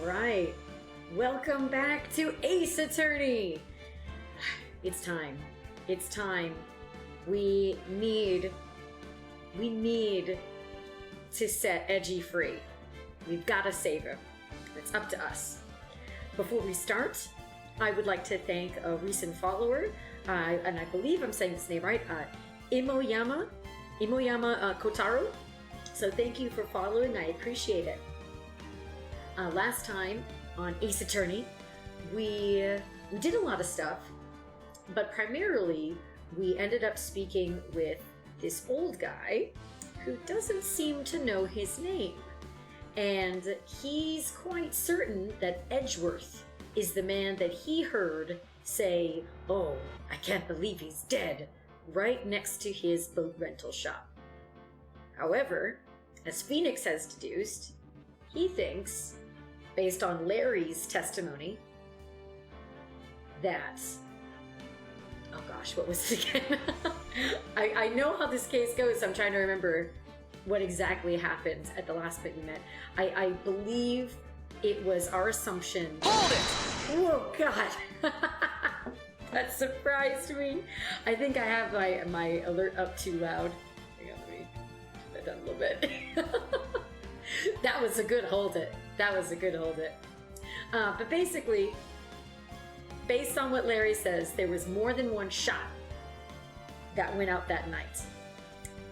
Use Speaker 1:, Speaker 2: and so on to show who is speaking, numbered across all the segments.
Speaker 1: Alright, welcome back to Ace Attorney! It's time. It's time. We need to set Edgy free. We've got to save him. It's up to us. Before we start, I would like to thank a recent follower, and I believe I'm saying his name right, Imoyama Kotaro. So thank you for following, I appreciate it. Last time on Ace Attorney, we did a lot of stuff, but primarily we ended up speaking with this old guy who doesn't seem to know his name. And he's quite certain that Edgeworth is the man that he heard say, "Oh, I can't believe he's dead," right next to his boat rental shop. However, as Phoenix has deduced, he thinks, based on Larry's testimony, that... Oh gosh, what was it again? I know how this case goes, so I'm trying to remember what exactly happened at the last bit we met. I believe it was our assumption...
Speaker 2: Hold it!
Speaker 1: Whoa, God! That surprised me. I think I have my alert up too loud. Hang on, let me turn that down a little bit. That was a good hold it. That was a good hold it. But basically, based on what Larry says, there was more than one shot that went out that night.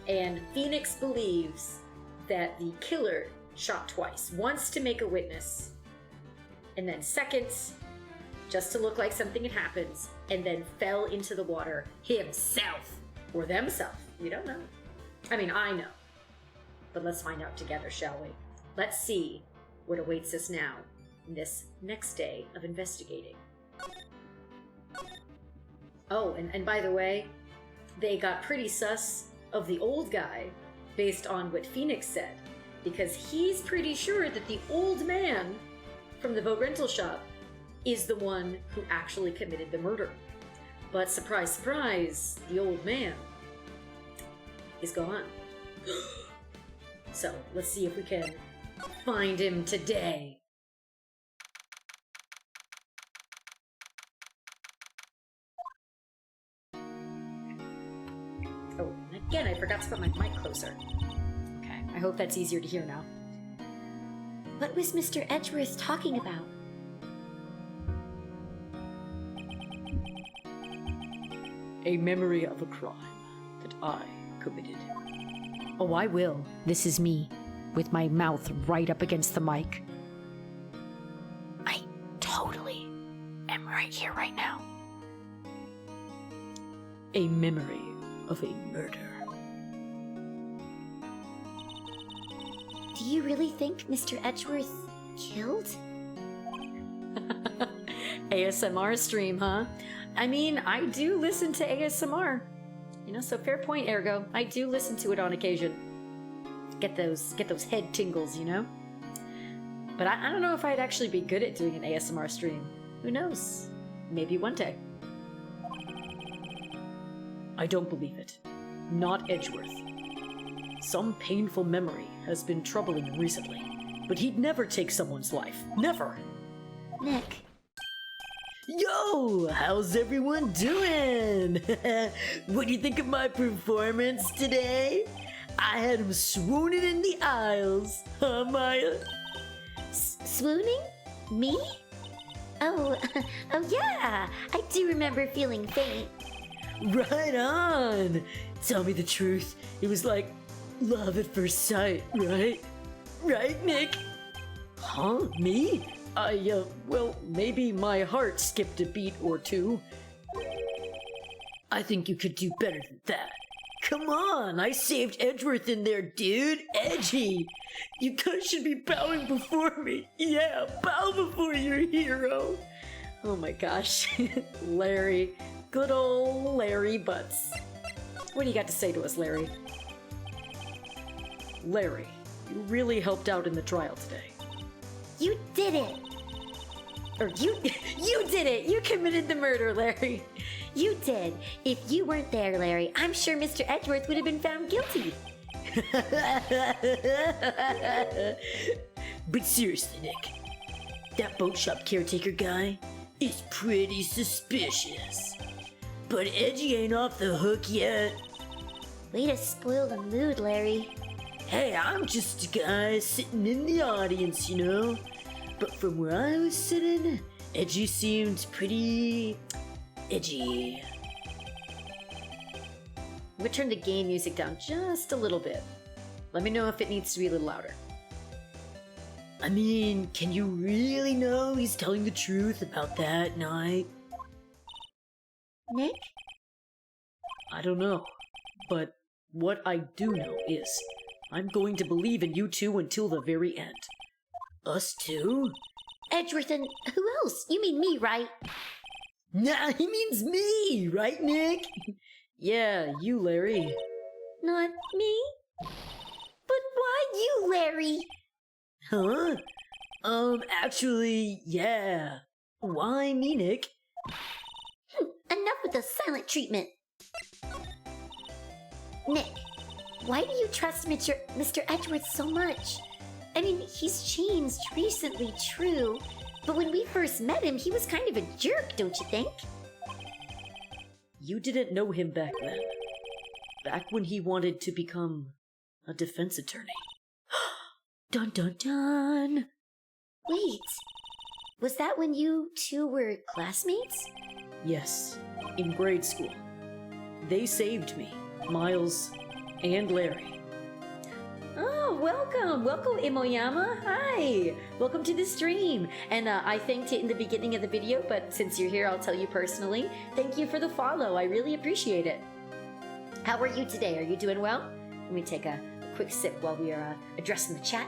Speaker 1: And Phoenix believes that the killer shot twice. Once to make a witness, and then second, just to look like something had happened, and then fell into the water himself. Or themselves. We don't know. I mean, I know. But let's find out together, shall we? Let's see what awaits us now in this next day of investigating. Oh, and by the way, they got pretty sus of the old guy based on what Phoenix said, because he's pretty sure that the old man from the boat rental shop is the one who actually committed the murder. But surprise, surprise, the old man is gone. So let's see if we can find him today. Oh, and again, I forgot to put my mic closer. Okay, I hope that's easier to hear now.
Speaker 3: What was Mr. Edgeworth talking about?
Speaker 4: A memory of a crime that I committed.
Speaker 5: Oh, I will. This is me, with my mouth right up against the mic. I totally am right here, right now.
Speaker 4: A memory of a murder.
Speaker 3: Do you really think Mr. Edgeworth killed?
Speaker 1: ASMR stream, huh? I mean, I do listen to ASMR. You know, so fair point, ergo. I do listen to it on occasion. Get those head tingles, you know? But I don't know if I'd actually be good at doing an ASMR stream. Who knows? Maybe one day.
Speaker 4: I don't believe it. Not Edgeworth. Some painful memory has been troubling him recently, but he'd never take someone's life. Never!
Speaker 3: Nick.
Speaker 6: Yo, how's everyone doing? What do you think of my performance today? I had him swooning in the aisles, huh, Maya?
Speaker 3: Swooning? Me? Oh, oh yeah, I do remember feeling faint.
Speaker 6: Right on. Tell me the truth. It was like love at first sight, right? Right, Nick?
Speaker 4: Huh? Me? Well, maybe my heart skipped a beat or two.
Speaker 6: I think you could do better than that. Come on, I saved Edgeworth in there, dude. Edgy. You guys should be bowing before me. Yeah, bow before your hero.
Speaker 1: Oh my gosh. Larry. Good old Larry Butts. What do you got to say to us, Larry?
Speaker 4: Larry, you really helped out in the trial today.
Speaker 3: You did it!
Speaker 1: Or you did it! You committed the murder, Larry!
Speaker 3: You did. If you weren't there, Larry, I'm sure Mr. Edgeworth would have been found guilty.
Speaker 6: But seriously, Nick, That boat shop caretaker guy is pretty suspicious. But Edgy ain't off the hook yet.
Speaker 3: Way to spoil the mood, Larry.
Speaker 6: Hey, I'm just a guy sitting in the audience, you know? But from where I was sitting, Edgy seemed pretty edgy.
Speaker 1: I'm gonna turn the game music down just a little bit. Let me know if it needs to be a little louder.
Speaker 6: I mean, can you really know he's telling the truth about that night?
Speaker 3: Nick?
Speaker 4: I don't know. But what I do know is I'm going to believe in you two until the very end.
Speaker 6: Us two?
Speaker 3: Edgeworth and who else? You mean me, right?
Speaker 6: Nah, he means me, right, Nick?
Speaker 4: Yeah, you, Larry.
Speaker 3: Not me? But why you, Larry?
Speaker 6: Huh? Actually, yeah. Why me, Nick?
Speaker 3: Enough with the silent treatment. Nick, why do you trust Mr. Edgeworth so much? I mean, he's changed recently, true, but when we first met him, he was kind of a jerk, don't you think?
Speaker 4: You didn't know him back then. Back when he wanted to become a defense attorney.
Speaker 6: Dun dun dun!
Speaker 3: Wait, was that when you two were classmates?
Speaker 4: Yes, in grade school. They saved me, Miles and Larry.
Speaker 1: Oh, welcome! Welcome, Imoyama! Hi! Welcome to the stream! And I thanked it in the beginning of the video, but since you're here, I'll tell you personally. Thank you for the follow. I really appreciate it. How are you today? Are you doing well? Let me take a quick sip while we are addressing the chat.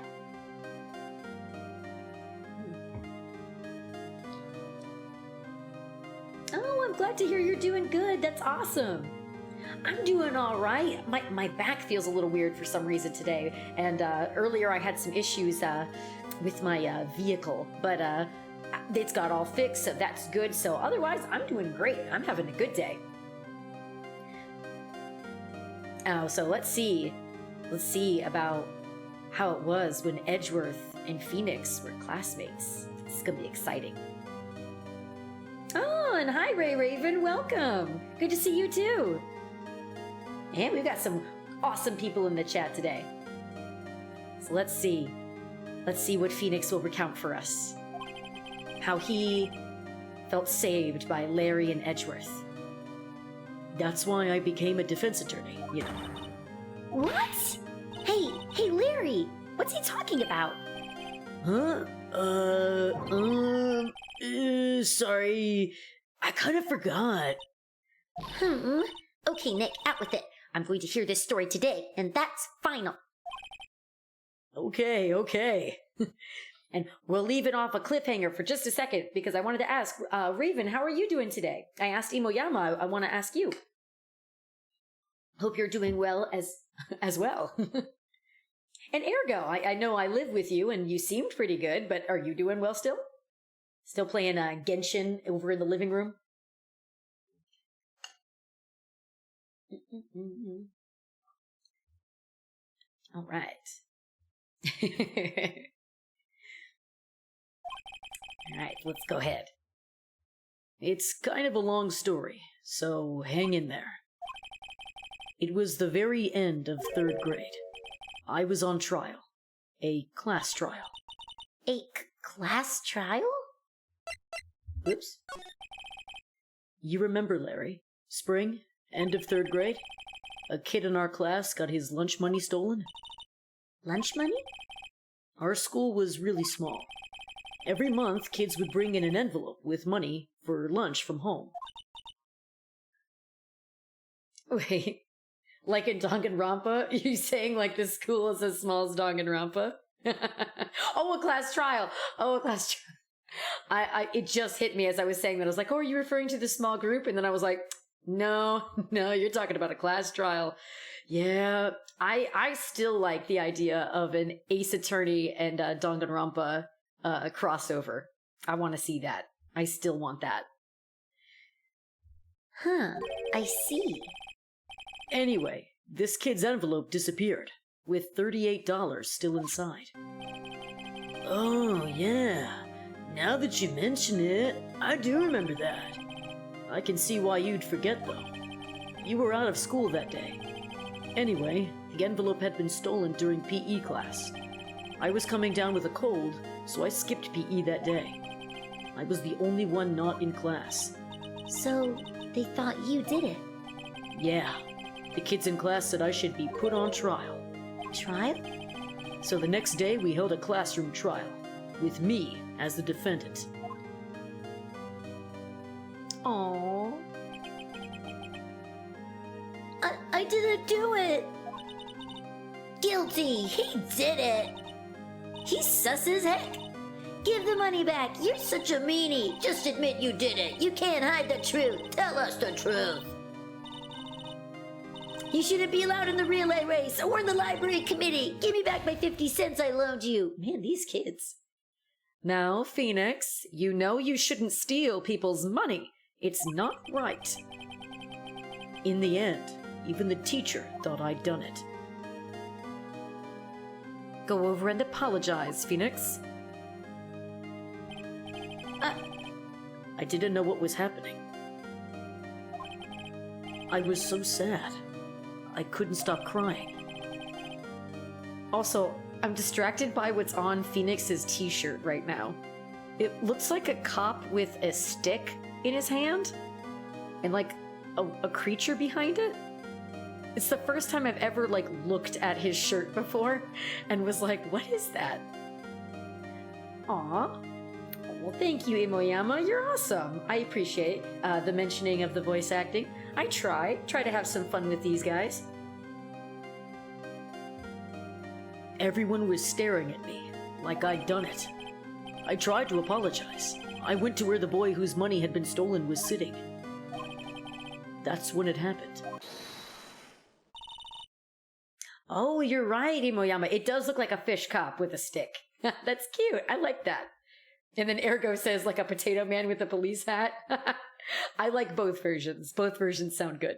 Speaker 1: Oh, I'm glad to hear you're doing good. That's awesome. I'm doing all right. My back feels a little weird for some reason today, and earlier I had some issues with my vehicle, but it's got all fixed, so that's good. So otherwise, I'm doing great. I'm having a good day. Oh, so let's see about how it was when Edgeworth and Phoenix were classmates. This is gonna be exciting. Oh, and hi, Ray Raven. Welcome. Good to see you too. And we've got some awesome people in the chat today. So let's see what Phoenix will recount for us. How he felt saved by Larry and Edgeworth.
Speaker 4: That's why I became a defense attorney, you know.
Speaker 3: What? Hey, Larry, what's he talking about?
Speaker 6: Huh? Sorry. I kind of forgot.
Speaker 3: Okay, Nick, out with it. I'm going to hear this story today, and that's final.
Speaker 4: Okay.
Speaker 1: And we'll leave it off a cliffhanger for just a second because I wanted to ask, Raven, how are you doing today? I asked Imoyama, I want to ask you. Hope you're doing well as well. And Ergo, I know I live with you and you seemed pretty good, but are you doing well still? Still playing Genshin over in the living room? All right. All right, let's go ahead.
Speaker 4: It's kind of a long story, so hang in there. It was the very end of 3rd grade. I was on trial. A class trial.
Speaker 3: A class trial?
Speaker 4: Oops. You remember, Larry? Spring, end of 3rd grade? A kid in our class got his lunch money stolen.
Speaker 3: Lunch money?
Speaker 4: Our school was really small. Every month, kids would bring in an envelope with money for lunch from home.
Speaker 1: Wait, like in Danganronpa? Are you saying like the school is as small as Danganronpa? Oh, a class trial. Oh, a class trial. It just hit me as I was saying that. I was like, oh, are you referring to the small group? And then I was like, no, you're talking about a class trial. Yeah, I still like the idea of an Ace Attorney and Danganronpa crossover. I want to see that. I still want that.
Speaker 3: Huh, I see.
Speaker 4: Anyway, this kid's envelope disappeared, with $38 still inside.
Speaker 6: Oh, yeah. Now that you mention it, I do remember that. I can see why you'd forget, though. You were out of school that day. Anyway, the envelope had been stolen during PE class. I was coming down with a cold, so I skipped PE that day. I was the only one not in class.
Speaker 3: So, they thought you did it.
Speaker 6: Yeah, the kids in class said I should be put on trial.
Speaker 3: Trial?
Speaker 6: So the next day we held a classroom trial, with me as the defendant.
Speaker 3: Aww. I didn't do it. Guilty. He did it. He's sus as heck. Give the money back. You're such a meanie. Just admit you did it. You can't hide the truth. Tell us the truth. You shouldn't be allowed in the relay race or in the library committee. Give me back my 50 cents I loaned you. Man, these kids.
Speaker 1: Now, Phoenix, you know you shouldn't steal people's money. It's not right.
Speaker 6: In the end, even the teacher thought I'd done it.
Speaker 1: Go over and apologize, Phoenix.
Speaker 6: I didn't know what was happening. I was so sad. I couldn't stop crying.
Speaker 1: Also, I'm distracted by what's on Phoenix's t-shirt right now. It looks like a cop with a stick in his hand and like a creature behind it. It's the first time I've ever like looked at his shirt before and was like, what is that? Aw. Well, thank you, Imoyama. You're awesome. I appreciate the mentioning of the voice acting. I try to have some fun with these guys.
Speaker 6: Everyone was staring at me, like I'd done it. I tried to apologize. I went to where the boy whose money had been stolen was sitting. That's when it happened.
Speaker 1: Oh, you're right, Imoyama. It does look like a fish cop with a stick. That's cute. I like that. And then Ergo says like a potato man with a police hat. I like both versions. Both versions sound good.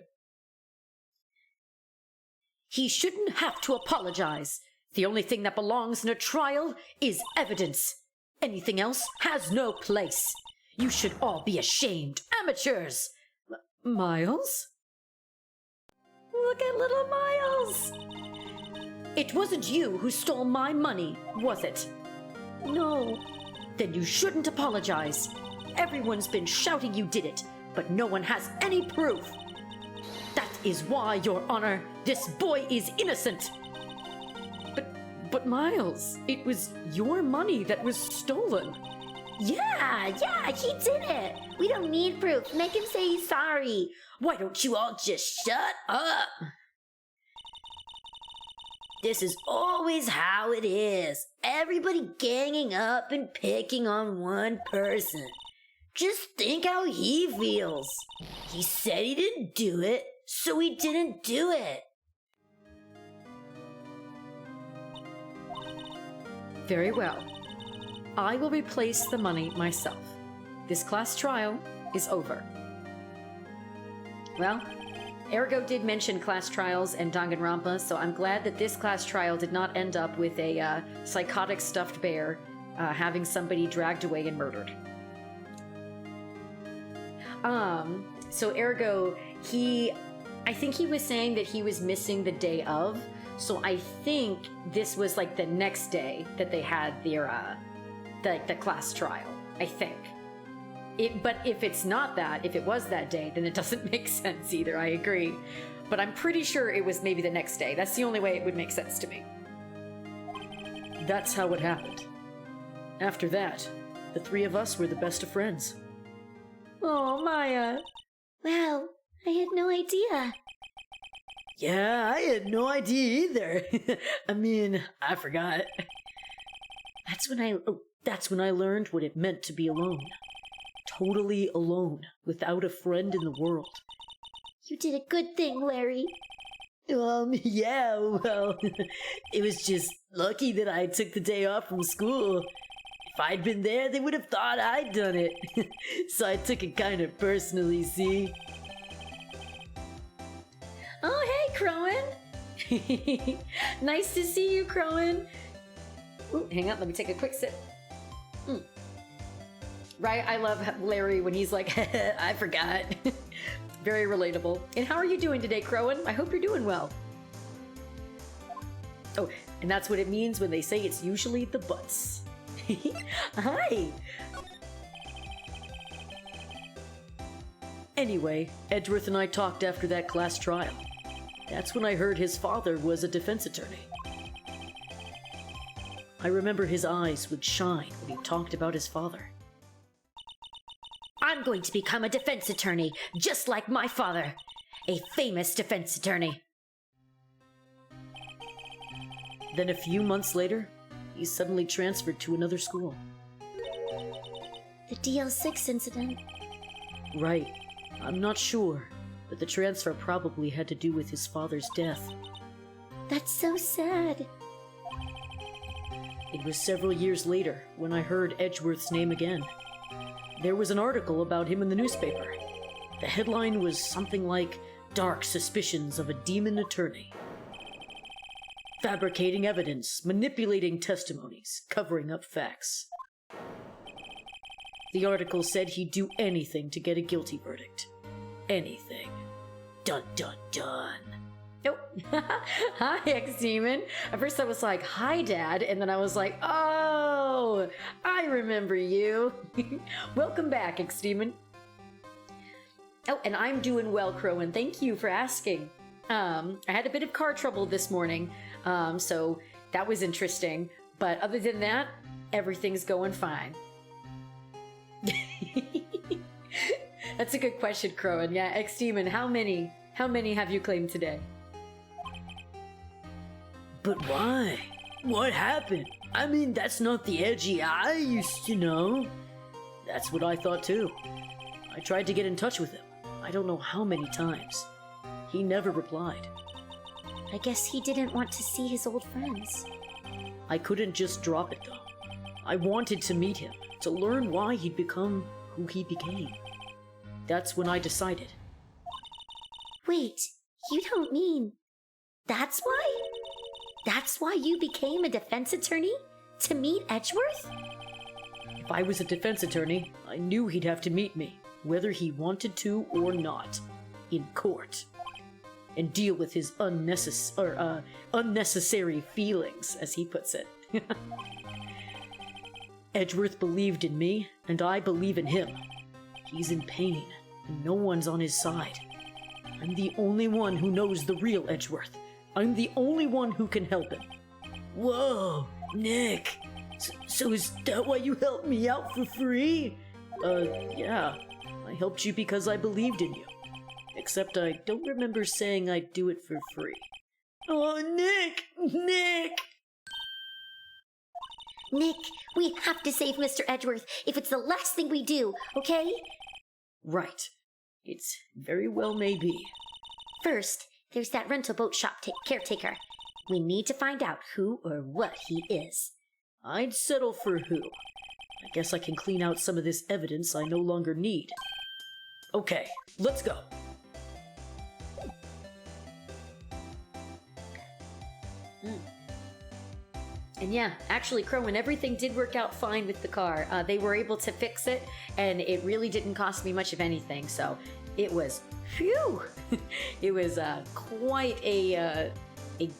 Speaker 5: He shouldn't have to apologize. The only thing that belongs in a trial is evidence. Anything else has no place. You should all be ashamed. Amateurs!
Speaker 1: Miles? Look at little Miles!
Speaker 5: It wasn't you who stole my money, was it?
Speaker 3: No.
Speaker 5: Then you shouldn't apologize. Everyone's been shouting you did it, but no one has any proof. That is why, Your Honor, this boy is innocent.
Speaker 1: But Miles, it was your money that was stolen.
Speaker 3: Yeah, he did it. We don't need proof. Make him say he's sorry.
Speaker 5: Why don't you all just shut up?
Speaker 3: This is always how it is. Everybody ganging up and picking on one person. Just think how he feels. He said he didn't do it, so he didn't do it.
Speaker 1: Very well. I will replace the money myself. This class trial is over. Well, Ergo did mention class trials and Danganronpa, so I'm glad that this class trial did not end up with a psychotic stuffed bear having somebody dragged away and murdered. So Ergo, I think he was saying that he was missing the day of, so I think this was like the next day that they had their, the class trial, I think. But if it's not that, if it was that day, then it doesn't make sense either, I agree. But I'm pretty sure it was maybe the next day. That's the only way it would make sense to me.
Speaker 6: That's how it happened. After that, the three of us were the best of friends.
Speaker 1: Oh, Maya.
Speaker 3: Wow, I had no idea.
Speaker 6: Yeah, I had no idea either. I mean, I forgot. That's when I learned what it meant to be alone. Totally alone, without a friend in the world.
Speaker 3: You did a good thing, Larry.
Speaker 6: Yeah, well, it was just lucky that I took the day off from school. If I'd been there, they would have thought I'd done it. So I took it kind of personally, see?
Speaker 1: Oh, hey, Crowan. Nice to see you, Crowan. Ooh, hang on, let me take a quick sip. Right? I love Larry when he's like, I forgot. Very relatable. And how are you doing today, Crowan? I hope you're doing well. Oh, and that's what it means when they say it's usually the butts. Hi!
Speaker 4: Anyway, Edgeworth and I talked after that class trial. That's when I heard his father was a defense attorney. I remember his eyes would shine when he talked about his father.
Speaker 5: I'm going to become a defense attorney, just like my father. A famous defense attorney.
Speaker 4: Then a few months later, he suddenly transferred to another school.
Speaker 3: The Dl6 Incident.
Speaker 4: Right. I'm not sure, but the transfer probably had to do with his father's death.
Speaker 3: That's so sad.
Speaker 4: It was several years later when I heard Edgeworth's name again. There was an article about him in the newspaper. The headline was something like, "Dark Suspicions of a Demon Attorney." Fabricating evidence, manipulating testimonies, covering up facts. The article said he'd do anything to get a guilty verdict. Anything. Dun dun dun.
Speaker 1: Nope. Hi, X-Demon. At first I was like, hi, Dad. And then I was like, oh, I remember you. Welcome back, X-Demon. Oh, and I'm doing well, Crowan. Thank you for asking. I had a bit of car trouble this morning, so that was interesting. But other than that, everything's going fine. That's a good question, Crowan. Yeah, X-Demon, how many have you claimed today?
Speaker 6: But why? What happened? I mean, that's not the Edgy I used to know.
Speaker 4: That's what I thought too. I tried to get in touch with him. I don't know how many times. He never replied.
Speaker 3: I guess he didn't want to see his old friends.
Speaker 4: I couldn't just drop it though. I wanted to meet him, to learn why he'd become who he became. That's when I decided.
Speaker 3: Wait, you don't mean... That's why? That's why you became a defense attorney? To meet Edgeworth?
Speaker 4: If I was a defense attorney, I knew he'd have to meet me, whether he wanted to or not, in court, and deal with his unnecessary feelings, as he puts it. Edgeworth believed in me, and I believe in him. He's in pain, and no one's on his side. I'm the only one who knows the real Edgeworth. I'm the only one who can help him.
Speaker 6: Whoa, Nick. So is that why you helped me out for free?
Speaker 4: Yeah. I helped you because I believed in you. Except I don't remember saying I'd do it for free.
Speaker 6: Oh, Nick!
Speaker 3: Nick, we have to save Mr. Edgeworth if it's the last thing we do, okay?
Speaker 4: Right. It's very well may be.
Speaker 3: First, there's that rental boat shop caretaker. We need to find out who or what he is.
Speaker 4: I'd settle for who. I guess I can clean out some of this evidence I no longer need. Okay, let's go.
Speaker 1: And yeah, actually, Crowan, everything did work out fine with the car. They were able to fix it, and it really didn't cost me much of anything. So it was, phew! It was quite a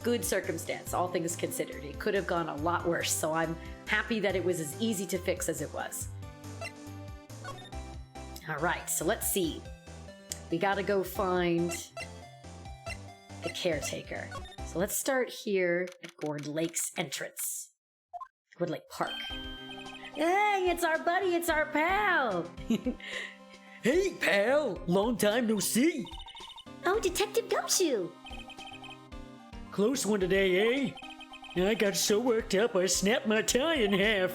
Speaker 1: good circumstance, all things considered. It could have gone a lot worse, so I'm happy that it was as easy to fix as it was. All right, so let's see. We gotta go find the caretaker. So let's start here at Gourd Lake's entrance. Gourd Lake Park. Hey, it's our buddy, it's our pal!
Speaker 6: Hey, pal! Long time no see!
Speaker 3: Oh, Detective Gumshoe!
Speaker 6: Close one today, eh? I got so worked up I snapped my tie in half.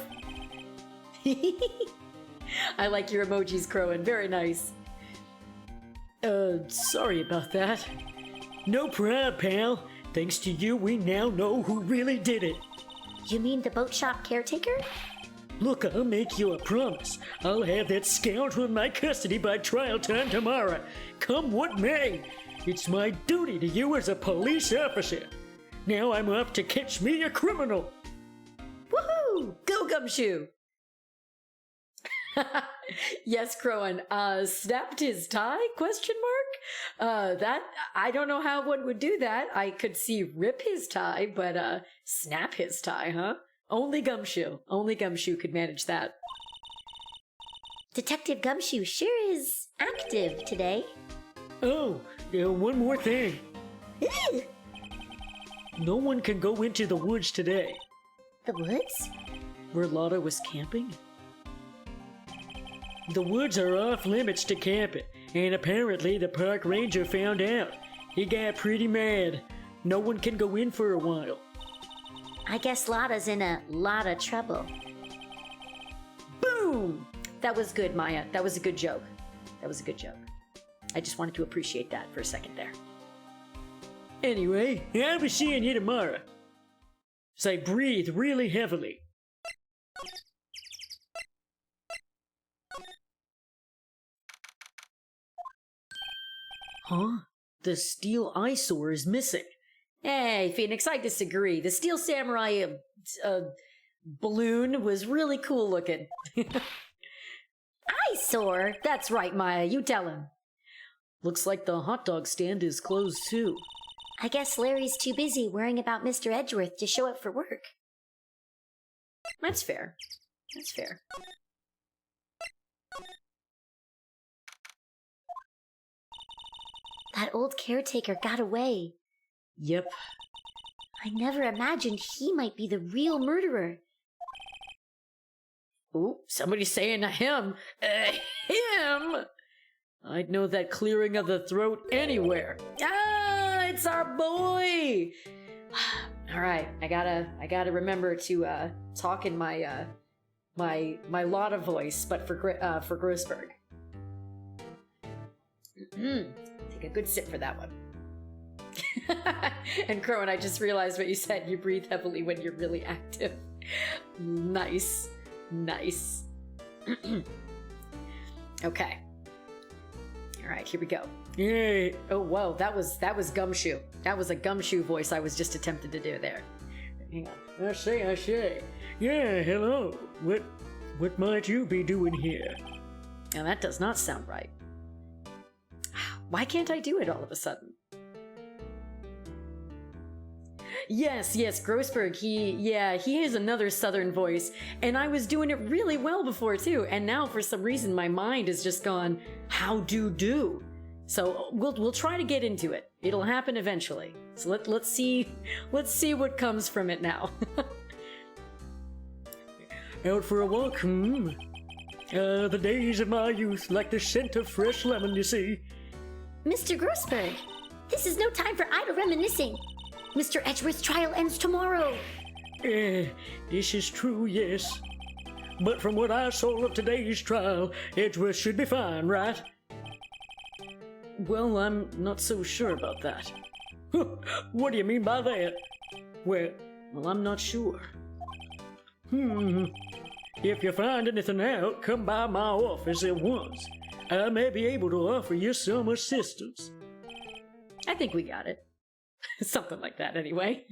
Speaker 1: I like your emojis, Crowan. Very nice.
Speaker 4: Sorry about that.
Speaker 6: No problem, pal. Thanks to you, we now know who really did it.
Speaker 3: You mean the boat shop caretaker?
Speaker 6: Look, I'll make you a promise. I'll have that scoundrel in my custody by trial time tomorrow. Come what may. It's my duty to you as a police officer. Now I'm off to catch me a criminal.
Speaker 1: Woohoo! Go Gumshoe! Yes, Crowan. Snapped his tie? Question mark? That I don't know how one would do that. I could see rip his tie, but snap his tie, huh? Only Gumshoe. Only Gumshoe could manage that.
Speaker 3: Detective Gumshoe sure is active today.
Speaker 6: Oh, one more thing. No one can go into the woods today.
Speaker 3: The woods?
Speaker 6: Where Lotta was camping? The woods are off limits to camping, and apparently the park ranger found out. He got pretty mad. No one can go in for a while.
Speaker 3: I guess Lotta's in a lot of trouble.
Speaker 1: Boom! That was good, Maya. That was a good joke. That was a good joke. I just wanted to appreciate that for a second there.
Speaker 6: Anyway, I'll be seeing you tomorrow. So breathe really heavily.
Speaker 4: Huh? The steel eyesore is missing.
Speaker 1: Hey, Phoenix, I disagree. The Steel Samurai balloon was really cool looking.
Speaker 3: Eyesore?
Speaker 1: That's right, Maya. You tell him.
Speaker 4: Looks like the hot dog stand is closed too.
Speaker 3: I guess Larry's too busy worrying about Mr. Edgeworth to show up for work.
Speaker 1: That's fair. That's fair.
Speaker 3: That old caretaker got away.
Speaker 4: Yep.
Speaker 3: I never imagined he might be the real murderer.
Speaker 1: Ooh, somebody's saying him. Him?
Speaker 4: I'd know that clearing of the throat anywhere.
Speaker 1: Ah, it's our boy. All right, I gotta remember to talk in my my Lotta voice, but for Grossberg. Take a good sip for that one. And Crowan, I just realized what you said. You breathe heavily when you're really active. Nice. Nice. Okay. All right, here we go.
Speaker 6: Yay.
Speaker 1: Oh, whoa, that was Gumshoe. That was a Gumshoe voice I was just attempted to do there. Hang on.
Speaker 6: I say. Yeah, hello. What might you be doing here?
Speaker 1: Now that does not sound right. Why can't I do it all of a sudden? Yes, Grossberg, he has another southern voice, and I was doing it really well before too, and now for some reason my mind has just gone, how do? So we'll try to get into it. It'll happen eventually. So let's see what comes from it now.
Speaker 6: Out for a walk, the days of my youth, like the scent of fresh lemon, you see.
Speaker 3: Mr. Grossberg, this is no time for idle reminiscing. Mr. Edgeworth's trial ends tomorrow.
Speaker 6: This is true, yes. But from what I saw of today's trial, Edgeworth should be fine, right?
Speaker 4: Well, I'm not so sure about that.
Speaker 6: What do you mean by that? Well,
Speaker 4: I'm not sure.
Speaker 6: If you find anything out, come by my office at once. I may be able to offer you some assistance.
Speaker 1: I think we got it. Something like that, anyway.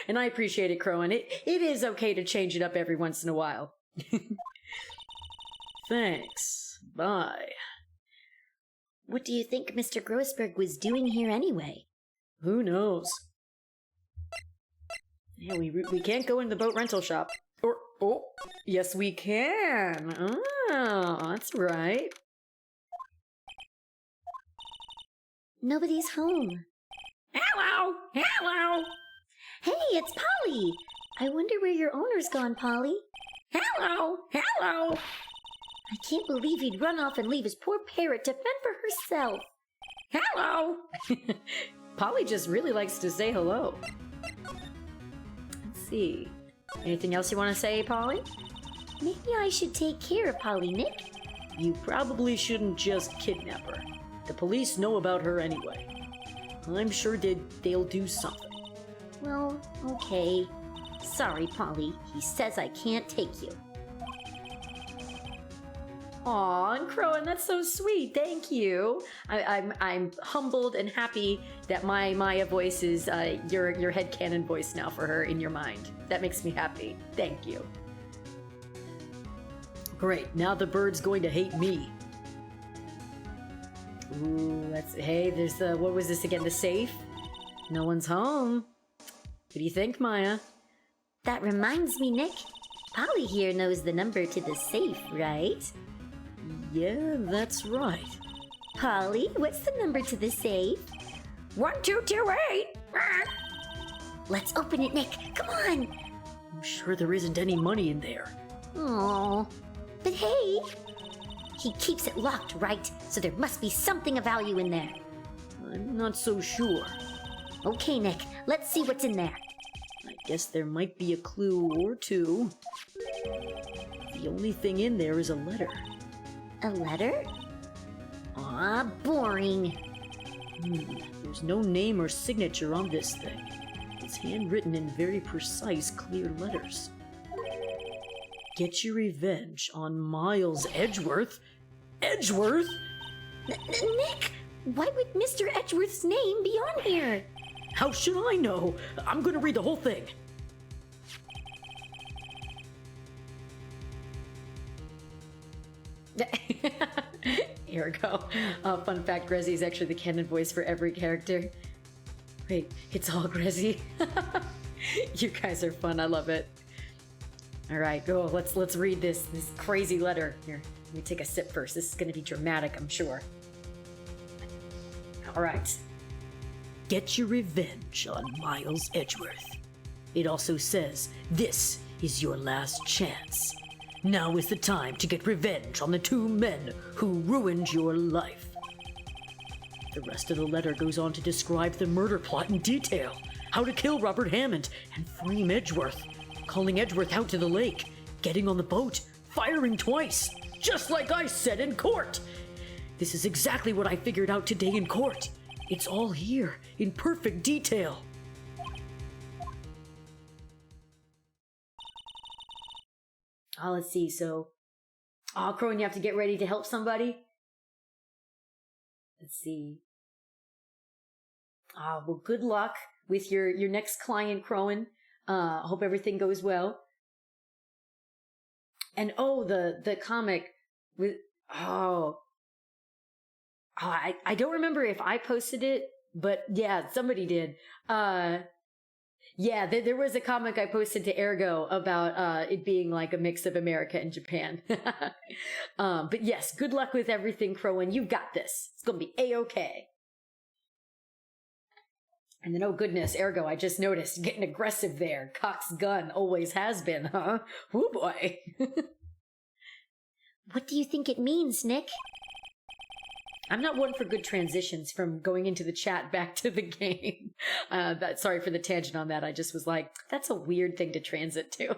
Speaker 1: And I appreciate it, Crowan. It is okay to change it up every once in a while.
Speaker 4: Thanks. Bye.
Speaker 3: What do you think Mr. Grossberg was doing here anyway?
Speaker 4: Who knows?
Speaker 1: Yeah, we can't go in the boat rental shop. Oh, yes we can. Oh, that's right.
Speaker 3: Nobody's home.
Speaker 1: Hello!
Speaker 3: Hey, it's Polly! I wonder where your owner's gone, Polly.
Speaker 1: Hello!
Speaker 3: I can't believe he'd run off and leave his poor parrot to fend for herself.
Speaker 1: Hello! Polly just really likes to say hello. Let's see. Anything else you want to say, Polly?
Speaker 3: Maybe I should take care of Polly, Nick.
Speaker 4: You probably shouldn't just kidnap her. The police know about her anyway. I'm sure they'll do something.
Speaker 3: Well, okay. Sorry, Polly. He says I can't take you.
Speaker 1: Aw, and Crowan, that's so sweet. Thank you. I'm humbled and happy that my Maya voice is your headcanon voice now for her in your mind. That makes me happy. Thank you.
Speaker 6: Great, now the bird's going to hate me.
Speaker 1: Ooh, hey, there's the, what was this again, the safe? No one's home. What do you think, Maya?
Speaker 3: That reminds me, Nick. Polly here knows the number to the safe, right?
Speaker 6: Yeah, that's right.
Speaker 3: Polly, what's the number to the safe? 1228. Let's open it, Nick. Come on.
Speaker 6: I'm sure there isn't any money in there.
Speaker 3: Oh, but hey, he keeps it locked, right? So there must be something of value in there.
Speaker 6: I'm not so sure.
Speaker 3: Okay, Nick, let's see what's in there.
Speaker 6: I guess there might be a clue or two. The only thing in there is a letter.
Speaker 3: A letter? Aw, boring.
Speaker 6: There's no name or signature on this thing. It's handwritten in very precise, clear letters. Get your revenge on Miles Edgeworth. Edgeworth?
Speaker 3: Nick, why would Mr. Edgeworth's name be on here?
Speaker 6: How should I know? I'm gonna read the whole thing.
Speaker 1: Ergo. Fun fact, Grezzy is actually the canon voice for every character. Wait, it's all Grezzy? You guys are fun, I love it. Alright, go, let's read this crazy letter. Here, let me take a sip first. This is gonna be dramatic, I'm sure. Alright.
Speaker 6: Get your revenge on Miles Edgeworth. It also says, this is your last chance. Now is the time to get revenge on the two men who ruined your life. The rest of the letter goes on to describe the murder plot in detail, how to kill Robert Hammond and frame Edgeworth, calling Edgeworth out to the lake, getting on the boat, firing twice, just like I said in court. This is exactly what I figured out today in court. It's all here, in perfect detail.
Speaker 1: Oh, let's see, so... Oh, Crone, you have to get ready to help somebody? Let's see. Well, good luck with your next client, Crone. Hope everything goes well. And oh, the comic with... I don't remember if I posted it, but yeah, somebody did. Yeah, there was a comic I posted to Ergo about it being like a mix of America and Japan. But yes, good luck with everything, Crone. You've got this. It's gonna be A-okay. And then, oh goodness, Ergo, I just noticed, getting aggressive there. Cock's gun always has been, huh? Woo boy.
Speaker 3: What do you think it means, Nick?
Speaker 1: I'm not one for good transitions from going into the chat back to the game. Sorry for the tangent on that. I just was like, that's a weird thing to transit to.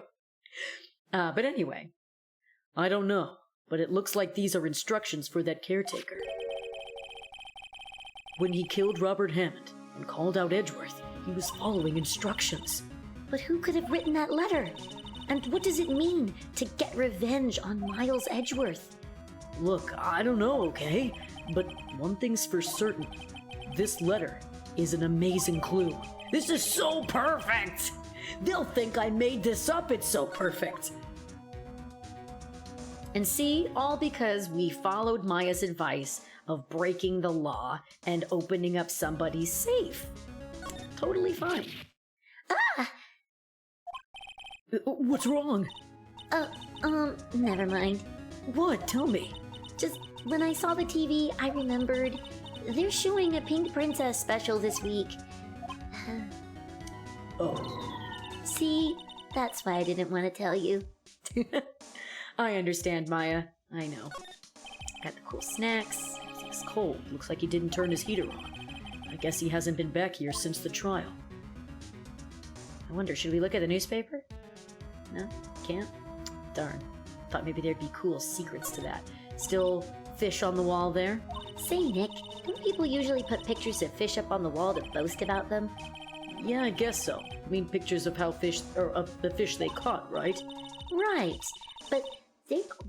Speaker 1: But anyway.
Speaker 6: I don't know, but it looks like these are instructions for that caretaker. When he killed Robert Hammond and called out Edgeworth, he was following instructions.
Speaker 3: But who could have written that letter? And what does it mean to get revenge on Miles Edgeworth?
Speaker 6: Look, I don't know, okay? But one thing's for certain. This letter is an amazing clue. This is so perfect! They'll think I made this up, it's so perfect!
Speaker 1: And see, all because we followed Maya's advice of breaking the law and opening up somebody's safe. Totally fine.
Speaker 3: Ah!
Speaker 6: What's wrong?
Speaker 3: Never mind.
Speaker 6: What? Tell me.
Speaker 3: Just when I saw the TV, I remembered they're showing a Pink Princess special this week.
Speaker 6: Oh.
Speaker 3: See, that's why I didn't want to tell you.
Speaker 1: I understand, Maya. I know. Got the cool snacks.
Speaker 6: It's cold. Looks like he didn't turn his heater on. I guess he hasn't been back here since the trial.
Speaker 1: I wonder, should we look at the newspaper? No? Can't? Darn. Thought maybe there'd be cool secrets to that. Still fish on the wall there?
Speaker 3: Say, Nick, don't people usually put pictures of fish up on the wall to boast about them?
Speaker 6: Yeah, I guess so. I mean pictures of how fish, or of the fish they caught, right?
Speaker 3: Right.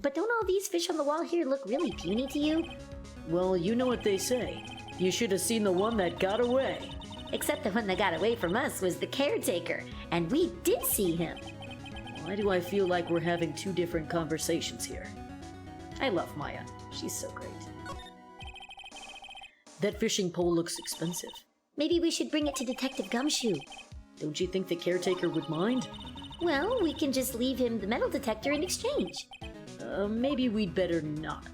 Speaker 3: But don't all these fish on the wall here look really puny to you?
Speaker 6: Well, you know what they say. You should have seen the one that got away.
Speaker 3: Except the one that got away from us was the caretaker, and we did see him.
Speaker 6: Why do I feel like we're having two different conversations here?
Speaker 4: I love Maya. She's so great. That fishing pole looks expensive.
Speaker 3: Maybe we should bring it to Detective Gumshoe.
Speaker 4: Don't you think the caretaker would mind?
Speaker 3: Well, we can just leave him the metal detector in exchange.
Speaker 4: Maybe we'd better not.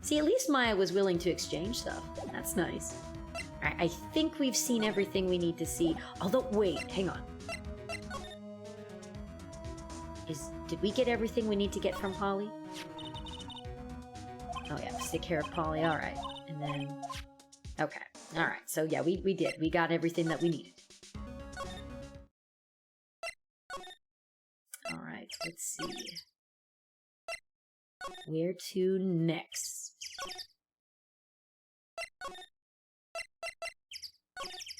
Speaker 1: See, at least Maya was willing to exchange stuff. That's nice. I think we've seen everything we need to see. Although, wait, hang on. Did we get everything we need to get from Polly? Oh yeah, take care of Polly, alright. And then... Okay, alright, so yeah, we did. We got everything that we needed. Alright, let's see. Where to next?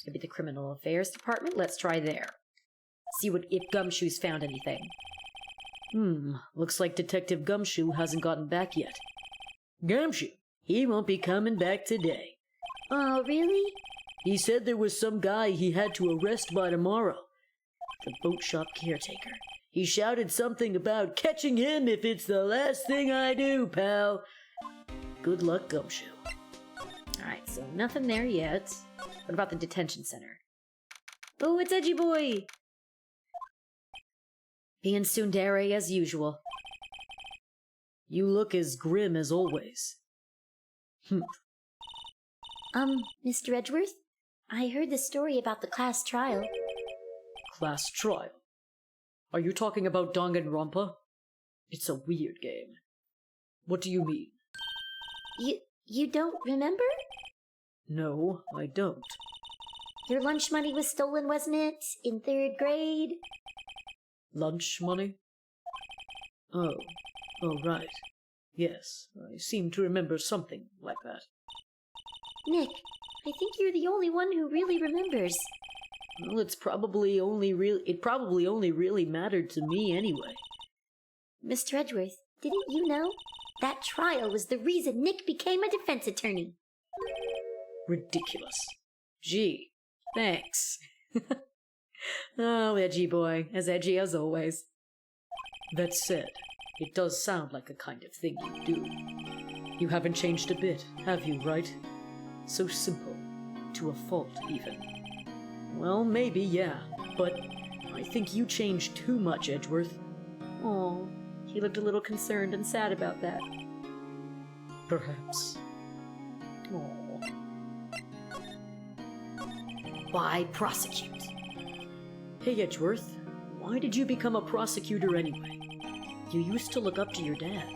Speaker 1: Maybe the Criminal Affairs Department? Let's try there. See if Gumshoe's found anything.
Speaker 4: Looks like Detective Gumshoe hasn't gotten back yet. Gumshoe? He won't be coming back today.
Speaker 3: Oh, really?
Speaker 4: He said there was some guy he had to arrest by tomorrow. The boat shop caretaker. He shouted something about catching him if it's the last thing I do, pal. Good luck, Gumshoe.
Speaker 1: Alright, so nothing there yet. What about the detention center? Oh, it's Edgy Boy! Being tsundere as usual.
Speaker 4: You look as grim as always.
Speaker 3: Mr. Edgeworth? I heard the story about the class trial.
Speaker 4: Class trial? Are you talking about Danganronpa? It's a weird game. What do you mean?
Speaker 3: You don't remember?
Speaker 4: No, I don't.
Speaker 3: Your lunch money was stolen, wasn't it? In 3rd grade?
Speaker 4: Lunch money? Oh, right. Yes, I seem to remember something like that.
Speaker 3: Nick, I think you're the only one who really remembers.
Speaker 4: Well, it probably only really mattered to me anyway.
Speaker 3: Mr. Edgeworth, didn't you know? That trial was the reason Nick became a defense attorney.
Speaker 4: Ridiculous.
Speaker 1: Gee, thanks. Oh, Edgy Boy, as edgy as always.
Speaker 4: That said, it does sound like a kind of thing you do. You haven't changed a bit, have you, Wright? So simple. To a fault, even. Well, maybe, yeah, but I think you changed too much, Edgeworth.
Speaker 1: Oh, he looked a little concerned and sad about that.
Speaker 4: Perhaps.
Speaker 1: Oh. Why prosecute?
Speaker 4: Hey, Edgeworth, why did you become a prosecutor anyway? You used to look up to your dad.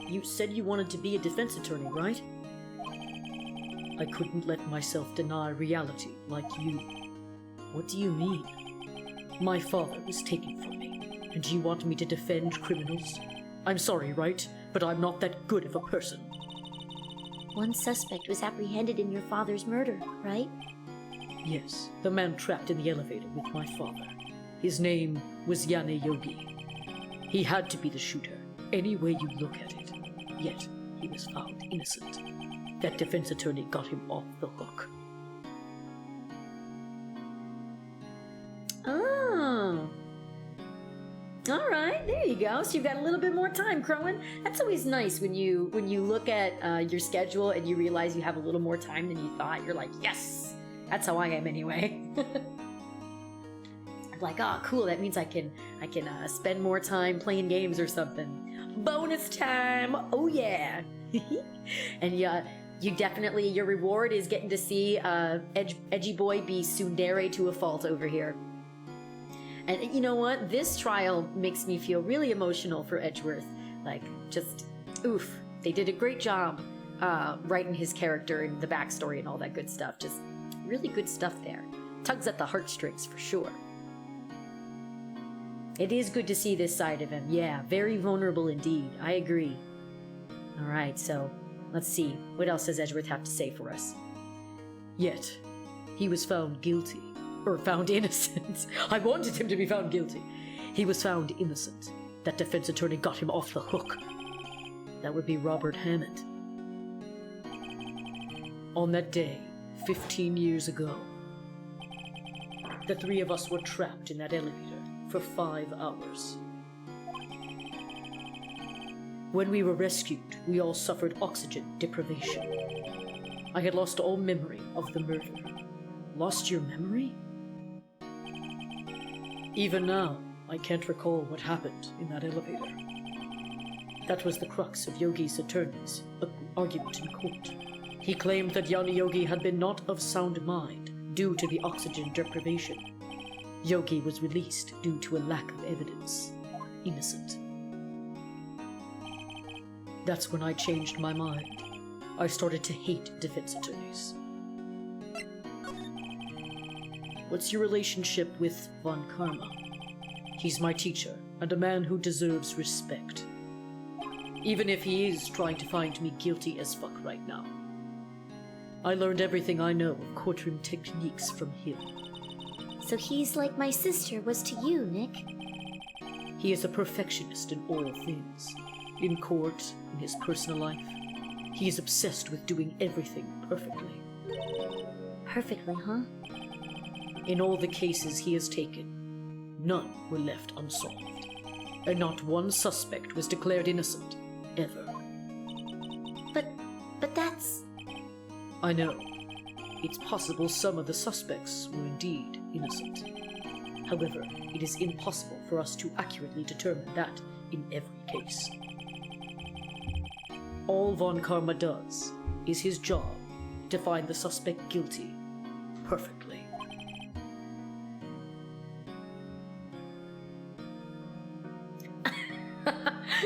Speaker 4: You said you wanted to be a defense attorney, right? I couldn't let myself deny reality like you. What do you mean? My father was taken from me, and you want me to defend criminals? I'm sorry, Wright, but I'm not that good of a person.
Speaker 3: One suspect was apprehended in your father's murder, right?
Speaker 4: Yes, the man trapped in the elevator with my father. His name was Yane Yogi. He had to be the shooter, any way you look at it. Yet, he was found innocent. That defense attorney got him off the hook.
Speaker 1: Oh. Alright, there you go. So you've got a little bit more time, Crowan. That's always nice when you look at your schedule and you realize you have a little more time than you thought. You're like, yes! That's how I am anyway. I'm like, oh, cool. That means I can spend more time playing games or something. Bonus time! Oh yeah! And you definitely, your reward is getting to see Edgy Boy be tsundere to a fault over here. And you know what? This trial makes me feel really emotional for Edgeworth. Like, just, oof. They did a great job writing his character and the backstory and all that good stuff. Just really good stuff there. Tugs at the heartstrings for sure. It is good to see this side of him. Yeah, very vulnerable indeed. I agree. Alright, so let's see. What else does Edgeworth have to say for us?
Speaker 4: Yet, he was found guilty. Or found innocent. I wanted him to be found guilty. He was found innocent. That defense attorney got him off the hook. That would be Robert Hammond. On that day, 15 years ago, the three of us were trapped in that elevator for 5 hours.
Speaker 6: When we were rescued, we all suffered oxygen deprivation. I had lost all memory of the murder. Lost your memory? Even now, I can't recall what happened in that elevator. That was the crux of Yogi's attorney's argument in court. He claimed that Yana Yogi had been not of sound mind due to the oxygen deprivation. Yogi was released due to a lack of evidence. Innocent. That's when I changed my mind. I started to hate defense attorneys. What's your relationship with Von Karma? He's my teacher, and a man who deserves respect. Even if he is trying to find me guilty as fuck right now. I learned everything I know of courtroom techniques from him.
Speaker 3: So he's like my sister was to you, Nick.
Speaker 6: He is a perfectionist in all things. In court, in his personal life. He is obsessed with doing everything perfectly.
Speaker 3: Perfectly, huh?
Speaker 6: In all the cases he has taken, none were left unsolved. And not one suspect was declared innocent, ever.
Speaker 3: But that's...
Speaker 6: I know. It's possible some of the suspects were indeed innocent. However, it is impossible for us to accurately determine that in every case. All Von Karma does is his job to find the suspect guilty perfectly.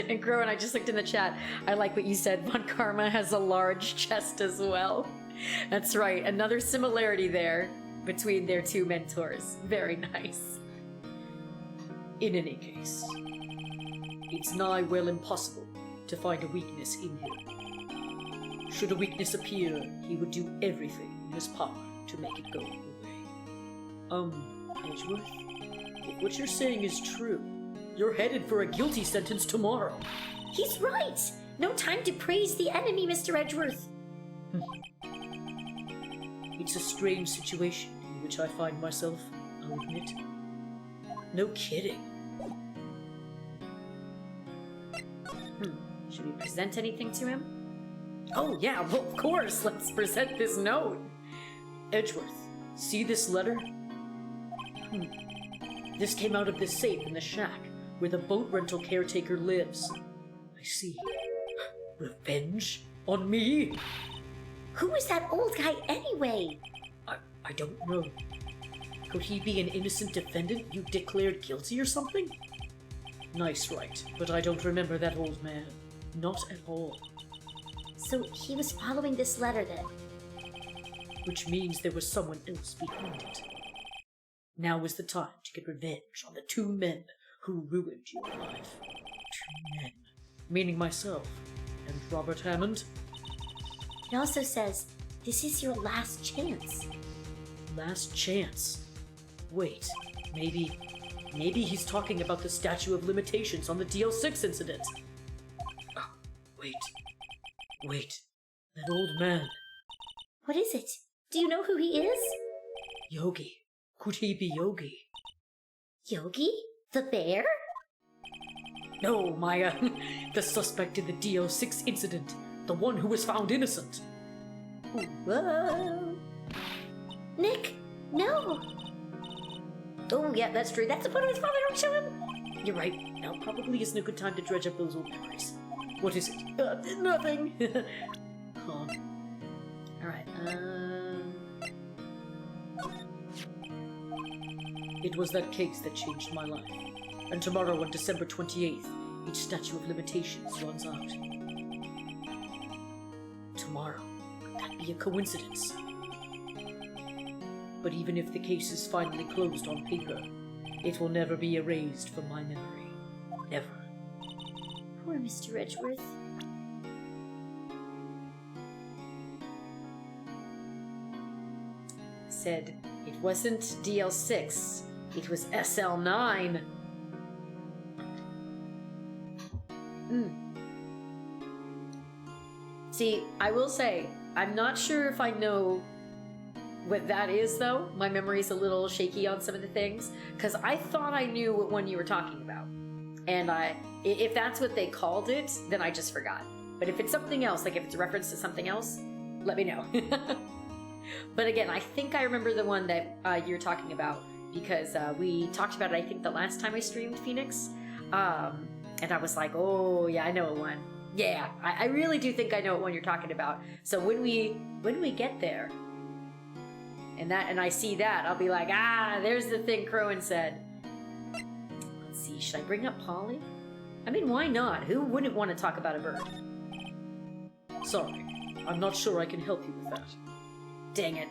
Speaker 1: And Crow and I just looked in the chat. I like what you said. Von Karma has a large chest as well. That's right. Another similarity there between their two mentors. Very nice.
Speaker 6: In any case, it's nigh well impossible to find a weakness in him. Should a weakness appear, he would do everything in his power to make it go away. Edgeworth, if what you're saying is true, you're headed for a guilty sentence tomorrow.
Speaker 3: He's right! No time to praise the enemy, Mr. Edgeworth.
Speaker 6: It's a strange situation in which I find myself, I'll admit. No kidding.
Speaker 1: Should we present anything to him? Oh yeah, well of course, let's present this note.
Speaker 6: Edgeworth, see this letter? This came out of the safe in the shack where the boat rental caretaker lives. I see. Revenge? On me?
Speaker 3: Who is that old guy anyway?
Speaker 6: I don't know. Could he be an innocent defendant you declared guilty or something? Nice, Wright, but I don't remember that old man. Not at all.
Speaker 3: So he was following this letter then?
Speaker 6: Which means there was someone else behind it. Now is the time to get revenge on the two men who ruined your life. Two men. Meaning myself and Robert Hammond.
Speaker 3: It also says, this is your last chance.
Speaker 6: Last chance? Wait, maybe he's talking about the statute of limitations on the Dl6 incident. Oh, wait, that old man.
Speaker 3: What is it? Do you know who he is?
Speaker 6: Yogi. Could he be Yogi?
Speaker 3: Yogi? The bear?
Speaker 6: No, Maya. The suspect in the Dl6 incident. The one who was found innocent.
Speaker 3: Whoa. Nick, no.
Speaker 1: Oh yeah, that's true. That's a photo of his father. Don't show him.
Speaker 6: You're right. Now probably isn't a good time to dredge up those old memories. What is it? Nothing. Huh.
Speaker 1: Alright,
Speaker 6: It was that case that changed my life. And tomorrow on December 28th, each statute of limitations runs out. Tomorrow. Could that be a coincidence? But even if the case is finally closed on paper, it will never be erased from my memory. Never.
Speaker 3: Poor Mr. Edgeworth.
Speaker 1: said it wasn't DL6, it was SL9. See, I will say, I'm not sure if I know what that is, though. My memory's a little shaky on some of the things, because I thought I knew what one you were talking about. And if that's what they called it, then I just forgot. But if it's something else, like if it's a reference to something else, let me know. But again, I think I remember the one that you're talking about, because we talked about it, I think, the last time I streamed Phoenix. And I was like, oh, yeah, I know what one. Yeah, I really do think I know what one you're talking about. So when we get there, and I see that, I'll be like, there's the thing Crowan said. Let's see, should I bring up Polly? I mean, why not? Who wouldn't want to talk about a bird?
Speaker 6: Sorry, I'm not sure I can help you with that.
Speaker 1: Dang it.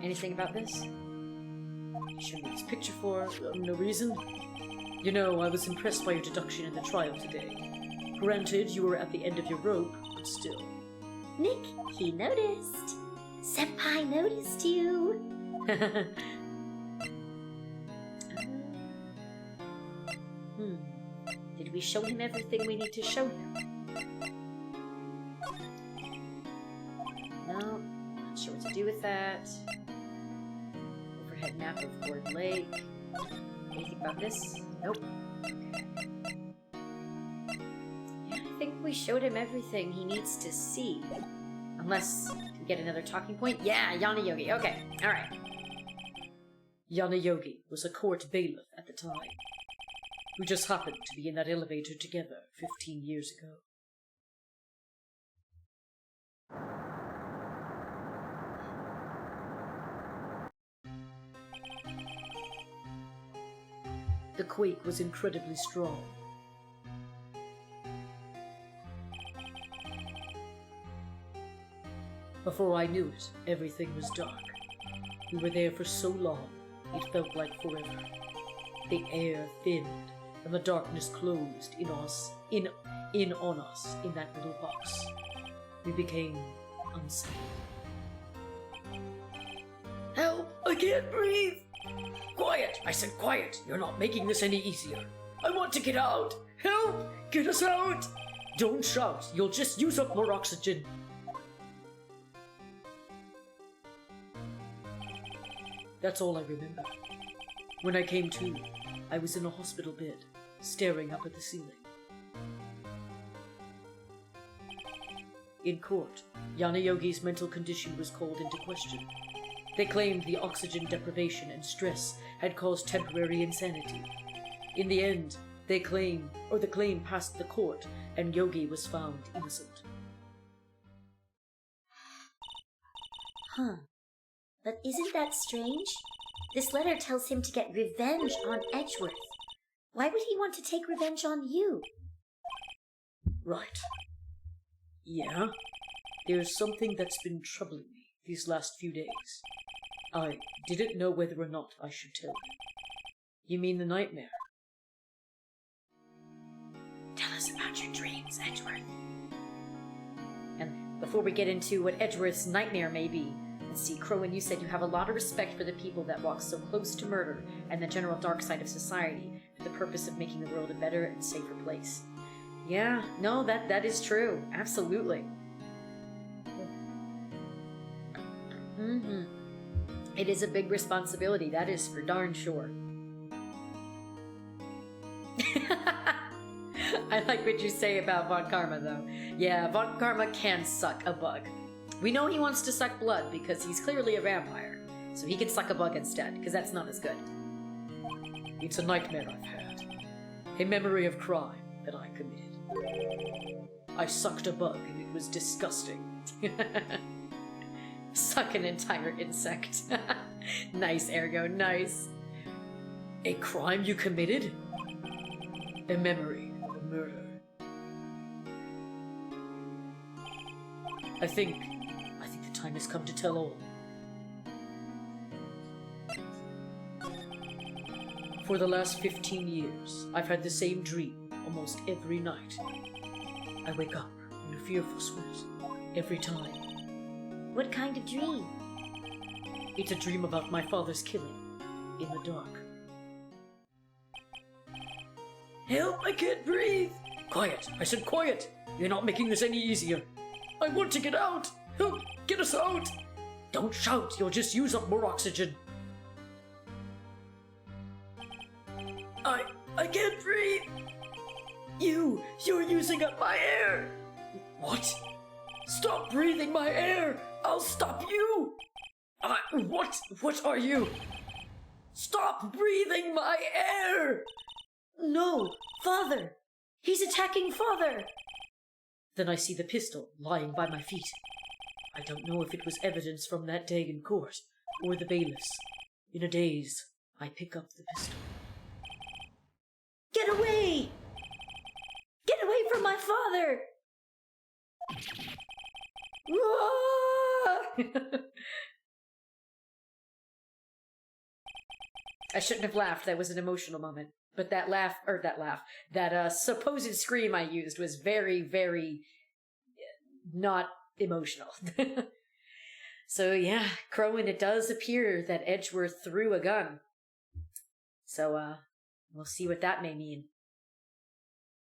Speaker 1: Anything about this?
Speaker 6: You showed me this picture for no reason. You know, I was impressed by your deduction in the trial today. Granted, you were at the end of your rope, but still.
Speaker 3: Nick, he noticed. Senpai noticed you.
Speaker 1: Did we show him everything we need to show him? No, not sure what to do with that. Overhead map of Ward Lake. Anything about this? Nope. Okay. Yeah, I think we showed him everything he needs to see. Unless we get another talking point. Yeah, Yana Yogi. Okay, alright.
Speaker 6: Yana Yogi was a court bailiff at the time. We just happened to be in that elevator together 15 years ago. The quake was incredibly strong. Before I knew it, everything was dark. We were there for so long, it felt like forever. The air thinned, and the darkness closed in on us in that little box. We became unsafe.
Speaker 2: Help! I can't breathe! Quiet! I said quiet! You're not making this any easier. I want to get out! Help! Get us out!
Speaker 6: Don't shout! You'll just use up more oxygen. That's all I remember. When I came to, I was in a hospital bed, staring up at the ceiling. In court, Yana Yogi's mental condition was called into question. They claimed the oxygen deprivation and stress had caused temporary insanity. In the end, the claim passed the court, and Yogi was found innocent.
Speaker 3: Huh. But isn't that strange? This letter tells him to get revenge on Edgeworth. Why would he want to take revenge on you?
Speaker 6: Right. Yeah, there's something that's been troubling me these last few days. I didn't know whether or not I should tell you. You mean the nightmare?
Speaker 1: Tell us about your dreams, Edgeworth. And before we get into what Edgeworth's nightmare may be, let's see, Crowan, you said you have a lot of respect for the people that walk so close to murder and the general dark side of society for the purpose of making the world a better and safer place. Yeah, no, that is true. Absolutely. It is a big responsibility, that is for darn sure. I like what you say about Von Karma, though. Yeah, Von Karma can suck a bug. We know he wants to suck blood because he's clearly a vampire, so he can suck a bug instead, because that's not as good.
Speaker 6: It's a nightmare I've had. A memory of crime that I committed. I sucked a bug and it was disgusting.
Speaker 1: Suck an entire insect. Nice, Ergo, nice.
Speaker 6: A crime you committed? A memory of a murder. I think the time has come to tell all. For the last 15 years, I've had the same dream almost every night. I wake up in a fearful sweat every time.
Speaker 3: What kind of dream?
Speaker 6: It's a dream about my father's killing in the dark.
Speaker 2: Help! I can't breathe!
Speaker 6: Quiet! I said quiet! You're not making this any easier.
Speaker 2: I want to get out! Help! Get us out! Don't shout, you'll just use up more oxygen. I can't breathe. You're using up my air. What? Stop breathing my air. I'll stop you. What are you? Stop breathing my air.
Speaker 5: No, Father! He's attacking Father! Then I see the pistol lying by my feet. I don't know if it was evidence from that day in court, or the bailiffs. In a daze, I pick up the pistol. Get away! Get away from my father!
Speaker 1: I shouldn't have laughed. That was an emotional moment. But that supposed scream I used was very, very not emotional. So yeah, Crowan, it does appear that Edgeworth threw a gun. So we'll see what that may mean.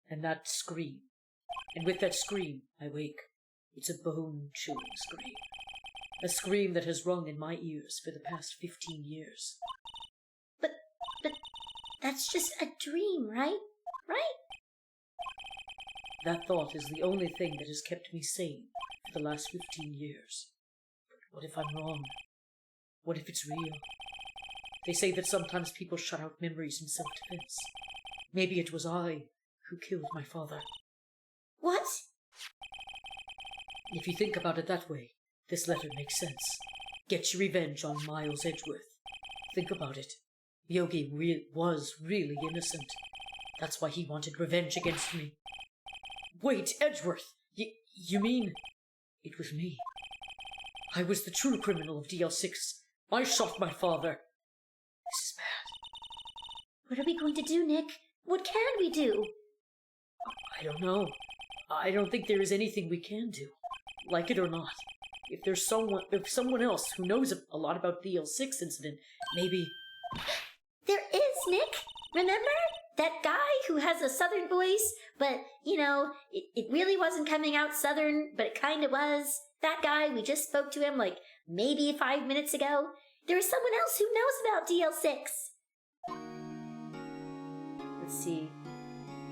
Speaker 1: And that scream. And with that scream, I wake. It's a bone-chilling scream. A scream that has rung in my ears for the past 15 years.
Speaker 3: But that's just a dream, right? Right?
Speaker 5: That thought is the only thing that has kept me sane for the last 15 years. But what if I'm wrong? What if it's real? They say that sometimes people shut out memories in self-defense. Maybe it was I who killed my father.
Speaker 3: What?
Speaker 5: If you think about it that way, this letter makes sense. Get your revenge on Miles Edgeworth. Think about it. Yogi was really innocent. That's why he wanted revenge against me. Wait, Edgeworth! You mean... It was me. I was the true criminal of Dl6. I shot my father. This is bad.
Speaker 3: What are we going to do, Nick? What can we do?
Speaker 5: I don't know. I don't think there is anything we can do. Like it or not. If someone else who knows a lot about the Dl6 incident, maybe...
Speaker 3: There is, Nick! Remember? That guy who has a southern voice, but, it really wasn't coming out southern, but it kinda was. That guy, we just spoke to him like maybe 5 minutes ago. There is someone else who knows about Dl6.
Speaker 1: Let's see.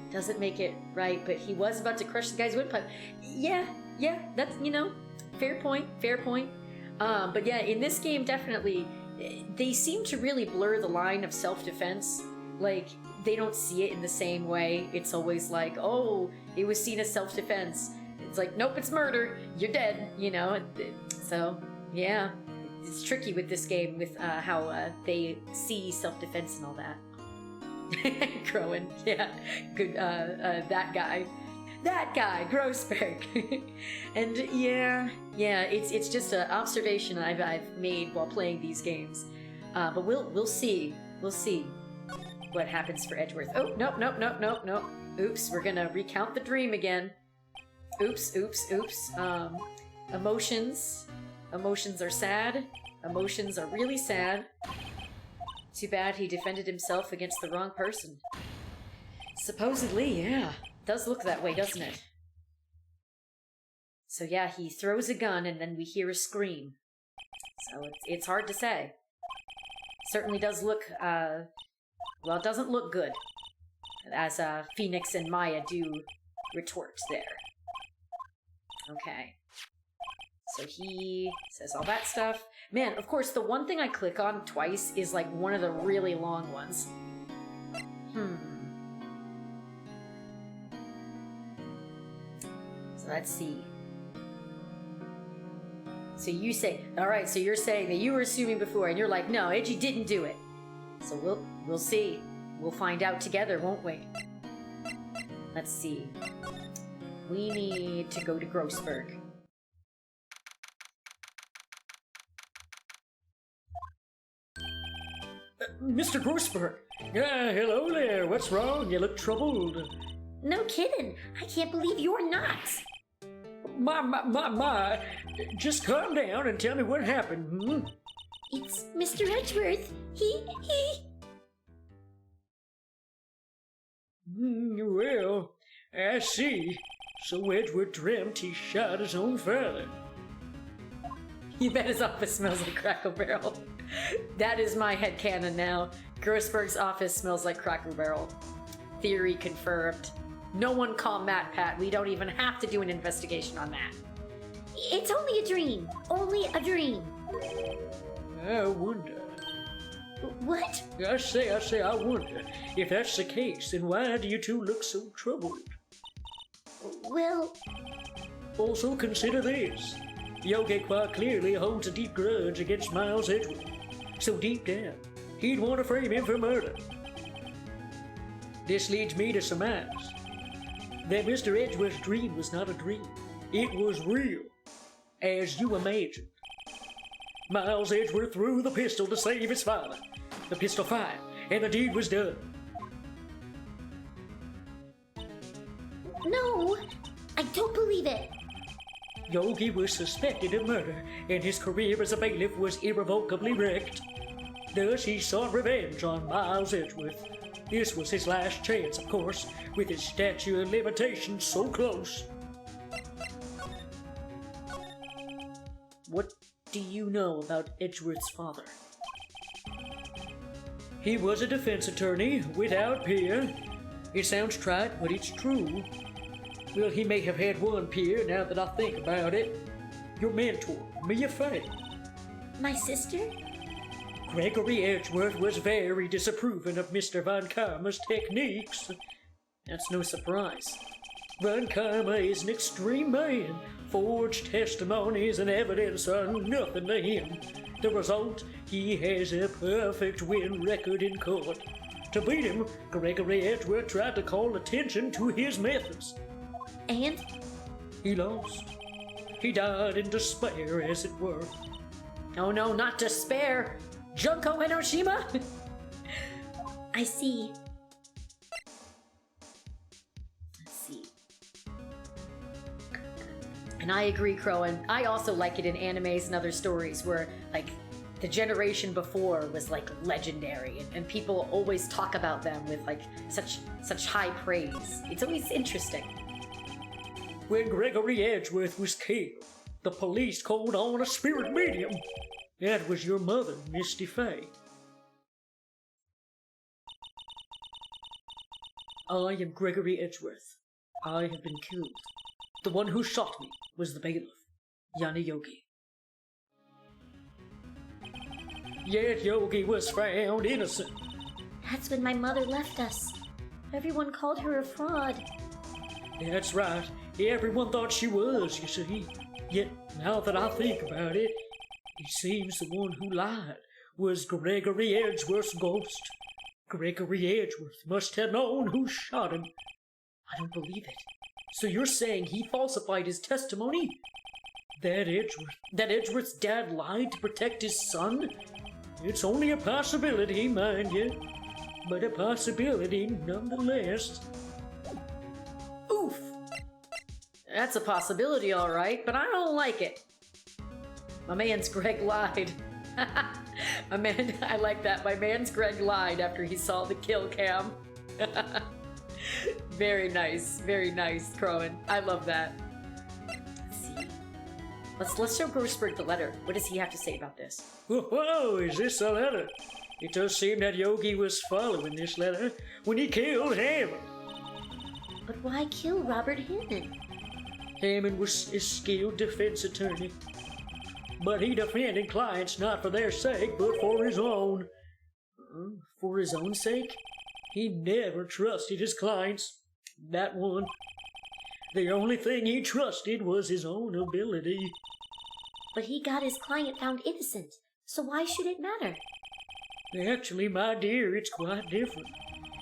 Speaker 1: Doesn't make it right, but he was about to crush the guy's windpipe. Yeah, that's, fair point. But yeah, in this game, definitely, they seem to really blur the line of self-defense. Like, they don't see it in the same way. It's always like, oh, it was seen as self-defense. It's like, nope, it's murder. You're dead, So, yeah, it's tricky with this game with how they see self-defense and all that. Crowan, yeah, good, that guy, Grossberg. And yeah, it's just an observation I've made while playing these games. But we'll see what happens for Edgeworth. Oh, nope. Oops, we're gonna recount the dream again. Oops. Emotions are sad. Emotions are really sad. Too bad he defended himself against the wrong person. Supposedly, yeah. Does look that way, doesn't it? So yeah, he throws a gun and then we hear a scream. So it's hard to say. Certainly does look, well, it doesn't look good. As Phoenix and Maya do retort there. Okay. So he says all that stuff. Man, of course, the one thing I click on twice is like one of the really long ones. So let's see. So you say, alright, so you're saying that you were assuming before, and you're like, no, Edgy didn't do it. So we'll see. We'll find out together, won't we? Let's see. We need to go to Grossberg.
Speaker 2: Mr. Grossberg. Hello there. What's wrong? You look troubled.
Speaker 3: No kidding. I can't believe you're not.
Speaker 2: My. Just calm down and tell me what happened.
Speaker 3: It's Mr. Edgeworth. He...
Speaker 2: Well, I see. So Edgeworth dreamt he shot his own father.
Speaker 1: You bet his office smells like Cracker Barrel. That is my headcanon now. Grossberg's office smells like Cracker Barrel. Theory confirmed. No one call Matt Pat. We don't even have to do an investigation on that.
Speaker 3: It's only a dream. Only a dream.
Speaker 2: I wonder.
Speaker 3: What?
Speaker 2: I say, I wonder. If that's the case, then why do you two look so troubled?
Speaker 3: Well,
Speaker 2: Also consider this. Yogi quite clearly holds a deep grudge against Miles Edgeworth. So deep down, he'd want to frame him for murder. This leads me to surmise that Mr. Edgeworth's dream was not a dream. It was real, as you imagined. Miles Edgeworth threw the pistol to save his father. The pistol fired, and the deed was done.
Speaker 3: no. I don't believe it.
Speaker 2: Yogi was suspected of murder, and his career as a bailiff was irrevocably wrecked. Thus, he sought revenge on Miles Edgeworth. This was his last chance, of course, with his statute of limitations so close.
Speaker 6: What do you know about Edgeworth's father?
Speaker 2: He was a defense attorney, without peer. It sounds trite, but it's true. Well, he may have had one peer, now that I think about it. Your mentor, Mia Fay.
Speaker 3: My sister?
Speaker 2: Gregory Edgeworth was very disapproving of Mr. Von Karma's techniques.
Speaker 6: That's no surprise.
Speaker 2: Von Karma is an extreme man. Forged testimonies and evidence are nothing to him. The result, he has a perfect win record in court. To beat him, Gregory Edgeworth tried to call attention to his methods.
Speaker 3: And?
Speaker 2: He lost. He died in despair, as it were.
Speaker 1: Oh no, not despair! Junko Enoshima?
Speaker 3: I see. Let's see.
Speaker 1: And I agree, Crow, and I also like it in animes and other stories where, like, the generation before was, like, legendary, and people always talk about them with, like, such high praise. It's always interesting.
Speaker 2: When Gregory Edgeworth was killed, the police called on a spirit medium. That was your mother, Misty Fay.
Speaker 6: I am Gregory Edgeworth. I have been killed. The one who shot me was the bailiff, Yana Yogi.
Speaker 2: Yet Yogi was found innocent.
Speaker 3: That's when my mother left us. Everyone called her a fraud.
Speaker 2: That's right. Everyone thought she was, you see. Yet, now that I think about it, it seems the one who lied was Gregory Edgeworth's ghost. Gregory Edgeworth must have known who shot him.
Speaker 6: I don't believe it. So you're saying he falsified his testimony?
Speaker 2: That
Speaker 6: Edgeworth's dad lied to protect his son?
Speaker 2: It's only a possibility, mind you. But a possibility nonetheless.
Speaker 1: Oof! That's a possibility, all right, but I don't like it. My man's Greg lied. I like that. My man's Greg lied after he saw the kill cam. Very nice, Crowan. I love that. Let's see. Let's show Grossberg the letter. What does he have to say about this?
Speaker 2: Whoa, is this a letter? It does seem that Yogi was following this letter when he killed Hammond.
Speaker 3: But why kill Robert Hammond?
Speaker 2: Hammond was a skilled defense attorney. But he defended clients not for their sake, but for his own.
Speaker 6: For his own sake?
Speaker 2: He never trusted his clients. That one. The only thing he trusted was his own ability.
Speaker 3: But he got his client found innocent, so why should it matter?
Speaker 2: Actually, my dear, it's quite different.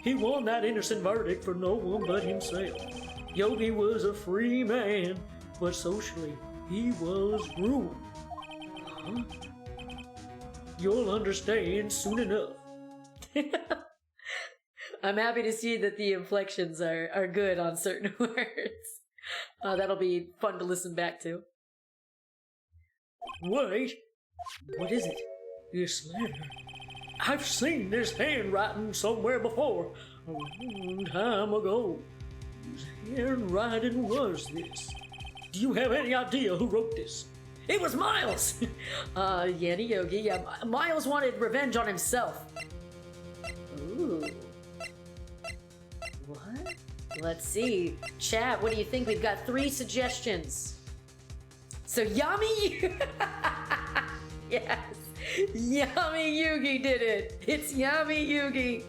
Speaker 2: He won that innocent verdict for no one but himself. Yogi was a free man, but socially, he was ruined. Huh? You'll understand soon enough.
Speaker 1: I'm happy to see that the inflections are good on certain words. That'll be fun to listen back to.
Speaker 2: Wait,
Speaker 6: What is it?
Speaker 2: this letter. I've seen this handwriting somewhere before, a long time ago. Whose handwriting was this? Do you have any idea who wrote this? It was Miles!
Speaker 4: Yanni Yogi, yeah, Miles wanted revenge on himself. Ooh. What? Let's see. Chat, what do you think? We've got 3 suggestions. So Yami... Yes! Yami Yugi did it! It's Yami Yugi!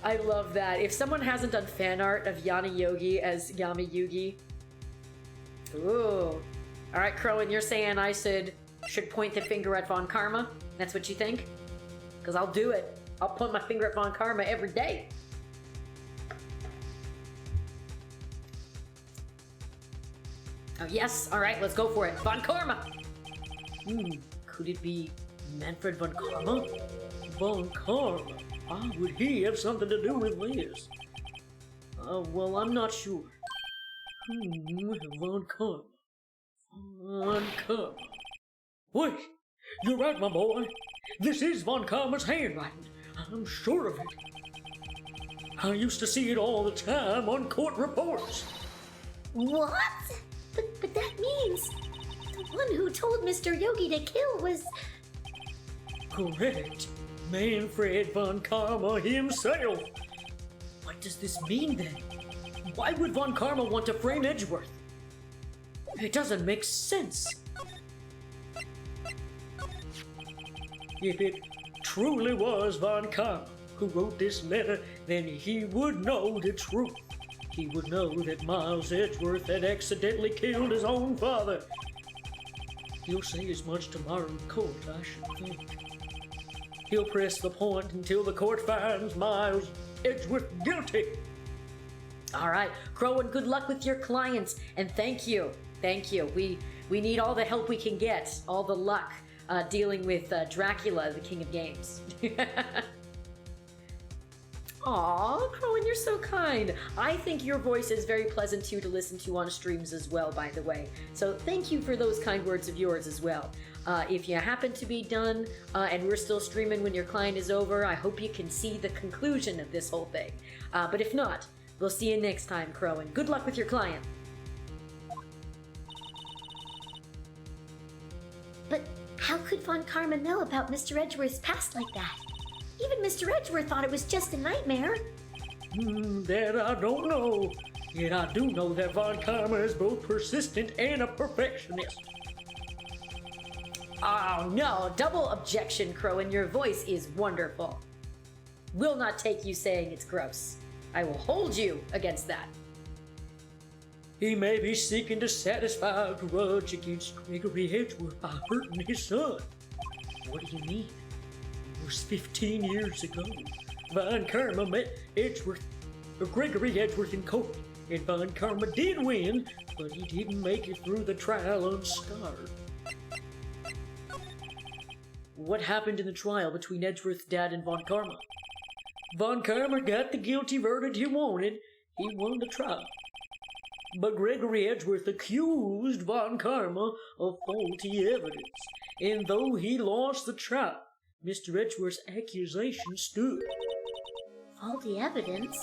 Speaker 4: I love that. If someone hasn't done fan art of Yanni Yogi as Yami Yugi... Ooh. Alright, Crowan, you're saying I should point the finger at Von Karma? That's what you think? Because I'll do it. I'll point my finger at Von Karma every day. Oh, yes. Alright, let's go for it. Von Karma!
Speaker 6: Could it be Manfred von Karma? Von Karma? Would he have something to do with this? Well, I'm not sure. Von Karma. Von Karma. Wait! You're right, my boy. This is Von Karma's handwriting. I'm sure of it. I used to see it all the time on court reports.
Speaker 3: What? But that means the one who told Mr. Yogi to kill was...
Speaker 6: Correct. Manfred von Karma himself. What does this mean then? Why would Von Karma want to frame Edgeworth? It doesn't make sense. If it truly was Von Karma who wrote this letter, then he would know the truth. He would know that Miles Edgeworth had accidentally killed his own father. He'll say as much tomorrow in court, I should think. He'll press the point until the court finds Miles Edgeworth guilty.
Speaker 4: All right, Crowan, good luck with your clients, and thank you. Thank you. We need all the help we can get, all the luck dealing with Dracula, the King of Games. Aw, Crowan, you're so kind. I think your voice is very pleasant too to listen to on streams as well, by the way. So thank you for those kind words of yours as well. If you happen to be done and we're still streaming when your client is over, I hope you can see the conclusion of this whole thing. But if not, we'll see you next time, Crowan. Good luck with your client.
Speaker 3: But how could Von Karma know about Mr. Edgeworth's past like that? Even Mr. Edgeworth thought it was just a nightmare.
Speaker 6: That I don't know. Yet I do know that Von Karma is both persistent and a perfectionist.
Speaker 4: Oh no, double objection, Crowan. Your voice is wonderful. Will not take you saying it's gross. I will hold you against that.
Speaker 6: He may be seeking to satisfy a grudge against Gregory Edgeworth by hurting his son. What do you mean? It was 15 years ago. Von Karma met Gregory Edgeworth in court, and Von Karma did win, but he didn't make it through the trial unscarred. What happened in the trial between Edgeworth's dad and Von Karma? Von Karma got the guilty verdict he wanted. He won the trial. But Gregory Edgeworth accused Von Karma of faulty evidence, and though he lost the trial, Mr. Edgeworth's accusation stood.
Speaker 3: Faulty evidence?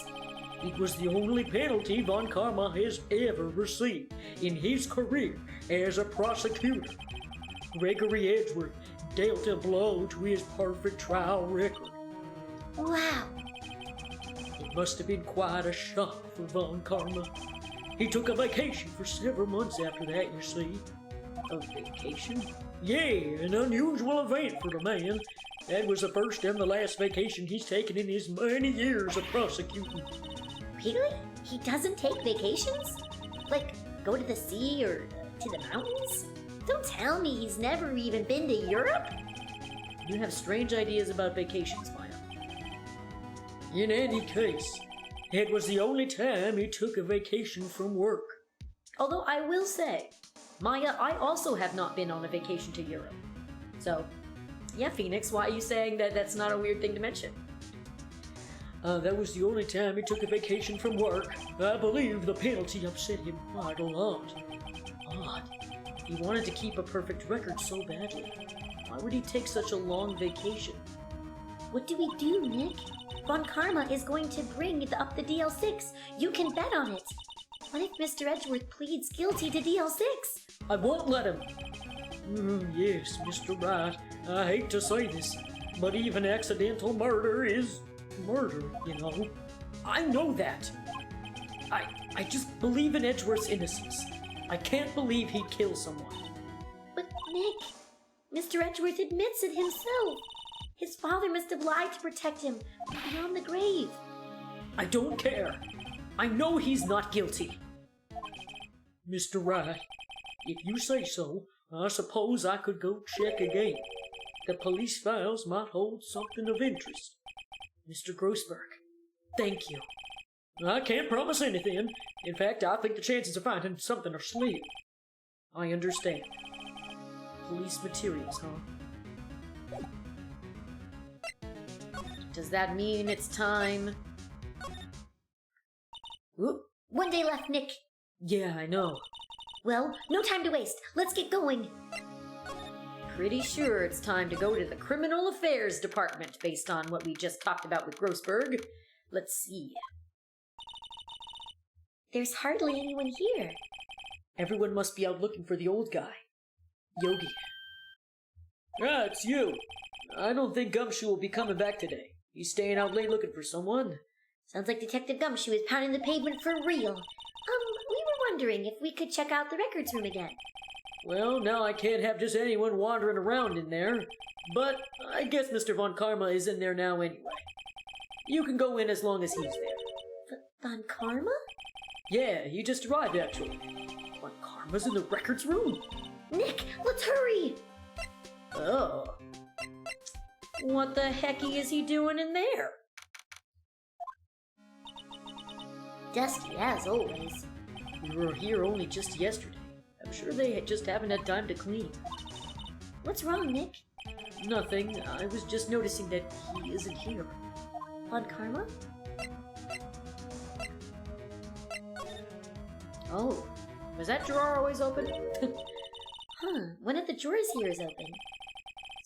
Speaker 6: It was the only penalty Von Karma has ever received in his career as a prosecutor. Gregory Edgeworth dealt a blow to his perfect trial record.
Speaker 3: Wow.
Speaker 6: It must have been quite a shock for Von Karma. He took a vacation for several months after that, you see.
Speaker 4: A vacation?
Speaker 6: Yeah, an unusual event for the man. That was the first and the last vacation he's taken in his many years of prosecuting.
Speaker 3: Really? He doesn't take vacations? Like, go to the sea or to the mountains? Don't tell me he's never even been to Europe?
Speaker 4: You have strange ideas about vacations, Maya.
Speaker 6: In any case, it was the only time he took a vacation from work.
Speaker 4: Although I will say, Maya, I also have not been on a vacation to Europe. So, yeah, Phoenix, why are you saying that that's not a weird thing to mention?
Speaker 6: That was the only time he took a vacation from work. I believe the penalty upset him quite a lot.
Speaker 4: Odd. He wanted to keep a perfect record so badly. Why would he take such a long vacation?
Speaker 3: What do we do, Nick? Von Karma is going to bring up the Dl6. You can bet on it. What if Mr. Edgeworth pleads guilty to Dl6?
Speaker 6: I won't let him.
Speaker 2: Yes, Mr. Wright. I hate to say this, but even accidental murder is murder, you know. I know that. I just believe in Edgeworth's innocence. I can't believe he'd kill someone.
Speaker 3: But Nick, Mr. Edgeworth admits it himself. His father must have lied to protect him beyond the grave.
Speaker 2: I don't care. I know he's not guilty. Mr. Wright, if you say so, I suppose I could go check again. The police files might hold something of interest. Mr. Grossberg, thank you. I can't promise anything. In fact, I think the chances of finding something are slim. I understand. Police materials, huh?
Speaker 5: Does that mean it's time?
Speaker 3: Ooh, 1 day left, Nick.
Speaker 2: Yeah, I know.
Speaker 3: Well, no time to waste. Let's get going.
Speaker 5: Pretty sure it's time to go to the Criminal Affairs Department based on what we just talked about with Grossberg. Let's see.
Speaker 3: There's hardly anyone here.
Speaker 2: Everyone must be out looking for the old guy. Yogi. Ah, it's you. I don't think Gumshoe will be coming back today. He's staying out late looking for someone.
Speaker 3: Sounds like Detective Gumshoe is pounding the pavement for real. We were wondering if we could check out the records room again.
Speaker 2: Well, now I can't have just anyone wandering around in there. But I guess Mr. Von Karma is in there now anyway. You can go in as long as he's there.
Speaker 3: Von Karma?
Speaker 2: Yeah, he just arrived actually. Von Karma's in the records room.
Speaker 3: Nick, let's hurry!
Speaker 5: Oh. What the hecky is he doing in there?
Speaker 3: Dusty as always.
Speaker 6: We were here only just yesterday. I'm sure they just haven't had time to clean.
Speaker 3: What's wrong, Nick?
Speaker 6: Nothing. I was just noticing that he isn't here.
Speaker 3: Von Karma?
Speaker 5: Oh. Was that drawer always open?
Speaker 3: One of the drawers here is open.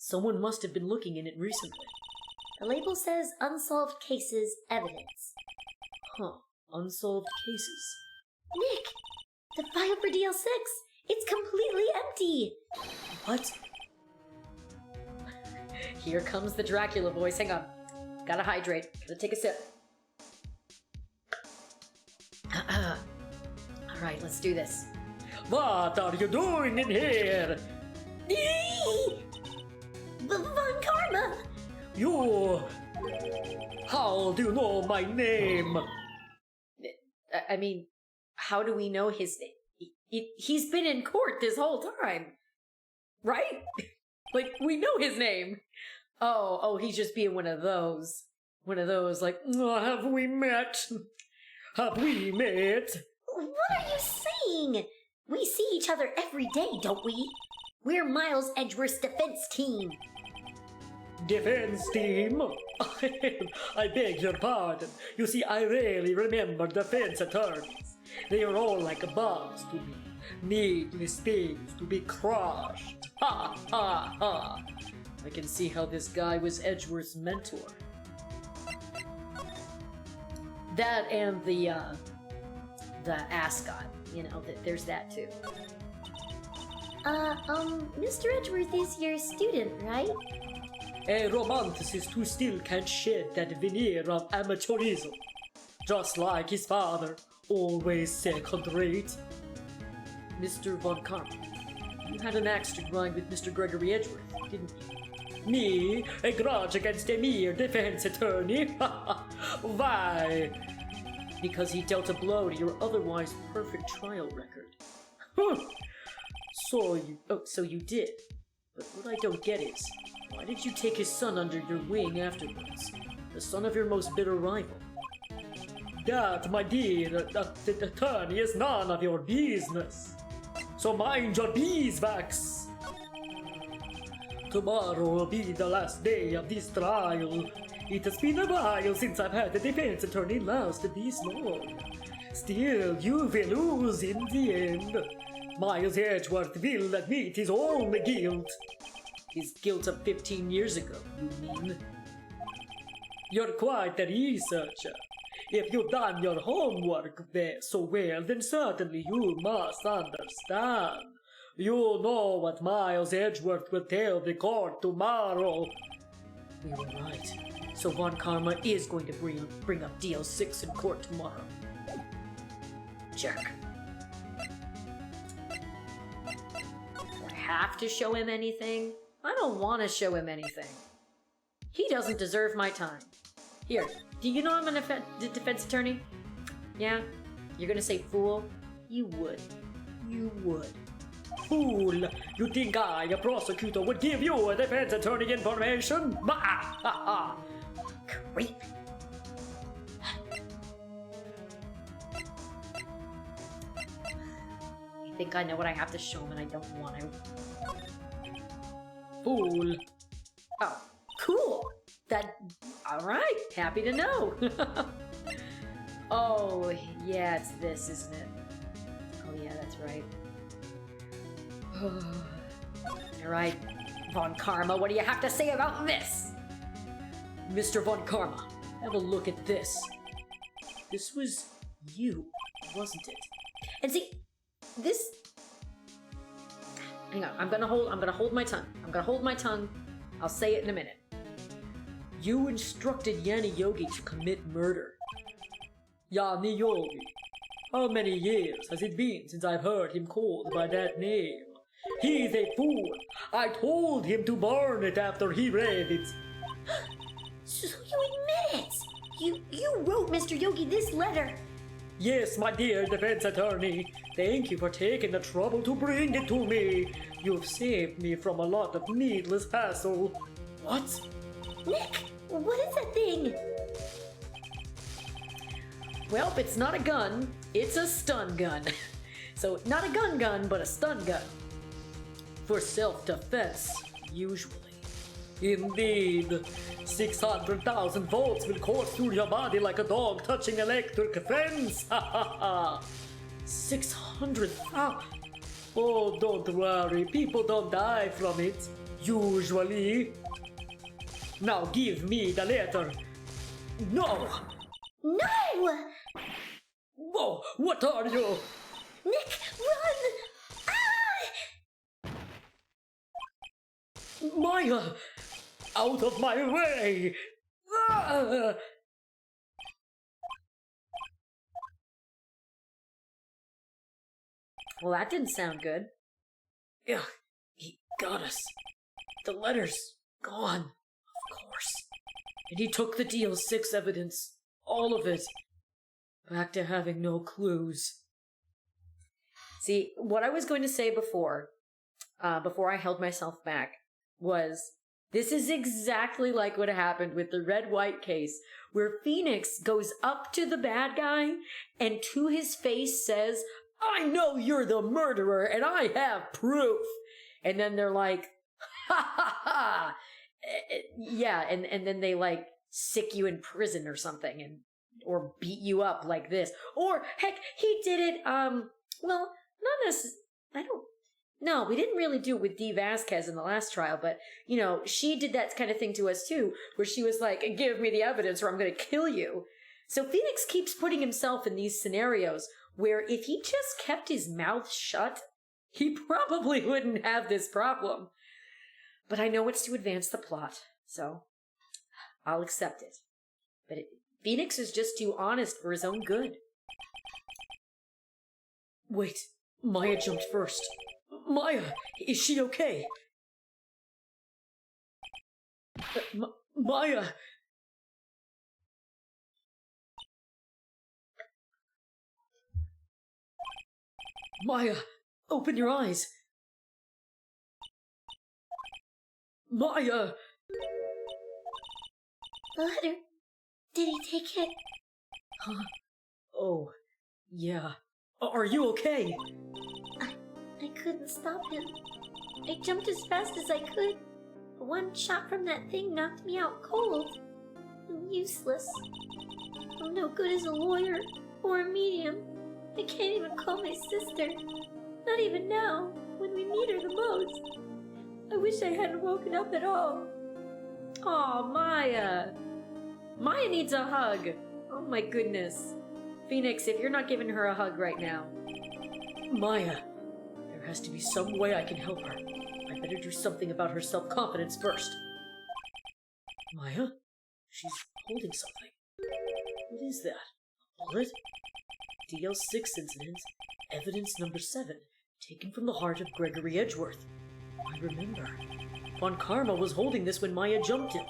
Speaker 6: Someone must have been looking in it recently.
Speaker 3: The label says Unsolved Cases Evidence.
Speaker 6: Huh. Unsolved cases.
Speaker 3: Nick! The file for Dl6! It's completely empty!
Speaker 6: What?
Speaker 5: Here comes the Dracula voice. Hang on. Gotta hydrate. Gotta take a sip. Alright, let's do this.
Speaker 2: What are you doing in here?
Speaker 3: Von Karma!
Speaker 2: You... How do you know my name?
Speaker 5: I mean, how do we know his name? He's been in court this whole time. Right? Like, we know his name. Oh, he's just being one of those. One of those, like,
Speaker 2: Have we met? Have we met?
Speaker 3: What are you saying? We see each other every day, don't we? We're Miles Edgeworth's defense team.
Speaker 2: Defense team? I beg your pardon. You see, I rarely remember defense attorneys. They are all like bombs to me. Needless things to be crushed. Ha ha ha.
Speaker 6: I can see how this guy was Edgeworth's mentor.
Speaker 5: that and the ascot. You know, there's that too.
Speaker 3: Mr. Edgeworth is your student, right?
Speaker 2: A romanticist who still can't shed that veneer of amateurism. Just like his father, always second rate.
Speaker 6: Mr. Von Karma, you had an axe to grind with Mr. Gregory Edgeworth, didn't you?
Speaker 2: Me? A grudge against a mere defense attorney? Why?
Speaker 6: Because he dealt a blow to your otherwise perfect trial record. So you did. But what I don't get is, why did you take his son under your wing afterwards? The son of your most bitter rival.
Speaker 2: That, my dear the attorney, is none of your business. So mind your beeswax. Tomorrow will be the last day of this trial. It has been a while since I've had a defense attorney last this long. Still, you will lose in the end. Miles Edgeworth will admit his own guilt.
Speaker 6: His guilt of 15 years ago, you mean?
Speaker 2: You're quite a researcher. If you've done your homework so well, then certainly you must understand. You know what Miles Edgeworth will tell the court tomorrow.
Speaker 6: We were right. So Von Karma is going to bring up Dl6 in court tomorrow.
Speaker 1: Jerk. Do I have to show him anything? I don't want to show him anything. He doesn't deserve my time. Here, do you know I'm a defense attorney? Yeah? You're gonna say fool? You would. You would.
Speaker 2: Fool! You think I, a prosecutor, would give you a defense attorney information? Bah! Ha ha!
Speaker 1: Creep. I think I know what I have to show him and I don't want to.
Speaker 2: Fool!
Speaker 1: Oh, cool! Alright, happy to know. Oh, yeah, it's this, isn't it? Oh, yeah, that's right. Alright, Von Karma, what do you have to say about this?
Speaker 6: Mr. Von Karma, have a look at this. This was you, wasn't it?
Speaker 1: And see, this... Hang on, I'm gonna hold my tongue. I'm gonna hold my tongue. I'll say it in a minute.
Speaker 6: You instructed Yanni Yogi to commit murder.
Speaker 2: Yanni Yogi. How many years has it been since I've heard him called by that name? He's a fool. I told him to burn it after he read it.
Speaker 3: So you admit it! You wrote Mr. Yogi this letter!
Speaker 2: Yes, my dear defense attorney. Thank you for taking the trouble to bring it to me. You've saved me from a lot of needless hassle.
Speaker 6: What?
Speaker 3: Nick, what is that thing?
Speaker 1: Well, it's not a gun, it's a stun gun. So, not a gun, but a stun gun.
Speaker 6: For self-defense, usually.
Speaker 2: Indeed. 600,000 volts will course through your body like a dog touching electric fence. Ha ha ha.
Speaker 6: 600,000?
Speaker 2: Oh, don't worry. People don't die from it. Usually. Now give me the letter. No!
Speaker 3: No!
Speaker 2: Whoa, what are you?
Speaker 3: Nick, run! Ah!
Speaker 2: Maya! Out of my way! Ah!
Speaker 1: Well, that didn't sound good.
Speaker 6: Yeah, he got us. The letter's gone, of course. And he took the Dl6 evidence. All of it. Back to having no clues.
Speaker 1: See, what I was going to say before I held myself back, was this is exactly like what happened with the Red-White case, where Phoenix goes up to the bad guy and to his face says, "I know you're the murderer and I have proof." And then they're like, "Ha ha ha!" Yeah, and then they like sick you in prison or something, and or beat you up like this. Or heck, he did it, well, not necessarily, no, we didn't really do it with Dee Vasquez in the last trial, but, you know, she did that kind of thing to us too, where she was like, "Give me the evidence or I'm gonna kill you." So Phoenix keeps putting himself in these scenarios where if he just kept his mouth shut, he probably wouldn't have this problem. But I know it's to advance the plot, so I'll accept it. But Phoenix is just too honest for his own good.
Speaker 6: Wait, Maya jumped first. Maya, is she okay? Maya! Maya, open your eyes! Maya!
Speaker 3: The letter. Did he take it?
Speaker 6: Huh? Oh, yeah. Are you okay?
Speaker 3: I couldn't stop him. I jumped as fast as I could. One shot from that thing knocked me out cold. I'm useless. I'm no good as a lawyer or a medium. I can't even call my sister. Not even now, when we need her the most. I wish I hadn't woken up at all.
Speaker 1: Aw, Maya. Maya needs a hug. Oh my goodness. Phoenix, if you're not giving her a hug right now.
Speaker 6: Maya, there There has to be some way I can help her. I better do something about her self-confidence first. Maya? She's holding something. What is that? A bullet? Dl6 Incident, evidence number 7, taken from the heart of Gregory Edgeworth. I remember. Von Karma was holding this when Maya jumped him.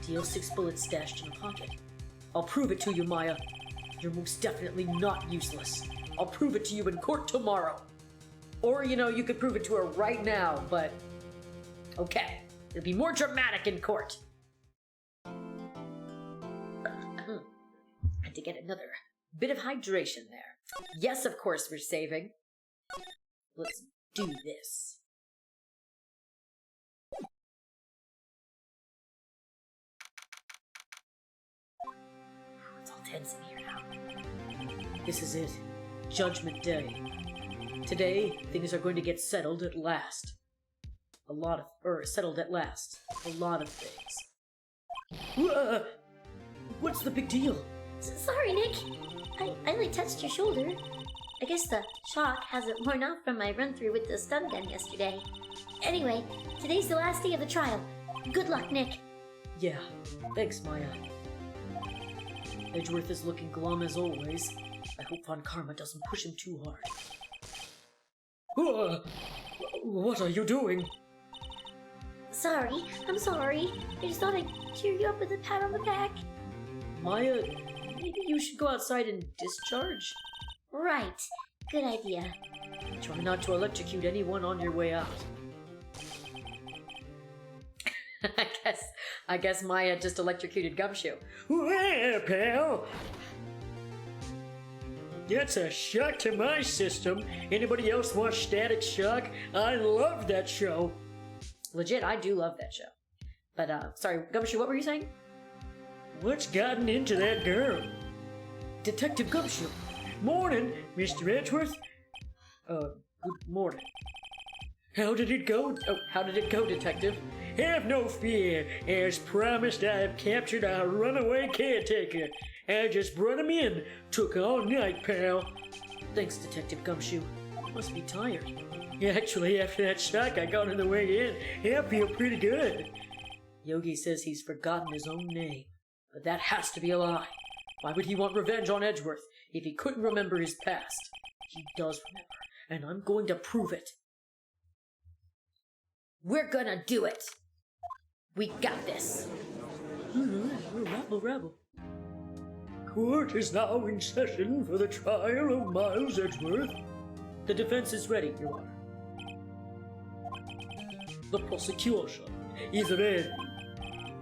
Speaker 6: Dl6 bullet stashed in a pocket. I'll prove it to you, Maya. You're most definitely not useless. I'll prove it to you in court tomorrow. Or, you could prove it to her right now, but... Okay, it'll be more dramatic in court. Had to get another bit of hydration there. Yes, of course we're saving. Let's do this. It's all tense in here now. This is it. Judgment Day. Today, things are going to get settled at last. Settled at last. A lot of things. What's the big deal?
Speaker 3: Sorry, Nick. I only touched your shoulder. I guess the shock hasn't worn off from my run-through with the stun gun yesterday. Anyway, today's the last day of the trial. Good luck, Nick.
Speaker 6: Yeah, thanks, Maya. Edgeworth is looking glum as always. I hope Von Karma doesn't push him too hard. What are you doing?
Speaker 3: Sorry, I'm sorry. I just thought I'd cheer you up with a pat on the back.
Speaker 6: Maya, maybe you should go outside and discharge?
Speaker 3: Right. Good idea.
Speaker 6: Try not to electrocute anyone on your way out. I guess Maya just electrocuted Gumshoe.
Speaker 2: Well, pal. That's a shock to my system. Anybody else watch Static Shock? I love that show.
Speaker 6: Legit, I do love that show. But, sorry, Gumshoe, what were you saying?
Speaker 2: What's gotten into that girl?
Speaker 6: Detective Gumshoe.
Speaker 2: Morning, Mr. Edgeworth.
Speaker 6: Good morning.
Speaker 2: How did it go?
Speaker 6: Oh, how did it go, Detective?
Speaker 2: Have no fear. As promised, I have captured our runaway caretaker. I just brought him in. Took all night, pal.
Speaker 6: Thanks, Detective Gumshoe. You must be tired.
Speaker 2: Actually, after that shock I got on the way in, I feel pretty good.
Speaker 6: Yogi says he's forgotten his own name. But that has to be a lie. Why would he want revenge on Edgeworth if he couldn't remember his past? He does remember, and I'm going to prove it. We're gonna do it. We got this.
Speaker 2: Rabble. Court is now in session for the trial of Miles Edgeworth.
Speaker 6: The defense is ready, Your Honor.
Speaker 2: The prosecution is ready.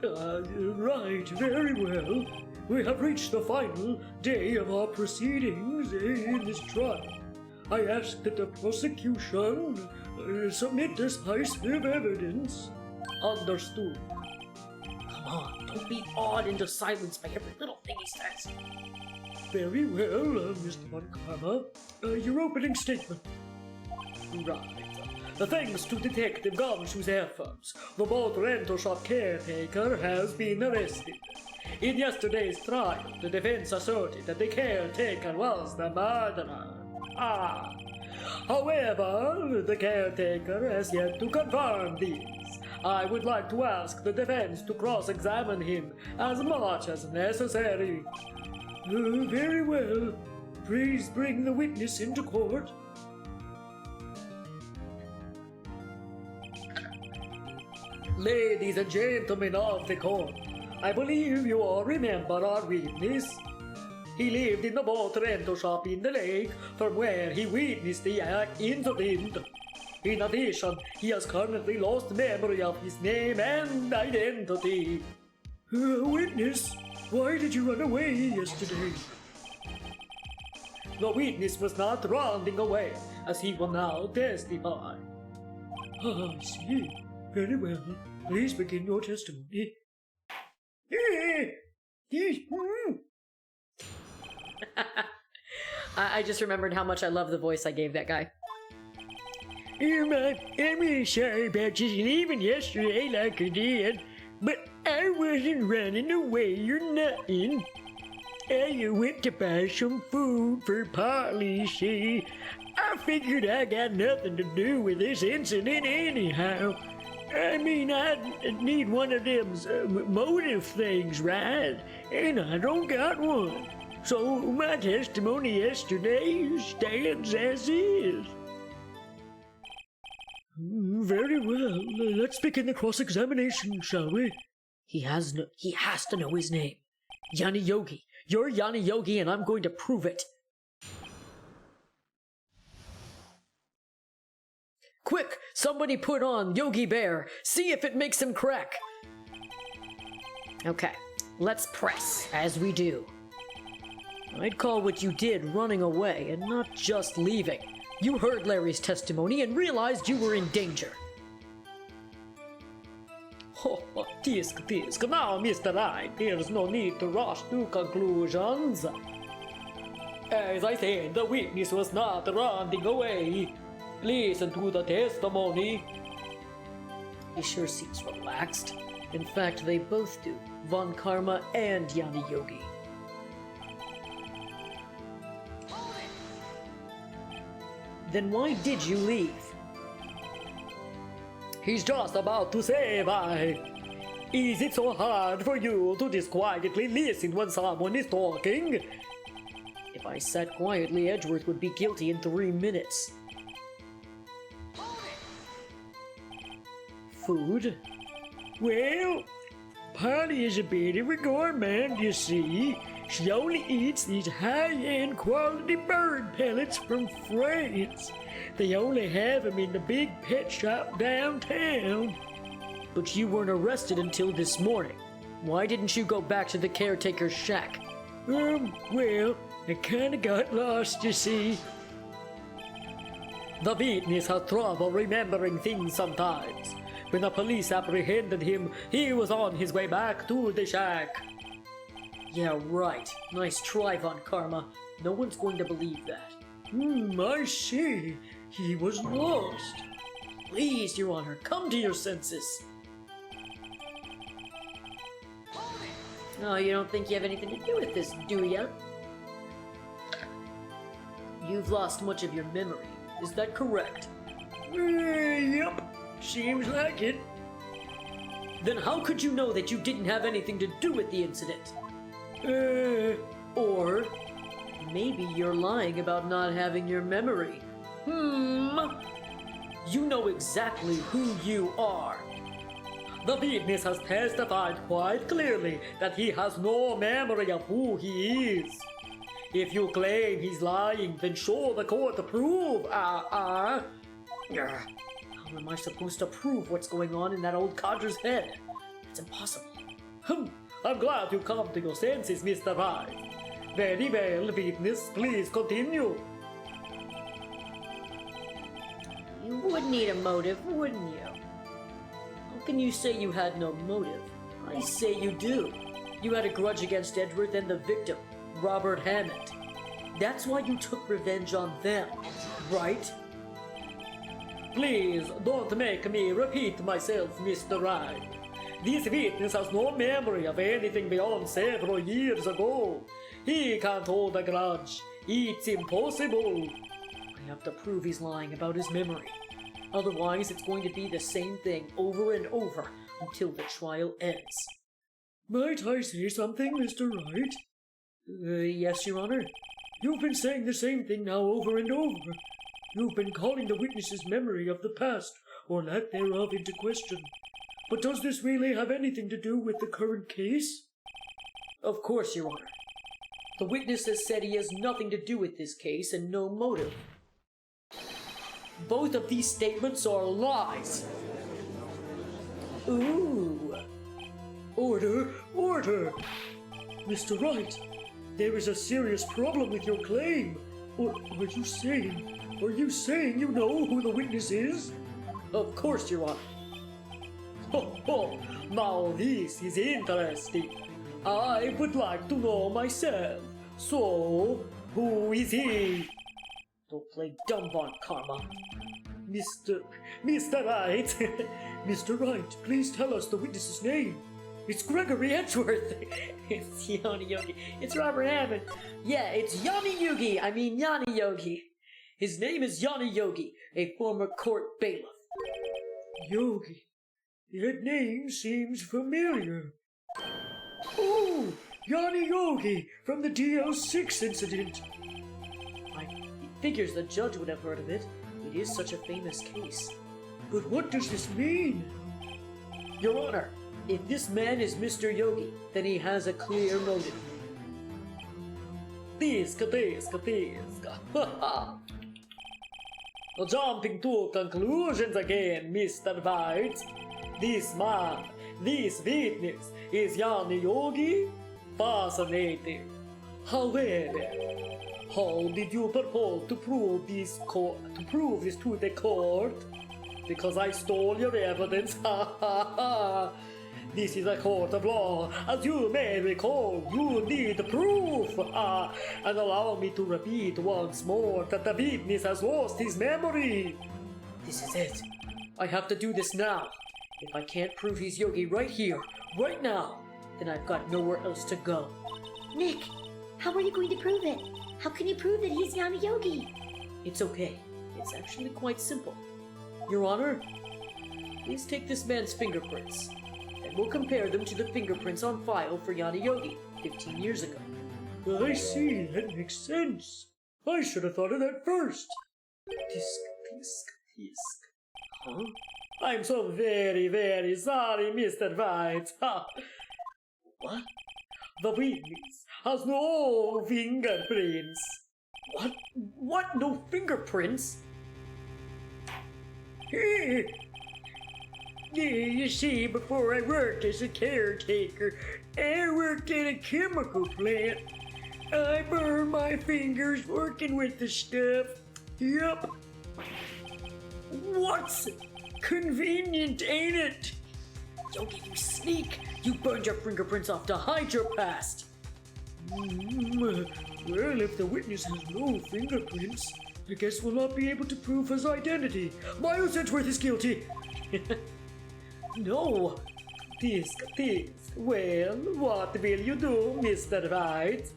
Speaker 2: Right, very well. We have reached the final day of our proceedings in this trial. I ask that the prosecution submit decisive evidence.
Speaker 6: Understood. Come on, don't be awed into silence by every little thing he says.
Speaker 2: Very well, Mr. Von Karma. Your opening statement. Right. Thanks to Detective Gumshoe's efforts, the boat rental shop caretaker has been arrested. In yesterday's trial, the defense asserted that the caretaker was the murderer. However, the caretaker has yet to confirm this. I would like to ask the defense to cross-examine him as much as necessary. Very well. Please bring the witness into court. Ladies and gentlemen of the court, I believe you all remember our witness. He lived in the boat rental shop in the lake from where he witnessed the incident. In addition, he has currently lost memory of his name and identity. Witness, why did you run away yesterday? The witness was not running away, as he will now testify. I see. Very well. Please begin your testimony.
Speaker 6: I just remembered how much I love the voice I gave that guy.
Speaker 2: I'm really sorry about just leaving yesterday like I did, but I wasn't running away or nothing. I went to buy some food for Polly, see. I figured I got nothing to do with this incident anyhow. I mean, I need one of them motive things, right? And I don't got one. So my testimony yesterday stands as is. Very well. Let's begin the cross-examination, shall we?
Speaker 6: He has to know his name. Yanni Yogi. You're Yanni Yogi, and I'm going to prove it. Quick, somebody put on Yogi Bear. See if it makes him crack.
Speaker 5: Okay, let's press, as we do.
Speaker 6: I'd call what you did running away and not just leaving. You heard Larry's testimony and realized you were in danger.
Speaker 2: Oh, tisk. Now, Mr. Wright, there's no need to rush to conclusions. As I said, the witness was not running away. Listen to the testimony.
Speaker 6: He sure seems relaxed. In fact, they both do. Von Karma and Yanni Yogi. Then why did you leave?
Speaker 2: He's just about to say why. Is it so hard for you to just quietly listen when someone is talking?
Speaker 6: If I sat quietly, Edgeworth would be guilty in 3 minutes. Food?
Speaker 2: Well, Polly is a bit of a gourmand, you see. She only eats these high-end quality bird pellets from France. They only have them in the big pet shop downtown.
Speaker 6: But you weren't arrested until this morning. Why didn't you go back to the caretaker's shack?
Speaker 2: Well, I kinda got lost, you see. The witness has trouble remembering things sometimes. When the police apprehended him, he was on his way back to the shack.
Speaker 6: Yeah, right. Nice try, Von Karma. No one's going to believe that.
Speaker 2: I see. He was lost.
Speaker 6: Please, Your Honor, come to your senses.
Speaker 5: Oh, you don't think you have anything to do with this, do ya?
Speaker 6: You've lost much of your memory. Is that correct?
Speaker 2: Yep. Seems like it.
Speaker 6: Then how could you know that you didn't have anything to do with the incident? Or maybe you're lying about not having your memory. You know exactly who you are.
Speaker 2: The witness has testified quite clearly that he has no memory of who he is. If you claim he's lying, then show the court the proof.
Speaker 6: How am I supposed to prove what's going on in that old codger's head? It's impossible.
Speaker 2: I'm glad you come to your senses, Mr. Wright. Very well, witness. Please continue.
Speaker 5: You would need a motive, wouldn't you?
Speaker 6: How can you say you had no motive? I say you do. You had a grudge against Edgeworth and the victim, Robert Hammond. That's why you took revenge on them, right?
Speaker 2: Please, don't make me repeat myself, Mr. Wright. This witness has no memory of anything beyond several years ago. He can't hold a grudge. It's impossible.
Speaker 6: I have to prove he's lying about his memory. Otherwise, it's going to be the same thing over and over until the trial ends.
Speaker 2: Might I say something, Mr. Wright?
Speaker 6: Yes, Your Honor.
Speaker 2: You've been saying the same thing now over and over. You've been calling the witness's memory of the past, or lack thereof, into question. But does this really have anything to do with the current case?
Speaker 6: Of course, Your Honor. The witness has said he has nothing to do with this case and no motive. Both of these statements are lies.
Speaker 2: Ooh. Order, order! Mr. Wright, there is a serious problem with your claim. Or are you saying you know who the witness is?
Speaker 6: Of course, Your Honor.
Speaker 2: Now this is interesting. I would like to know myself. So, who is he?
Speaker 6: Don't play dumb, Von Karma.
Speaker 2: Mr. Wright. Mr. Wright, please tell us the witness's name. It's Gregory Edgeworth.
Speaker 6: It's Yanni Yogi. It's Robert Hammond. Yeah, it's Yanni Yogi. His name is Yanni Yogi, a former court bailiff.
Speaker 2: Yogi. That name seems familiar. Oh, Yanni Yogi from the Dl6 Incident.
Speaker 6: I figures the judge would have heard of it. It is such a famous case.
Speaker 2: But what does this mean?
Speaker 6: Your Honor, if this man is Mr. Yogi, then he has a clear motive. Jumping to conclusions again, Mr. Wright. This man, this witness, is Yanni Yogi? Fascinating. However, how did you propose to prove this to the court? Because I stole your evidence. Ha ha ha. This is a court of law. As you may recall, you need proof. And allow me to repeat once more that the witness has lost his memory. This is it. I have to do this now. If I can't prove he's Yogi right here, right now, then I've got nowhere else to go.
Speaker 3: Nick, how are you going to prove it? How can you prove that he's Yanni Yogi?
Speaker 6: It's okay. It's actually quite simple. Your Honor, please take this man's fingerprints, and we'll compare them to the fingerprints on file for Yanni Yogi 15 years ago.
Speaker 2: I see, that makes sense. I should have thought of that first.
Speaker 6: Tisk. Huh? I'm so very, very sorry, Mr. Wright. Ha! What? The witness has no fingerprints. What? What? No fingerprints?
Speaker 2: You see, before I worked as a caretaker, I worked at a chemical plant. I burned my fingers working with the stuff. Yup.
Speaker 6: What?
Speaker 2: Convenient, ain't it?
Speaker 6: Yogi, you sneak! You burned your fingerprints off to hide your past!
Speaker 2: Well, if the witness has no fingerprints, I guess we'll not be able to prove his identity. Miles Edgeworth is guilty!
Speaker 6: No! Tisk. Well, what will you do, Mr. Wright?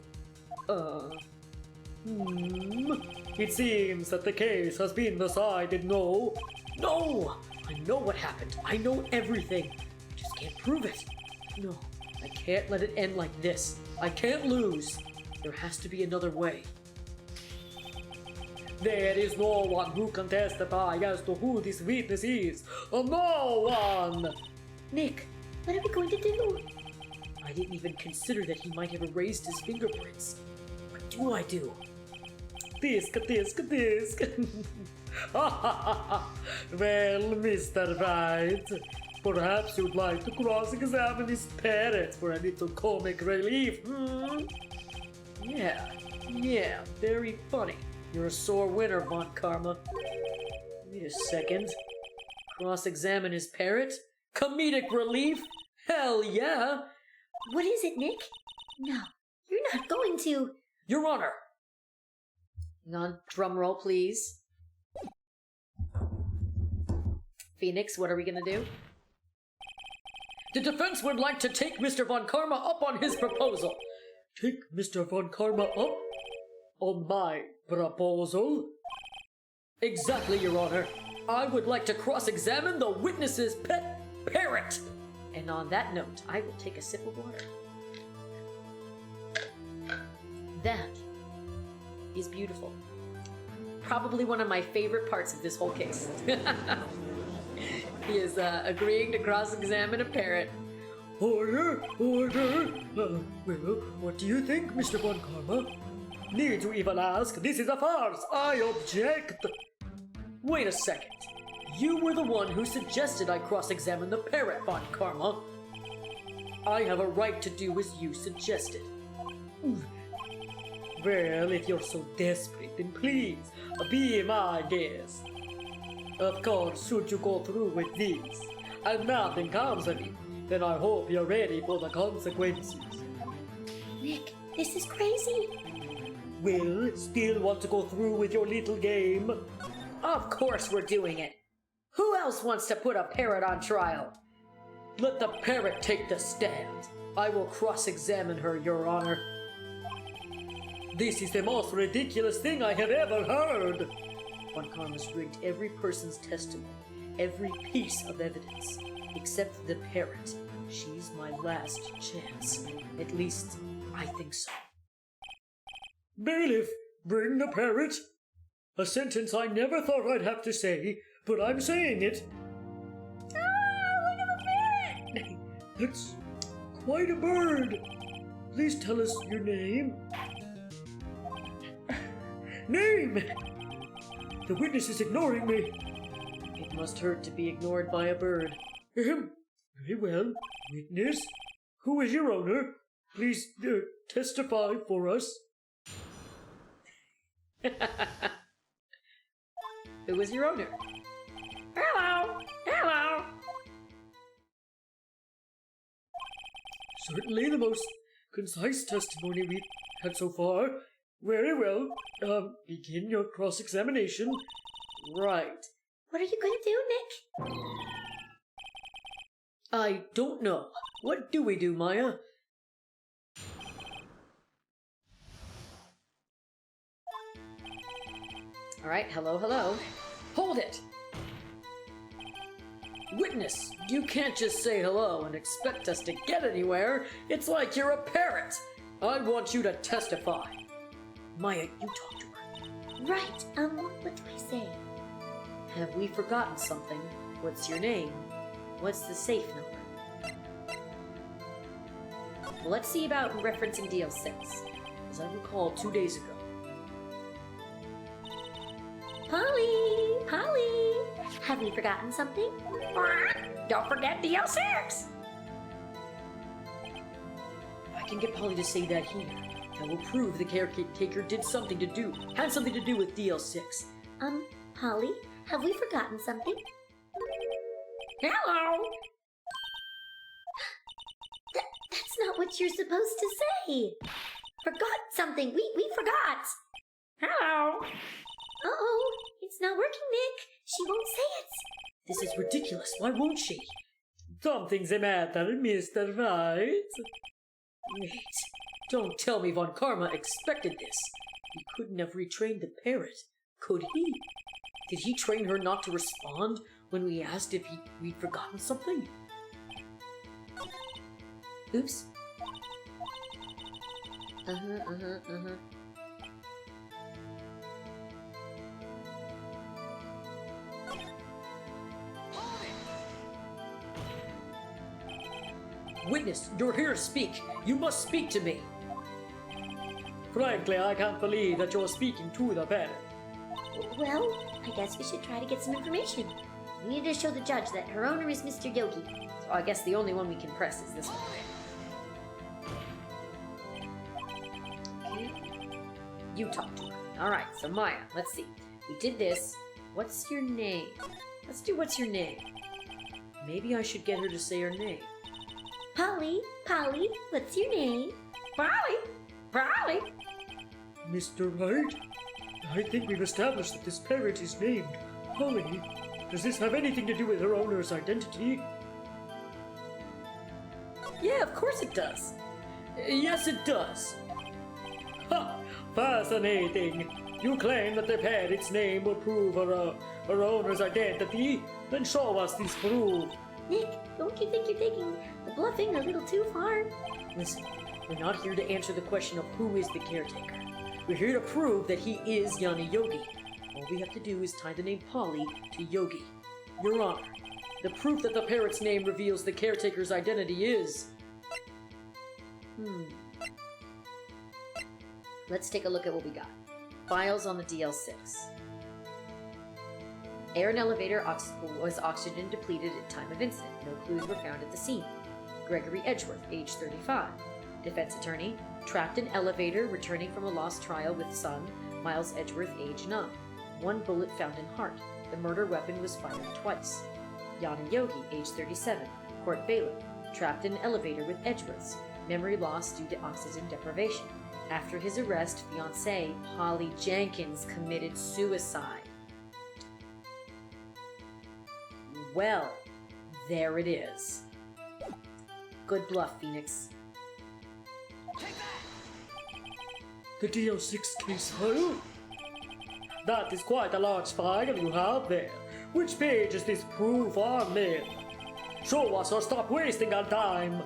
Speaker 6: It seems that the case has been decided no. No! I know what happened. I know everything. I just can't prove it. No, I can't let it end like this. I can't lose. There has to be another way. There is no one who can testify as to who this witness is. No one!
Speaker 3: Nick, what are we going to do?
Speaker 6: I didn't even consider that he might have erased his fingerprints. What do I do? Tisk. Well, Mr. Wright, perhaps you'd like to cross-examine his parents for a little comic relief, Yeah, very funny. You're a sore winner, Von Karma. Wait a second. Cross-examine his parent? Comedic relief? Hell yeah!
Speaker 3: What is it, Nick? No, you're not going to.
Speaker 6: Your Honor! Hang on, drum roll, please. Phoenix, what are we gonna do? The defense would like to take Mr. Von Karma up on his proposal.
Speaker 2: Take Mr. Von Karma up on my proposal?
Speaker 6: Exactly, Your Honor. I would like to cross-examine the witness's pet parrot. And on that note, I will take a sip of water. That is beautiful. Probably one of my favorite parts of this whole case. He is agreeing to cross-examine a parrot.
Speaker 2: Order! Well, what do you think, Mr. Von Karma?
Speaker 6: Need to even ask? This is a farce! I object! Wait a second. You were the one who suggested I cross-examine the parrot, Von Karma. I have a right to do as you suggested. Well, if you're so desperate, then please, be my guest. Of course, should you go through with this, and nothing comes of it, then I hope you're ready for the consequences.
Speaker 3: Nick, this is crazy.
Speaker 6: Well, still want to go through with your little game? Of course we're doing it. Who else wants to put a parrot on trial? Let the parrot take the stand. I will cross-examine her, Your Honor. This is the most ridiculous thing I have ever heard. Von Karma's rigged every person's testimony, every piece of evidence, except the parrot. She's my last chance. At least, I think so.
Speaker 2: Bailiff, bring the parrot. A sentence I never thought I'd have to say, but I'm saying it.
Speaker 3: Look at the parrot!
Speaker 2: That's quite a bird. Please tell us your name. Name! The witness is ignoring me.
Speaker 6: It must hurt to be ignored by a bird.
Speaker 2: Very well. Witness, who is your owner? Please testify for us.
Speaker 1: Who was your owner? Hello! Hello!
Speaker 2: Certainly the most concise testimony we've had so far. Very well. Begin your cross-examination.
Speaker 6: Right.
Speaker 3: What are you going to do, Nick?
Speaker 6: I don't know. What do we do, Maya?
Speaker 1: All right, hello, hello.
Speaker 6: Hold it! Witness, you can't just say hello and expect us to get anywhere. It's like you're a parrot. I want you to testify. Maya, you talk to her.
Speaker 3: Right, what do I say?
Speaker 1: Have we forgotten something? What's your name? What's the safe number? Well, let's see about referencing Dl6.
Speaker 6: As I recall 2 days ago.
Speaker 3: Polly! Have we forgotten something?
Speaker 1: Don't forget Dl6!
Speaker 6: I can get Polly to say that here. That will prove the caretaker had something to do with Dl6.
Speaker 3: Polly, have we forgotten something?
Speaker 1: Hello!
Speaker 3: That's not what you're supposed to say. Forgot something. We forgot.
Speaker 1: Hello!
Speaker 3: Uh-oh, it's not working, Nick. She won't say it.
Speaker 6: This is ridiculous. Why won't she?
Speaker 2: Something's the matter, Mr. Wright.
Speaker 6: Wait. Don't tell me Von Karma expected this. He couldn't have retrained the parrot, could he? Did he train her not to respond when we asked if we'd forgotten something?
Speaker 1: Oops.
Speaker 6: Witness, you're here to speak. You must speak to me.
Speaker 2: Frankly, I can't believe that you're speaking to the parrot.
Speaker 3: Well, I guess we should try to get some information. We need to show the judge that her owner is Mr. Yogi.
Speaker 1: So I guess the only one we can press is this one. Okay. You talk to her. Alright, so Maya, let's see. We did this. What's your name? Let's do what's your name.
Speaker 6: Maybe I should get her to say her name.
Speaker 3: Polly, what's your name?
Speaker 1: Polly!
Speaker 2: Mr. Wright, I think we've established that this parrot is named Polly. Does this have anything to do with her owner's identity?
Speaker 1: Yeah, of course it does.
Speaker 6: Yes, it does.
Speaker 2: Ha! Fascinating! You claim that the parrot's name will prove her owner's identity? Then show us this proof.
Speaker 3: Nick, don't you think you're taking the bluffing a little too far?
Speaker 6: Listen, we're not here to answer the question of who is the caretaker. We're here to prove that he is Yana Yogi. All we have to do is tie the name Polly to Yogi. Your Honor, the proof that the parrot's name reveals the caretaker's identity is...
Speaker 1: Let's take a look at what we got. Files on the Dl6. Air and elevator was oxygen depleted at time of incident. No clues were found at the scene. Gregory Edgeworth, age 35. Defense attorney, trapped in elevator returning from a lost trial with son, Miles Edgeworth, age 9. 1 bullet found in heart. The murder weapon was fired twice. Yana Yogi, age 37. Court bailiff, trapped in elevator with Edgeworths. Memory loss due to oxygen deprivation. After his arrest, fiancée Polly Jenkins committed suicide. Well, there it is. Good bluff, Phoenix.
Speaker 2: The Dl6 case file? That is quite a large file you have there. Which page is this proof on then? Show us or stop wasting our time.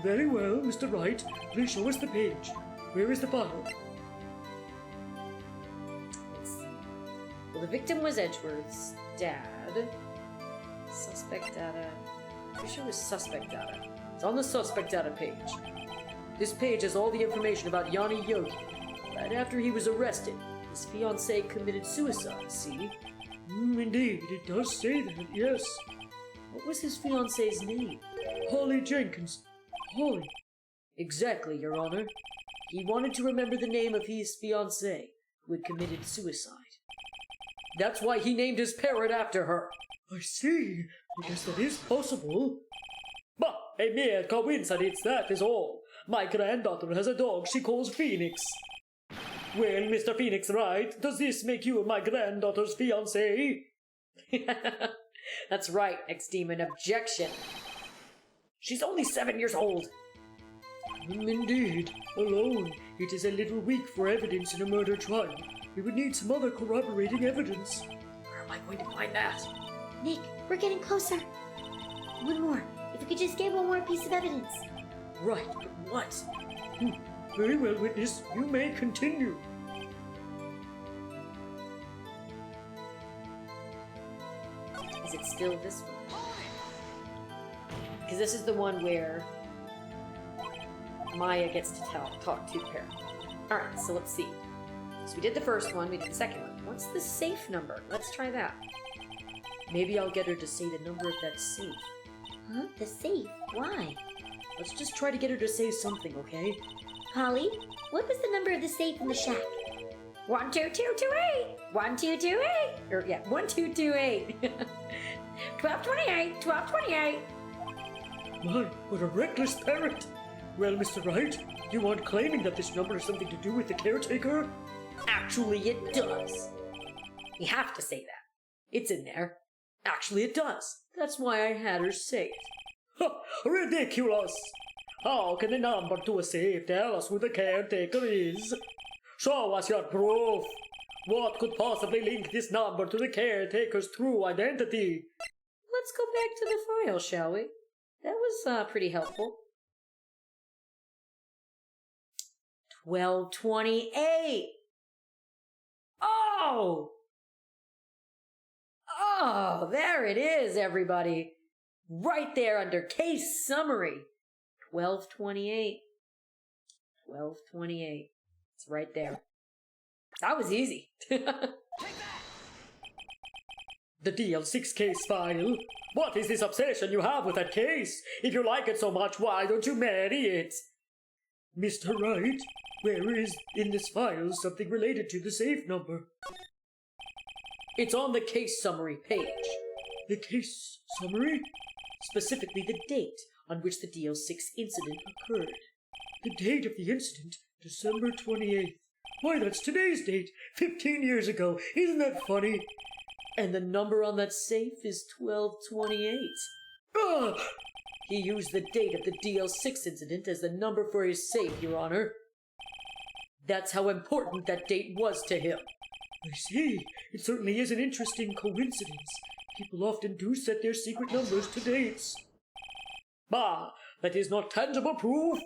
Speaker 2: Very well, Mr. Wright. Please show us the page. Where is the file?
Speaker 1: Well, the victim was Edgeworth's dad. Suspect data. Pretty sure it was suspect data. It's on the suspect data page. This page has all the information about Yanni Yogi. Right after he was arrested, his fiancée committed suicide, see?
Speaker 2: Indeed, it does say that, yes.
Speaker 1: What was his fiancée's name?
Speaker 2: Holly Jenkins. Holly.
Speaker 1: Exactly, Your Honor. He wanted to remember the name of his fiancée, who had committed suicide. That's why he named his parrot after her.
Speaker 2: I see. I guess that is possible. But a mere coincidence, that is all. My granddaughter has a dog she calls Phoenix. Well, Mr. Phoenix Wright, does this make you my granddaughter's fiancé?
Speaker 1: That's right, ex-demon. Objection. She's only 7 years old.
Speaker 2: Indeed. Alone, it is a little weak for evidence in a murder trial. We would need some other corroborating evidence.
Speaker 1: Where am I going to find that?
Speaker 3: Nick, we're getting closer. One more. If we could just get one more piece of evidence.
Speaker 1: Right, but what?
Speaker 2: Very well, witness. You may continue.
Speaker 1: Is it still this one? Because this is the one where Maya gets to talk to the parent. Alright, so let's see. So we did the first one, we did the second one. What's the safe number? Let's try that. Maybe I'll get her to say the number of that safe.
Speaker 3: Huh? The safe? Why?
Speaker 1: Let's just try to get her to say something, okay?
Speaker 3: Holly, what was the number of the safe in the shack?
Speaker 1: 12228! 1228! Or, yeah, 1228! 1228! 1228!
Speaker 2: My, what a reckless parrot! Well, Mr. Wright, you aren't claiming that this number has something to do with the caretaker?
Speaker 1: Actually, it does. You have to say that. It's in there. Actually, it does. That's why I had her say it.
Speaker 2: Ha! Ridiculous! How can the number to a safe tell us who the caretaker is? Show us your proof! What could possibly link this number to the caretaker's true identity?
Speaker 1: Let's go back to the file, shall we? That was pretty helpful. 1228! Oh! Oh, there it is, everybody. Right there under case summary. 1228. 1228. It's right there. That was easy.
Speaker 2: The Dl6 case file. What is this obsession you have with that case? If you like it so much, why don't you marry it? Mr. Wright, where is in this file something related to the safe number?
Speaker 1: It's on the case summary page.
Speaker 2: The case summary?
Speaker 1: Specifically the date on which the Dl6 incident occurred.
Speaker 2: The date of the incident, December 28th. Why, that's today's date, 15 years ago. Isn't that funny?
Speaker 1: And the number on that safe is 1228.
Speaker 2: Ah!
Speaker 1: He used the date of the Dl6 incident as the number for his safe, Your Honor. That's how important that date was to him.
Speaker 2: I see. It certainly is an interesting coincidence. People often do set their secret numbers to dates. Bah, that is not tangible proof.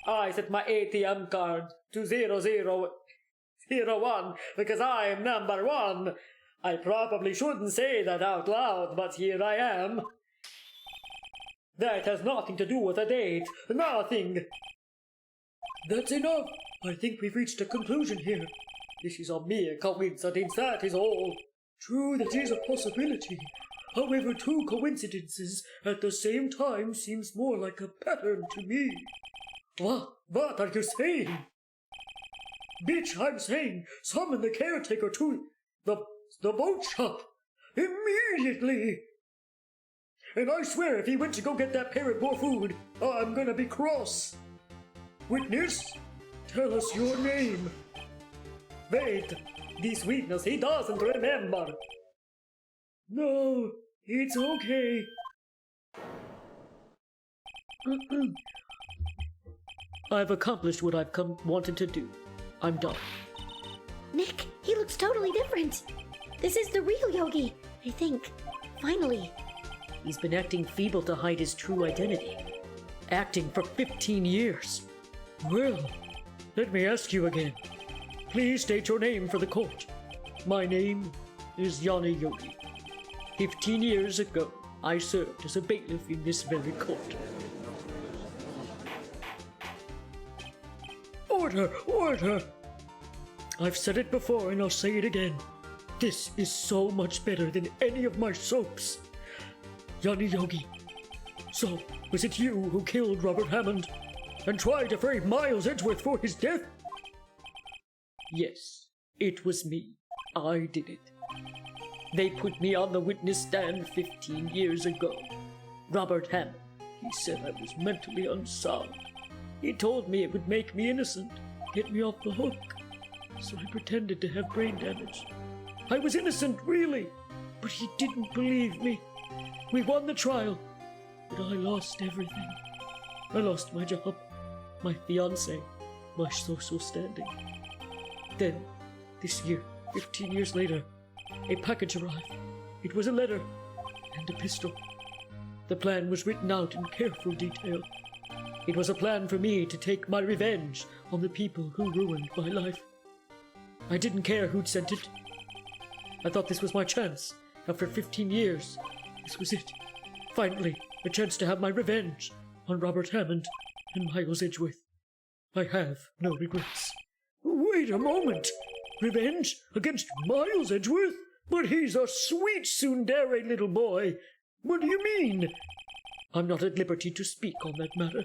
Speaker 2: I set my ATM card to 0001 because I am number one. I probably shouldn't say that out loud, but here I am. That has nothing to do with a date. Nothing. That's enough. I think we've reached a conclusion here. This is a mere coincidence, that is all. True, that is a possibility. However, two coincidences at the same time seems more like a pattern to me. What are you saying? Bitch, I'm saying summon the caretaker to the boat shop. Immediately! And I swear if he went to go get that parrot more food, I'm gonna be cross. Witness, tell us your name. Wait, this witness, he doesn't remember. No, it's okay.
Speaker 6: I've accomplished what I've wanted to do. I'm done.
Speaker 3: Nick, he looks looks totally different. This is the real Yogi, I think. Finally.
Speaker 6: He's been acting feeble to hide his true identity. Acting for 15 years. Well, let me ask you again. Please state your name for the court. My name is Yanni Yogi. 15 years ago, I served as a bailiff in this very court. Order! Order! I've said it before and I'll say it again. This is so much better than any of my soaps. Yanni Yogi. So, was it you who killed Robert Hammond and tried to frame Miles Edgeworth for his death? Yes, it was me. I did it. They put me on the witness stand 15 years ago. Robert Hammond, he said I was mentally unsound. He told me it would make me innocent, get me off the hook. So I pretended to have brain damage. I was innocent, really, but he didn't believe me. We won the trial, but I lost everything. I lost my job, my fiancé, my social standing. Then, this year, 15 years later, a package arrived. It was a letter and a pistol. The plan was written out in careful detail. It was a plan for me to take my revenge on the people who ruined my life. I didn't care who'd sent it. I thought this was my chance. After 15 years, this was it. Finally, a chance to have my revenge on Robert Hammond and Miles Edgeworth. I have no regrets. Wait a moment! Revenge against Miles Edgeworth? But he's a sweet tsundere little boy. What do you mean? I'm not at liberty to speak on that matter.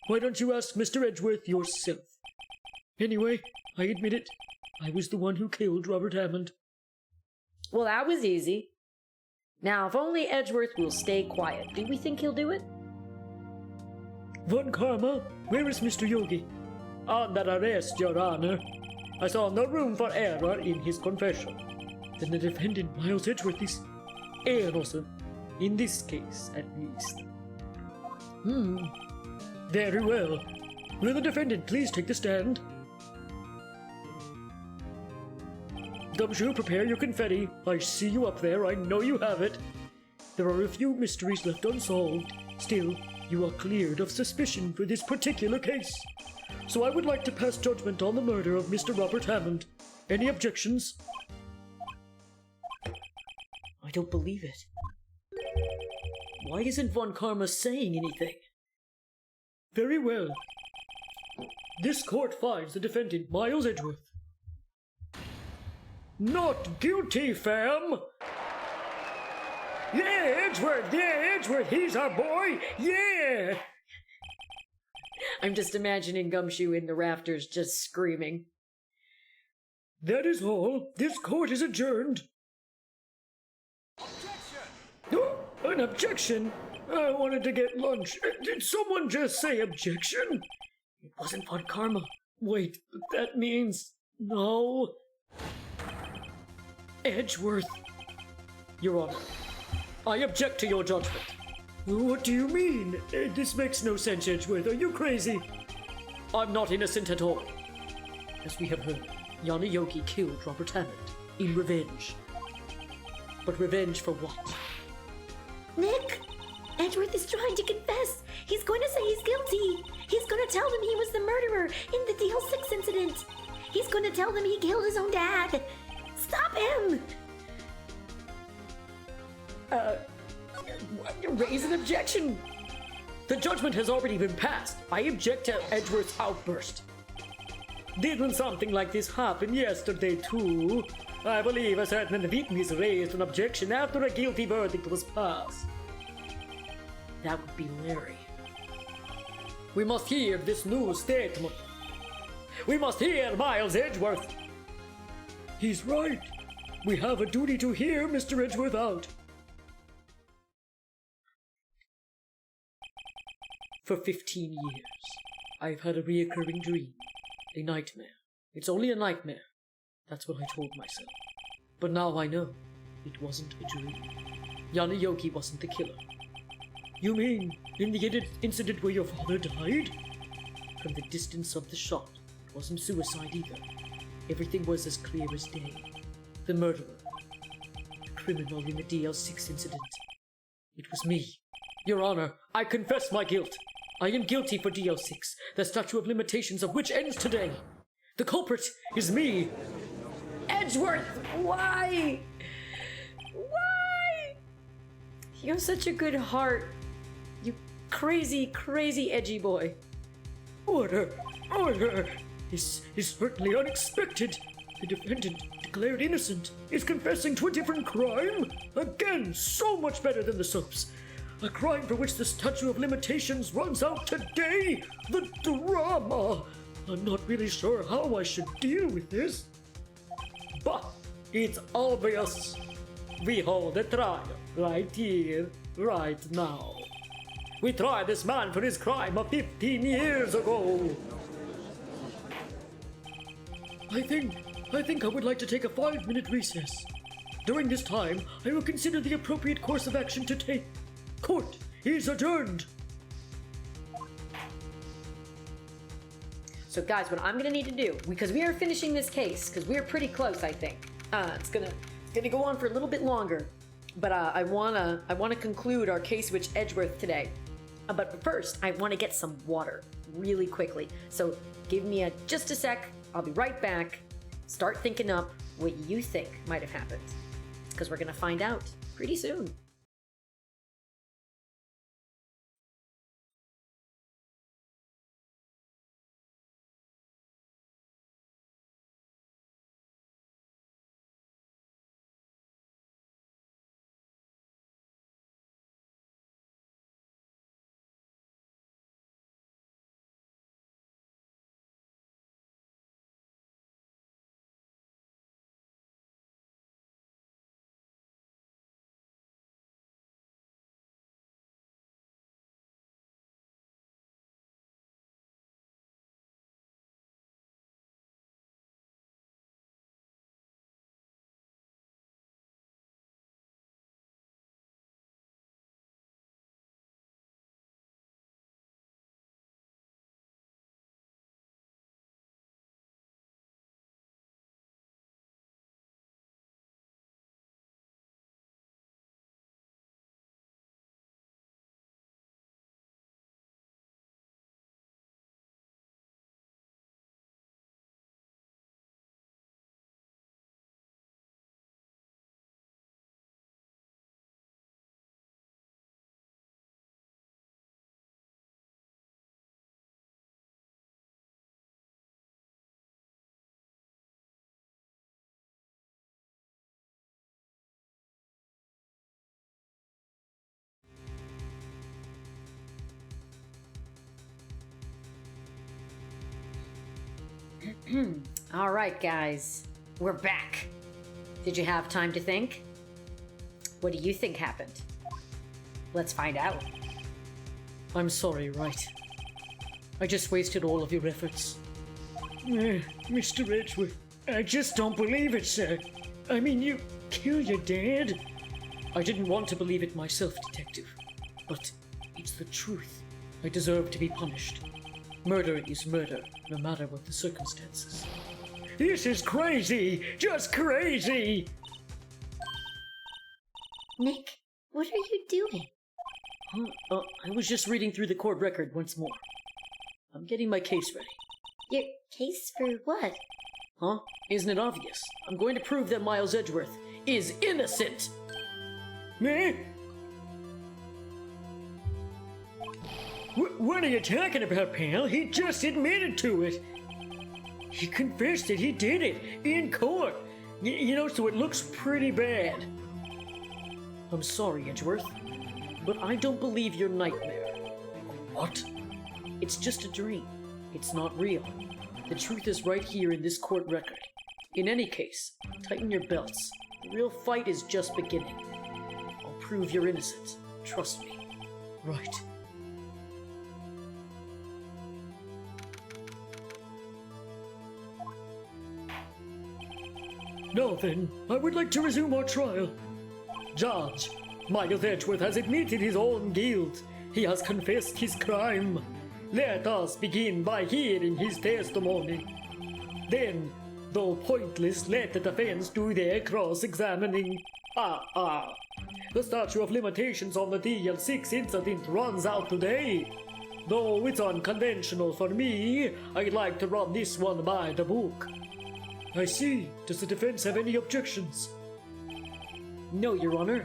Speaker 6: Why don't you ask Mr. Edgeworth yourself? Anyway, I admit it. I was the one who killed Robert Hammond.
Speaker 1: Well, that was easy. Now, if only Edgeworth will stay quiet, do we think he'll do it?
Speaker 6: Von Karma, where is Mr. Yogi? Under arrest, Your Honor. I saw no room for error in his confession. Then the defendant, Miles Edgeworth, is innocent. In this case, at least. Very well. Will the defendant please take the stand? Gumshoe, prepare your confetti. I see you up there. I know you have it. There are a few mysteries left unsolved. Still, you are cleared of suspicion for this particular case. So I would like to pass judgment on the murder of Mr. Robert Hammond. Any objections? I don't believe it. Why isn't Von Karma saying anything? Very well. This court finds the defendant, Miles Edgeworth, not guilty, fam! Yeah, Edgeworth, he's our boy! Yeah!
Speaker 1: I'm just imagining Gumshoe in the rafters just screaming.
Speaker 6: That is all. This court is adjourned. Oh, an objection? I wanted to get lunch. Did someone just say objection? It wasn't Von Karma. Wait, that means... No... Edgeworth. Your Honor, I object to your judgment. What do you mean? This makes no sense, Edgeworth. Are you crazy? I'm not innocent at all. As we have heard, Yanni Yogi killed Robert Hammond in revenge. But revenge for what?
Speaker 3: Nick! Edgeworth is trying to confess. He's going to say he's guilty. He's going to tell them he was the murderer in the Dl6 Incident. He's going to tell them he killed his own dad. Stop him!
Speaker 6: Raise an objection! The judgment has already been passed. I object to Edgeworth's outburst. Didn't something like this happen yesterday, too? I believe a certain witness raised an objection after a guilty verdict was passed. That would be Larry. We must hear this new statement. We must hear Miles Edgeworth. He's right. We have a duty to hear Mr. Edgeworth out. For 15 years, I've had a reoccurring dream. A nightmare. It's only a nightmare. That's what I told myself. But now I know it wasn't a dream. Yanni Yogi wasn't the killer. You mean in the incident where your father died? From the distance of the shot, it wasn't suicide either. Everything was as clear as day. the murderer, the criminal in the Dl6 incident. It was me. Your Honor, I confess my guilt. I am guilty for Dl6, the statute of limitations of which ends today. The culprit is me.
Speaker 1: Edgeworth, why? Why? You have such a good heart. You crazy, crazy edgy boy.
Speaker 6: Order! Order! This is certainly unexpected. The defendant, declared innocent, is confessing to a different crime? Again, so much better than the soaps. A crime for which the statute of limitations runs out today! The drama! I'm not really sure how I should deal with this. But it's obvious. We hold a trial right here, right now. We tried this man for his crime of 15 years ago. I think I would like to take a 5-minute recess. During this time, I will consider the appropriate course of action to take. Court is adjourned.
Speaker 1: So guys, what I'm gonna need to do, because we are finishing this case, because we are pretty close, I think. It's gonna go on for a little bit longer, but I wanna conclude our case with Edgeworth today. But first, I want to get some water really quickly. So give me just a sec. I'll be right back. Start thinking up what you think might have happened, because we're gonna find out pretty soon. All right, guys, we're back. Did you have time to think? What do you think happened? Let's find out.
Speaker 6: I'm sorry, Wright. I just wasted all of your efforts. Mr. Edgeworth, I just don't believe it, sir. I mean, you killed your dad? I didn't want to believe it myself, Detective. But it's the truth. I deserve to be punished. Murder is murder, no matter what the circumstances. This is crazy! Just crazy!
Speaker 3: Nick, what are you doing?
Speaker 6: I was just reading through the court record once more. I'm getting my case ready.
Speaker 3: Your case for what?
Speaker 6: Huh? Isn't it obvious? I'm going to prove that Miles Edgeworth is innocent! Me? What are you talking about, pal? He just admitted to it. He confessed that he did it in court. You know, so it looks pretty bad. I'm sorry, Edgeworth, but I don't believe your nightmare. What? It's just a dream. It's not real. The truth is right here in this court record. In any case, tighten your belts. The real fight is just beginning. I'll prove you're innocent. Trust me. Right. Now then, I would like to resume our trial. Judge, Miles Edgeworth has admitted his own guilt. He has confessed his crime. Let us begin by hearing his testimony. Then,
Speaker 2: Though pointless, let the defense do their cross-examining. The statute of limitations on the Dl6 Incident runs out today. Though it's unconventional for me, I'd like to run this one by the book. I see. Does the defense have any objections?
Speaker 6: No, Your Honor.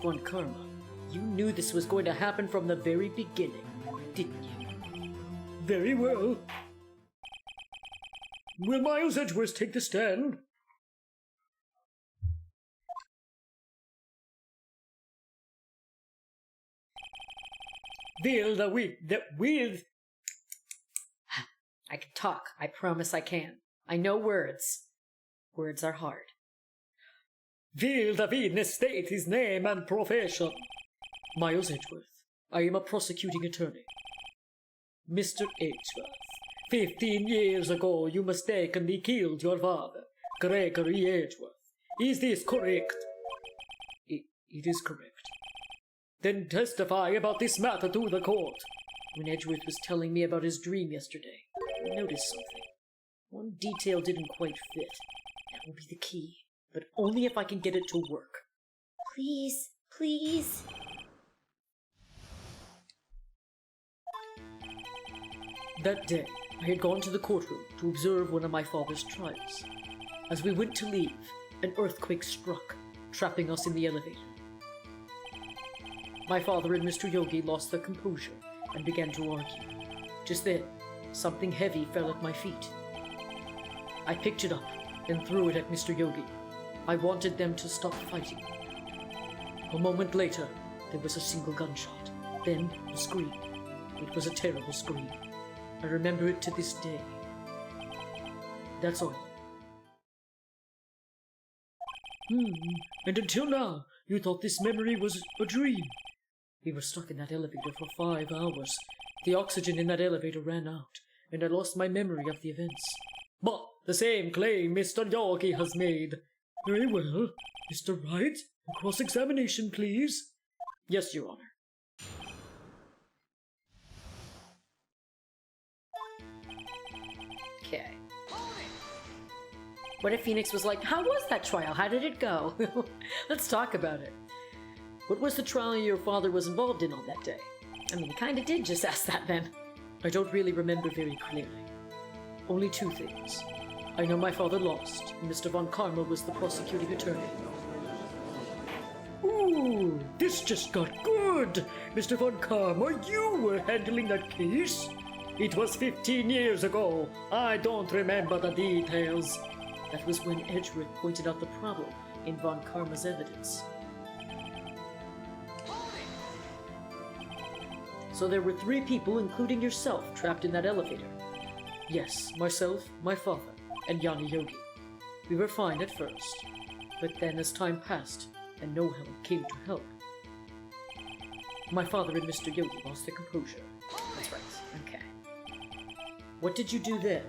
Speaker 6: Von Karma, you knew this was going to happen from the very beginning, didn't you?
Speaker 2: Very well. Will Miles Edgeworth take the stand?
Speaker 1: I can talk. I promise I can. I know words. Words are hard.
Speaker 2: Will the witness state his name and profession?
Speaker 6: Miles Edgeworth. I am a prosecuting attorney.
Speaker 2: Mr. Edgeworth, 15 years ago you mistakenly killed your father, Gregory Edgeworth. Is this correct?
Speaker 6: It is correct.
Speaker 2: Then testify about this matter to the court.
Speaker 6: When Edgeworth was telling me about his dream yesterday, I noticed something. One detail didn't quite fit. That will be the key, but only if I can get it to work.
Speaker 3: Please, please.
Speaker 6: That day, I had gone to the courtroom to observe one of my father's trials. As we went to leave, an earthquake struck, trapping us in the elevator. My father and Mr. Yogi lost their composure and began to argue. Just then, something heavy fell at my feet. I picked it up and threw it at Mr. Yogi. I wanted them to stop fighting. A moment later, there was a single gunshot. Then, a scream. It was a terrible scream. I remember it to this day. That's all.
Speaker 2: And until now, you thought this memory was a dream.
Speaker 6: We were stuck in that elevator for 5 hours. The oxygen in that elevator ran out, and I lost my memory of the events.
Speaker 2: But the same claim Mr. Yogi has made. Very well. Mr. Wright, a cross-examination, please.
Speaker 6: Yes, Your Honor.
Speaker 1: Okay. What if Phoenix was like, how was that trial? How did it go? Let's talk about it.
Speaker 6: What was the trial your father was involved in on that day?
Speaker 1: I mean, he kind of did just ask that then.
Speaker 6: I don't really remember very clearly. Only 2 things. I know my father lost, and Mr. Von Karma was the prosecuting attorney.
Speaker 2: Ooh, this just got good. Mr. Von Karma, you were handling that case? It was 15 years ago. I don't remember the details.
Speaker 6: That was when Edgeworth pointed out the problem in Von Karma's evidence. So there were 3 people, including yourself, trapped in that elevator. Yes, myself, my father, and Yanni Yogi. We were fine at first, but then as time passed, and no help came to help, my father and Mr. Yogi lost their composure.
Speaker 1: That's right. Okay.
Speaker 6: What did you do then?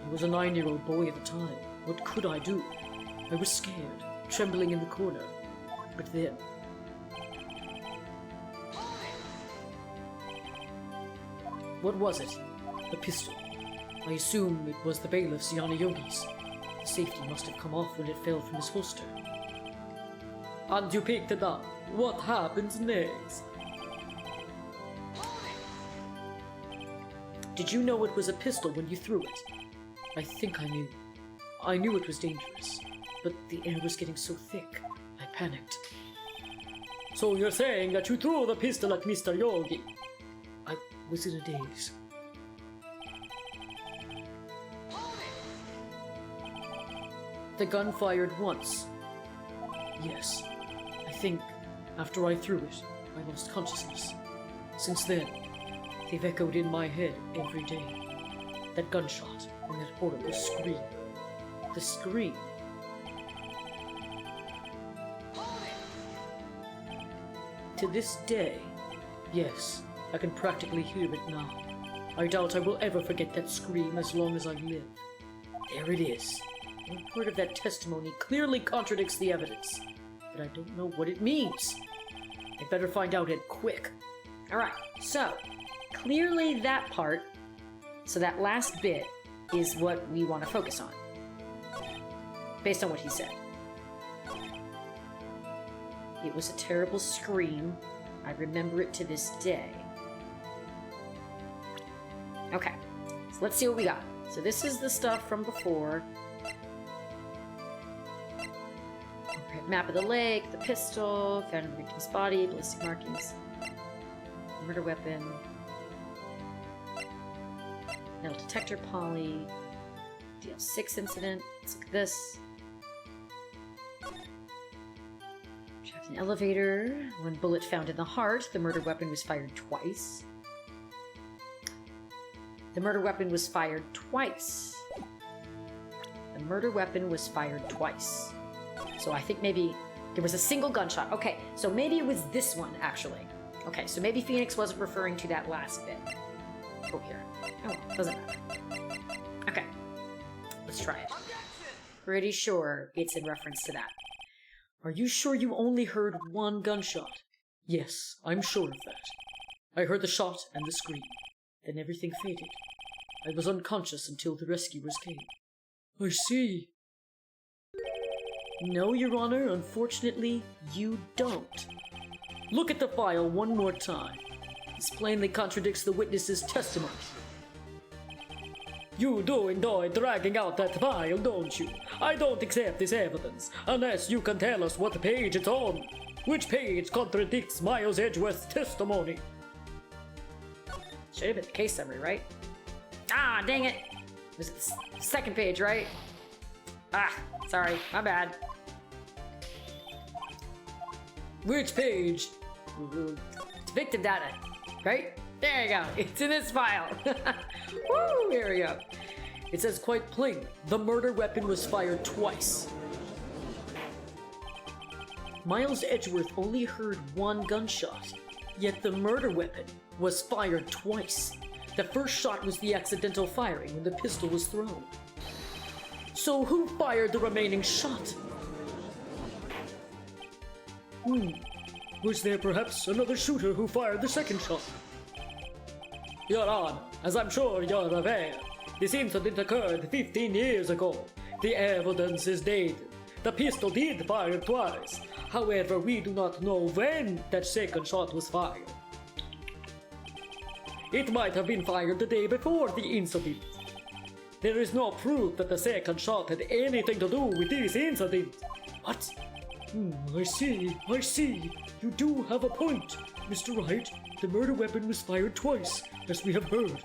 Speaker 6: I was a 9-year-old boy at the time. What could I do? I was scared, trembling in the corner. But then... What was it? A pistol. I assume it was the bailiff's Yanni Yogi's. The safety must have come off when it fell from his holster.
Speaker 2: And you picked it up. What happens next?
Speaker 6: Did you know it was a pistol when you threw it? I think I knew. I knew it was dangerous, but the air was getting so thick, I panicked.
Speaker 2: So you're saying that you threw the pistol at Mr. Yogi?
Speaker 6: I was in a daze. The gun fired once. Yes, I think after I threw it, I lost consciousness. Since then, they've echoed in my head every day. That gunshot and that horrible scream. The scream. To this day, yes, I can practically hear it now. I doubt I will ever forget that scream as long as I live. There it is. One part of that testimony clearly contradicts the evidence, but I don't know what it means. I better find out it quick.
Speaker 1: All right. So, clearly that part, so that last bit, is what we want to focus on, based on what he said. It was a terrible scream. I remember it to this day. Okay, so let's see what we got. So this is the stuff from before. Okay, map of the lake, the pistol, found in the victim's body, ballistic markings, murder weapon, metal detector poly, Dl6 Incident. Let's look at this. Trapped in an elevator. One bullet found in the heart. The murder weapon was fired twice. The murder weapon was fired twice. The murder weapon was fired twiise. So I think maybe there was a single gunshot. Okay, so maybe it was this one, actually. Okay, so maybe Phoenix wasn't referring to that last bit. Oh, here. Oh, well, doesn't matter. Okay, let's try it. Pretty sure it's in reference to that.
Speaker 6: Are you sure you only heard one gunshot? Yes, I'm sure of that. I heard the shot and the scream. Then everything faded. I was unconscious until the rescuers came. I see. No, Your Honor, unfortunately, you don't. Look at the file one more time. This plainly contradicts the witness's testimony. You do enjoy dragging out that file, don't you? I don't accept this evidence, unless you can tell us what page it's on. Which page contradicts Miles Edgeworth's testimony?
Speaker 1: Should have been the case summary, right? Ah, dang it! It was the second page, right? Ah, sorry, my bad.
Speaker 6: Which page?
Speaker 1: It's victim data, right? There you go. It's in this file. Woo! Here we go.
Speaker 6: It says quite plainly, the murder weapon was fired twice. Miles Edgeworth only heard one gunshot, yet the murder weapon was fired twice. The first shot was the accidental firing when the pistol was thrown. So who fired the remaining shot? Was there perhaps another shooter who fired the second shot? Your Honor, as I'm sure you're aware, this incident occurred 15 years ago. The evidence is dated. The pistol did fire twice. However, we do not know when that second shot was fired. It might have been fired the day before the incident. There is no proof that the second shot had anything to do with this incident. What? I see. You do have a point, Mr. Wright. The murder weapon was fired twice, as we have heard.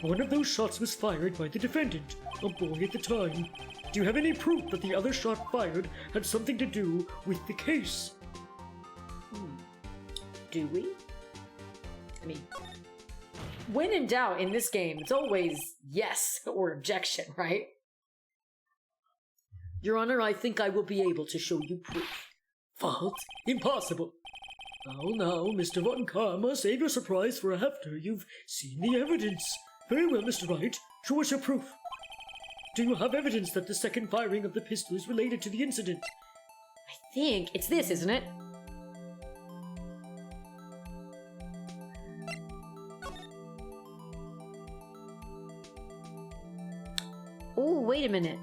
Speaker 6: One of those shots was fired by the defendant, a boy at the time. Do you have any proof that the other shot fired had something to do with the case?
Speaker 1: Do we? I mean, when in doubt in this game, it's always yes or objection, right?
Speaker 6: Your Honor, I think I will be able to show you proof. What? Impossible. Now, Mr. Von Karma, save your surprise for after you've seen the evidence. Very well, Mr. Wright. Show us your proof. Do you have evidence that the second firing of the pistol is related to the incident?
Speaker 1: I think it's this, isn't it? Oh, wait a minute.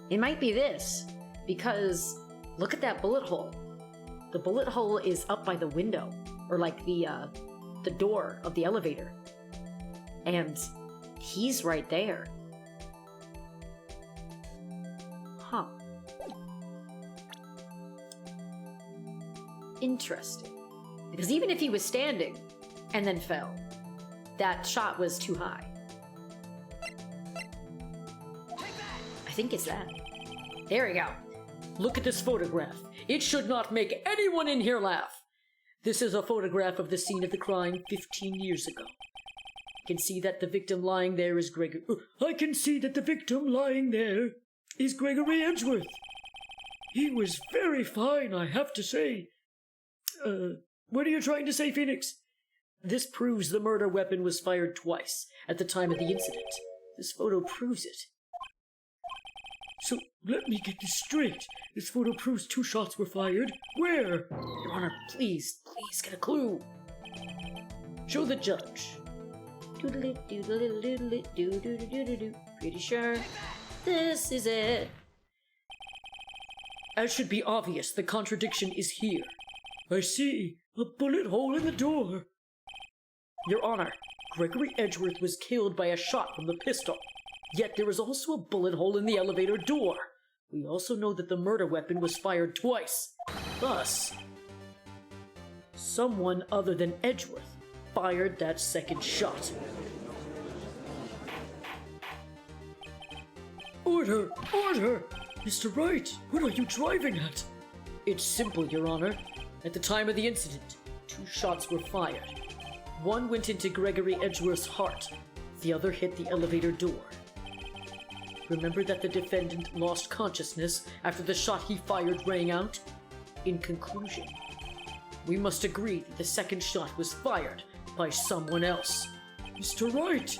Speaker 1: It might be this, because look at that bullet hole. The bullet hole is up by the window, or like the door of the elevator. And he's right there. Huh. Interesting. Because even if he was standing and then fell, that shot was too high. I think it's that. There we go.
Speaker 6: Look at this photograph. It should not make anyone in here laugh. This is a photograph of the scene of the crime 15 years ago. I can see that the victim lying there is Gregory. I can see that the victim lying there is Gregory Edgeworth. He was very fine, I have to say. What are you trying to say, Phoenix? This proves the murder weapon was fired twice at the time of the incident. This photo proves it. So, let me get this straight. This photo proves 2 shots were fired. Where?
Speaker 1: Your Honor, please get a clue.
Speaker 6: Show the judge.
Speaker 4: Pretty sure this is it. As should be obvious, the contradiction is here.
Speaker 2: I see. A bullet hole in the door.
Speaker 4: Your Honor, Gregory Edgeworth was killed by a shot from the pistol. Yet there was also a bullet hole in the elevator door. We also know that the murder weapon was fired twice. Thus, someone other than Edgeworth fired that second shot.
Speaker 2: Order! Order! Mr. Wright, what are you driving at?
Speaker 4: It's simple, Your Honor. At the time of the incident, 2 shots were fired. One went into Gregory Edgeworth's heart. The other hit the elevator door. Remember that the defendant lost consciousness after the shot he fired rang out? In conclusion, we must agree that the second shot was fired by someone else.
Speaker 2: Mr. Wright,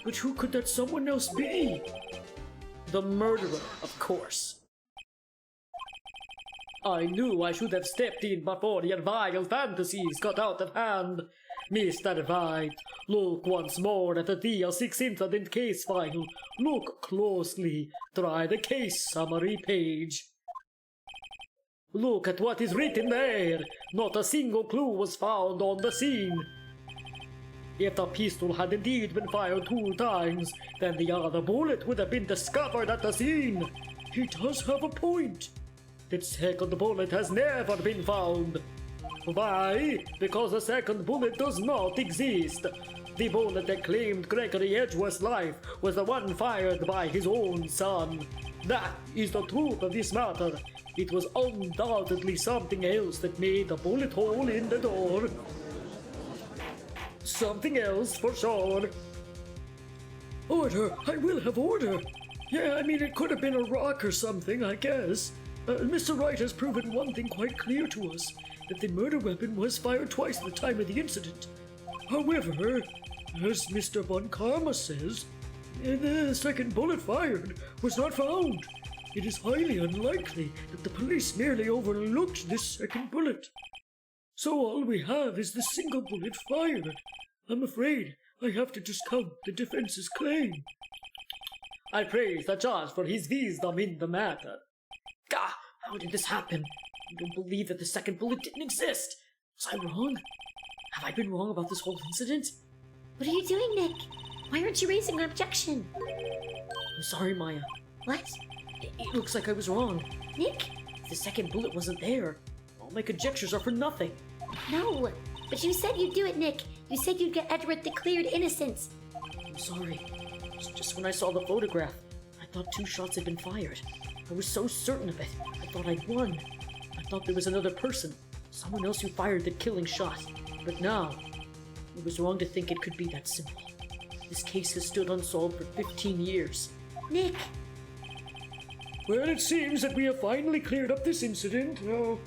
Speaker 2: but who could that someone else be?
Speaker 4: The murderer, of course.
Speaker 2: I knew I should have stepped in before your vile fantasies got out of hand. Mr. Wright, look once more at the Dl6 Incident case file. Look closely. Try the case summary page. Look at what is written there. Not a single clue was found on the scene. If the pistol had indeed been fired 2 times, then the other bullet would have been discovered at the scene. He does have a point. The second bullet has never been found. Why? Because the second bullet does not exist. The bullet that claimed Gregory Edgeworth's life was the one fired by his own son. That is the truth of this matter. It was undoubtedly something else that made the bullet hole in the door. Something else for sure. Order! I will have order! Yeah, I mean, it could have been a rock or something, I guess. Mr. Wright has proven one thing quite clear to us, that the murder weapon was fired twice at the time of the incident. However, as Mr. Von Karma says, the second bullet fired was not found. It is highly unlikely that the police merely overlooked this second bullet. So all we have is the single bullet fired. I'm afraid I have to discount the defense's claim. I praise the judge for his wisdom in the matter.
Speaker 4: Gah! How did this happen? I don't believe that the second bullet didn't exist. Was I wrong? Have I been wrong about this whole incident?
Speaker 3: What are you doing, Nick? Why aren't you raising an objection?
Speaker 4: I'm sorry, Maya.
Speaker 3: What?
Speaker 4: It looks like I was wrong.
Speaker 3: Nick?
Speaker 4: The second bullet wasn't there. All my conjectures are for nothing.
Speaker 3: No, but you said you'd do it, Nick. You said you'd get Edward declared innocent.
Speaker 4: I'm sorry. Just when I saw the photograph, I thought 2 shots had been fired. I was so certain of it. I thought I'd won. I thought there was another person, someone else who fired the killing shot. But now, it was wrong to think it could be that simple. This case has stood unsolved for 15 years.
Speaker 3: Nick!
Speaker 2: Well, it seems that we have finally cleared up this incident. No.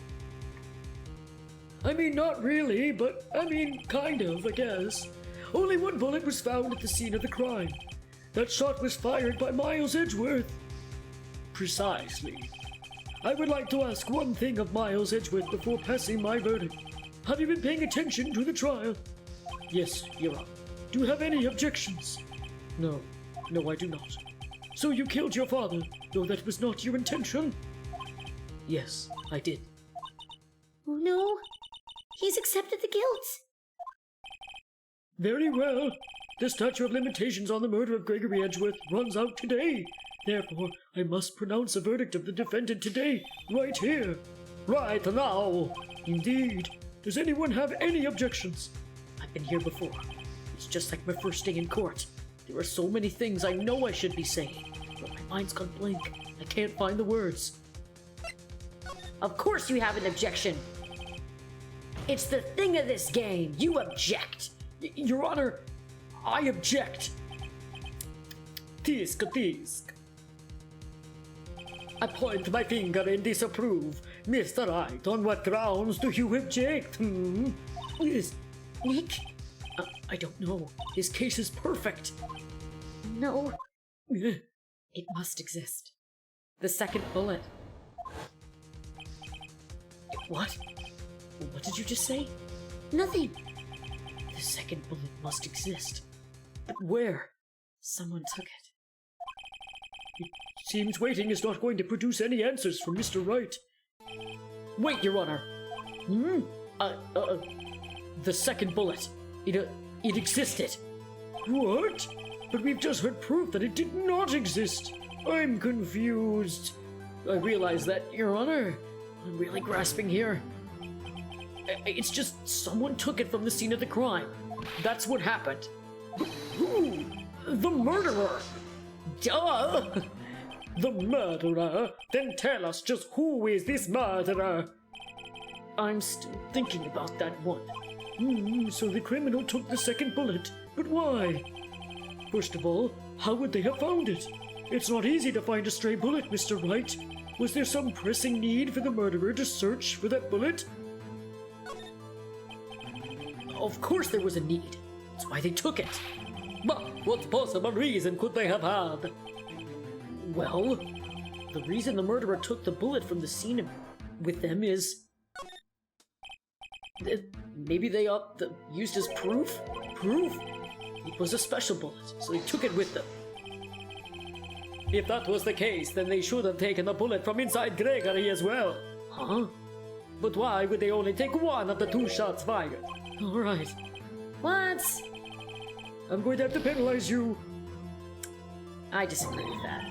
Speaker 2: I mean, not really, but I mean, kind of, I guess. Only 1 bullet was found at the scene of the crime. That shot was fired by Miles Edgeworth. Precisely. I would like to ask one thing of Miles Edgeworth before passing my verdict. Have you been paying attention to the trial?
Speaker 4: Yes, Your Honor.
Speaker 2: Do you have any objections?
Speaker 4: No, I do not.
Speaker 2: So you killed your father, though that was not your intention?
Speaker 4: Yes, I did.
Speaker 3: Oh no, he's accepted the guilt.
Speaker 2: Very well. The statute of limitations on the murder of Gregory Edgeworth runs out today. Therefore, I must pronounce a verdict of the defendant today, right here. Right now. Indeed. Does anyone have any objections?
Speaker 4: I've been here before. It's just like my first day in court. There are so many things I know I should be saying, but my mind's gone blank. I can't find the words.
Speaker 5: Of course you have an objection. It's the thing of this game. You object.
Speaker 2: Your Honor, I object. Tisk, tisk. I point my finger and disapprove. Mr. Wright, on what grounds do you object?
Speaker 3: Nick?
Speaker 4: I don't know. His case is perfect.
Speaker 3: No.
Speaker 1: It must exist. The second bullet.
Speaker 4: What? What did you just say?
Speaker 3: Nothing.
Speaker 4: The second bullet must exist.
Speaker 6: But where?
Speaker 4: Someone took it.
Speaker 6: It seems waiting is not going to produce any answers from Mr. Wright.
Speaker 4: Wait, Your Honor. The second bullet. It existed.
Speaker 6: What? But we've just heard proof that it did not exist. I'm confused.
Speaker 4: I realize that, Your Honor. I'm really grasping here. It's just someone took it from the scene of the crime. That's what happened.
Speaker 6: Who? The murderer!
Speaker 4: Duh!
Speaker 6: The murderer? Then tell us just who is this murderer?
Speaker 4: I'm still thinking about that one.
Speaker 6: So the criminal took the second bullet, but why? First of all, how would they have found it? It's not easy to find a stray bullet, Mr. Wright. Was there some pressing need for the murderer to search for that bullet?
Speaker 4: Of course there was a need. That's why they took it.
Speaker 6: But what possible reason could they have had?
Speaker 4: Well, the reason the murderer took the bullet from the scene with them is... maybe they used as proof?
Speaker 6: Proof?
Speaker 4: It was a special bullet, so they took it with them.
Speaker 6: If that was the case, then they should have taken the bullet from inside Gregory as well.
Speaker 4: Huh?
Speaker 6: But why would they only take one of the 2 shots fired?
Speaker 4: Alright. What?
Speaker 6: I'm going to have to penalize you.
Speaker 4: I disagree with that.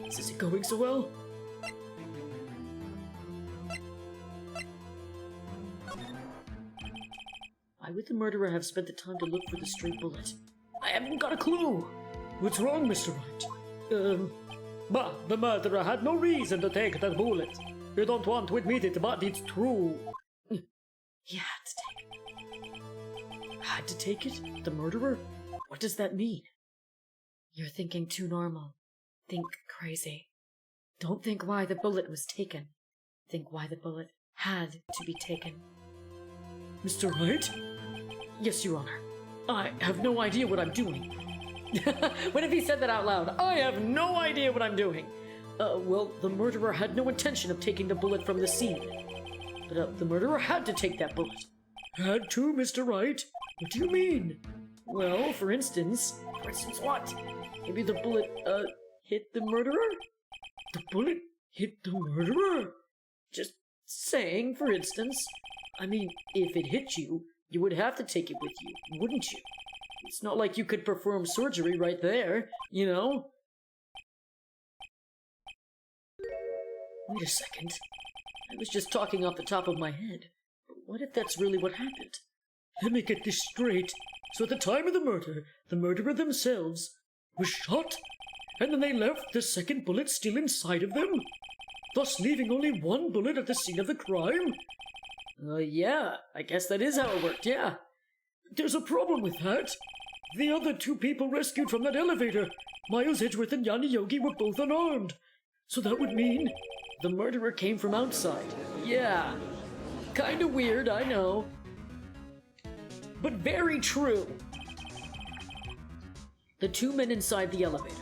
Speaker 6: Is it going so well?
Speaker 4: Why would the murderer have spent the time to look for the stray bullet?
Speaker 6: I haven't got a clue. What's wrong, Mr. Wright? But the murderer had no reason to take that bullet. You don't want to admit it, but it's true.
Speaker 4: He had to take it. Had to take it? The murderer? What does that mean? You're thinking too normal. Think crazy. Don't think why the bullet was taken. Think why the bullet had to be taken.
Speaker 6: Mr. Wright?
Speaker 4: Yes, Your Honor. I have no idea what I'm doing. What if he said that out loud? I have no idea what I'm doing. Well, the murderer had no intention of taking the bullet from the scene. But the murderer had to take that bullet.
Speaker 6: Had to, Mr. Wright? What do you mean?
Speaker 4: Well, for instance... For instance what? Maybe the bullet, hit the murderer?
Speaker 6: The bullet hit the murderer?
Speaker 4: Just saying, for instance. I mean, if it hit you, you would have to take it with you, wouldn't you? It's not like you could perform surgery right there, you know? Wait a second. I was just talking off the top of my head. But what if that's really what happened?
Speaker 6: Let me get this straight. So at the time of the murder, the murderer themselves was shot, and then they left the second bullet still inside of them, thus leaving only one bullet at the scene of the crime?
Speaker 4: Yeah, I guess that is how it worked, yeah.
Speaker 6: There's a problem with that. The other 2 people rescued from that elevator, Miles Edgeworth and Yanni Yogi, were both unarmed. So that would mean
Speaker 4: the murderer came from outside. Yeah. Kinda weird, I know. But very true. The 2 men inside the elevator.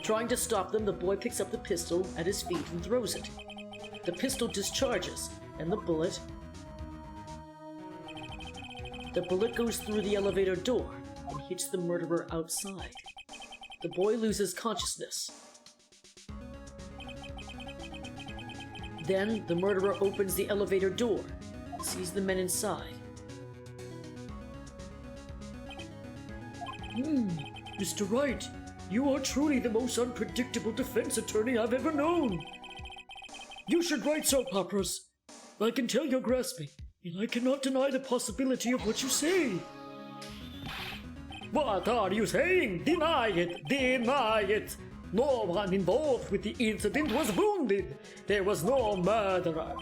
Speaker 4: Trying to stop them, the boy picks up the pistol at his feet and throws it. The pistol discharges, and the bullet goes through the elevator door and hits the murderer outside. The boy loses consciousness. Then the murderer opens the elevator door and sees the men inside.
Speaker 6: Mr. Wright, you are truly the most unpredictable defense attorney I've ever known. You should write soap operas. I can tell you're grasping, and I cannot deny the possibility of what you say. What are you saying? Deny it! Deny it! No one involved with the incident was wounded. There was no murderer.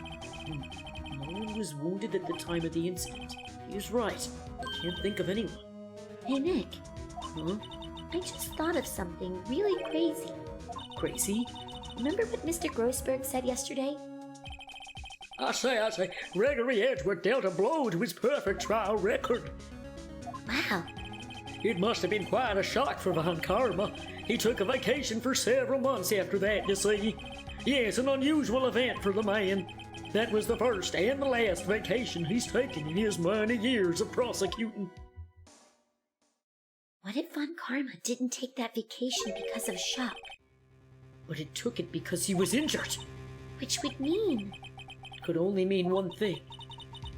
Speaker 4: No one was wounded at the time of the incident. He's right. I can't think of anyone.
Speaker 3: Hey, Nick.
Speaker 4: Huh?
Speaker 3: I just thought of something really crazy.
Speaker 4: Crazy?
Speaker 3: Remember what Mr. Grossberg said yesterday?
Speaker 6: I say, Gregory Edgeworth dealt a blow to his perfect trial record.
Speaker 3: Wow.
Speaker 6: It must have been quite a shock for Von Karma. He took a vacation for several months after that, you see. Yes, an unusual event for the man. That was the first and the last vacation he's taken in his many years of prosecuting.
Speaker 3: What if Von Karma didn't take that vacation because of shock?
Speaker 6: But it took it because he was injured.
Speaker 3: Which would mean
Speaker 6: It could only mean one thing.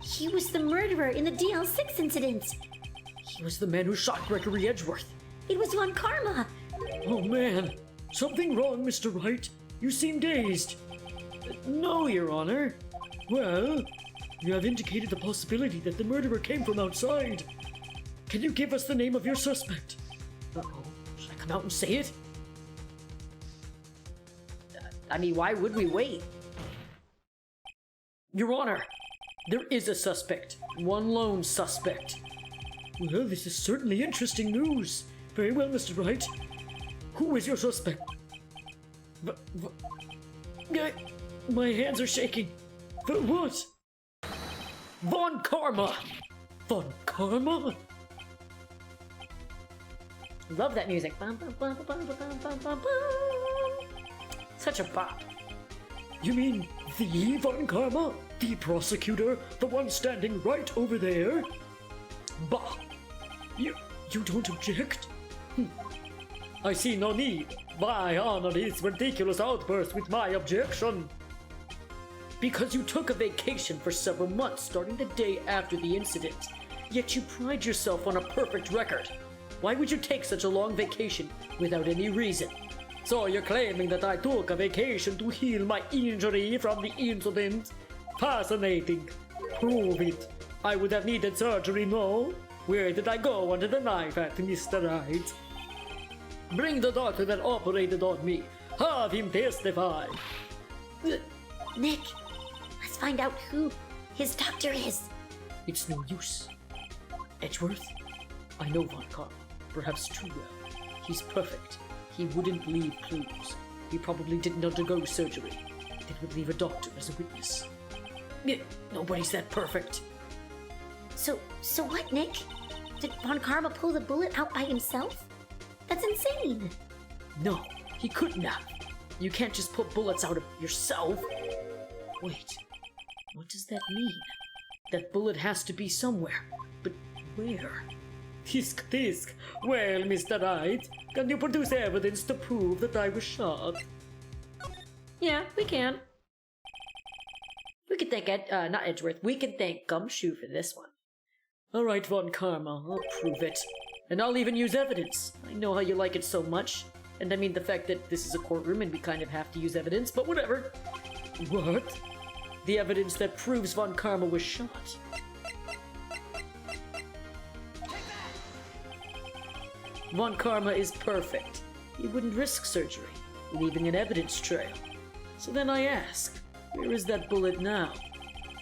Speaker 3: he was the murderer in the Dl6 Incident.
Speaker 6: He was the man who shot Gregory Edgeworth.
Speaker 3: It was Von Karma.
Speaker 6: Oh man, something wrong, Mr. Wright. You seem dazed. No, Your Honor. Well, you have indicated the possibility that the murderer came from outside. Can you give us the name of your suspect? Uh-oh. Should I come out and say it?
Speaker 4: I mean, why would we wait?
Speaker 6: Your Honor, there is a suspect. One lone suspect. Well, this is certainly interesting news. Very well, Mr. Wright. Who is your suspect? My hands are shaking. But what? Von Karma! Von Karma?
Speaker 4: Love that music. Bum, bum, bum, bum, bum, bum, bum, bum, bum. Such a bop.
Speaker 6: You mean the Von Karma? The prosecutor? The one standing right over there? Bah! You don't object? I see no need. Why honor this ridiculous outburst with my objection?
Speaker 4: Because you took a vacation for several months starting the day after the incident. Yet you pride yourself on a perfect record. Why would you take such a long vacation without any reason?
Speaker 6: So you're claiming that I took a vacation to heal my injury from the incident? Fascinating. Prove it. I would have needed surgery, no? Where did I go under the knife at, Mr. Wright? Bring the doctor that operated on me. Have him testify.
Speaker 3: Nick, let's find out who his doctor is.
Speaker 6: It's no use. Edgeworth? I know Von Karma, perhaps too well. He's perfect. He wouldn't leave clues. He probably didn't undergo surgery. It would leave a doctor as a witness. Nobody's that perfect.
Speaker 3: So what, Nick? Did Von Karma pull the bullet out by himself? That's insane.
Speaker 6: No, he couldn't have. You can't just pull bullets out of yourself. Wait, what does that mean? That bullet has to be somewhere. But where? Tisk. Well, Mr. Wright, can you produce evidence to prove that I was shot?
Speaker 4: Yeah, we can. We can thank not Edgeworth. We can thank Gumshoe for this one.
Speaker 6: All right, Von Karma, I'll prove it. And I'll even use evidence. I know how you like it so much. And I mean the fact that this is a courtroom and we kind of have to use evidence, but whatever. What? The evidence that proves Von Karma was shot. Von Karma is perfect. He wouldn't risk surgery, leaving an evidence trail. So then I ask, where is that bullet now?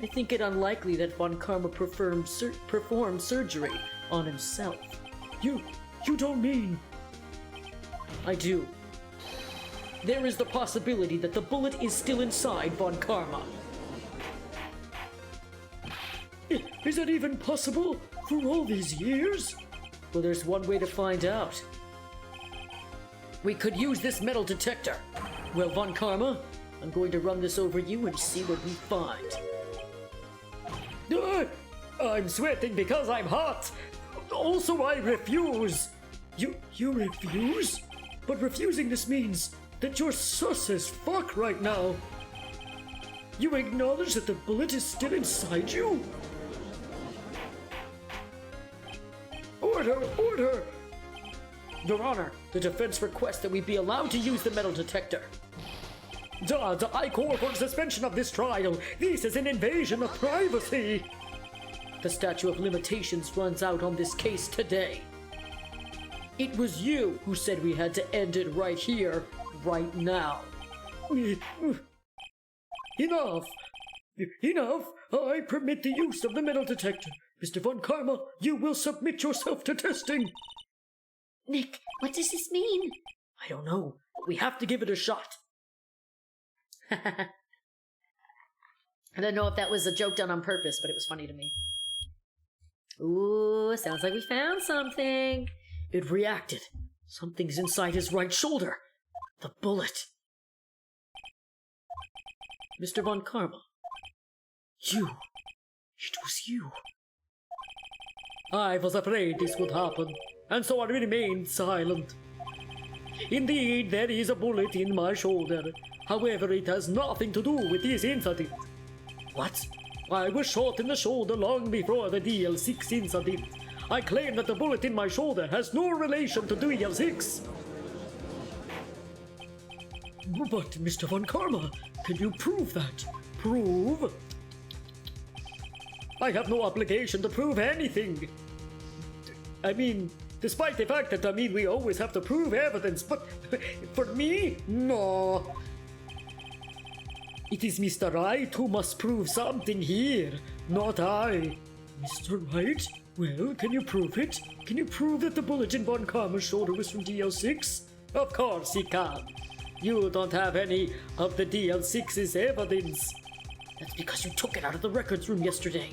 Speaker 6: I think it unlikely that Von Karma performed surgery on himself. You don't mean... I do. There is the possibility that the bullet is still inside Von Karma. Is that even possible? For all these years? Well, there's one way to find out. We could use this metal detector. Well, Von Karma, I'm going to run this over you and see what we find. I'm sweating because I'm hot. Also, I refuse. You refuse? But refusing this means that you're sus as fuck right now. You acknowledge that the bullet is still inside you? Order! Your Honor, the defense requests that we be allowed to use the metal detector. I call for suspension of this trial. This is an invasion of privacy. The statute of limitations runs out on this case today. It was you who said we had to end it right here, right now. Enough! I permit the use of the metal detector. Mr. Von Karma, you will submit yourself to testing.
Speaker 3: Nick, what does this mean?
Speaker 6: I don't know. We have to give it a shot.
Speaker 4: I don't know if that was a joke done on purpose, but it was funny to me. Ooh, sounds like we found something.
Speaker 6: It reacted. Something's inside his right shoulder. The bullet. Mr. Von Karma. You. It was you. I was afraid this would happen.
Speaker 2: and so I remained silent. Indeed, there is a bullet in my shoulder. However, it has nothing to do with this incident. What? I was shot in the shoulder long before the Dl6 incident. I claim that the bullet in my shoulder has no relation to Dl6. But, Mr. Von Karma, can you prove that? Prove? I have no obligation to prove anything. I mean, despite the fact that, we always have to prove evidence, but for me, no. It is Mr. Wright who must prove something here, not I. Mr. Wright? Well, can you prove it? Can you prove that the bullet in Von Karma's shoulder was from DL6? Of course he can. You don't have any of the DL6's evidence.
Speaker 6: That's because you took it out of the records room yesterday.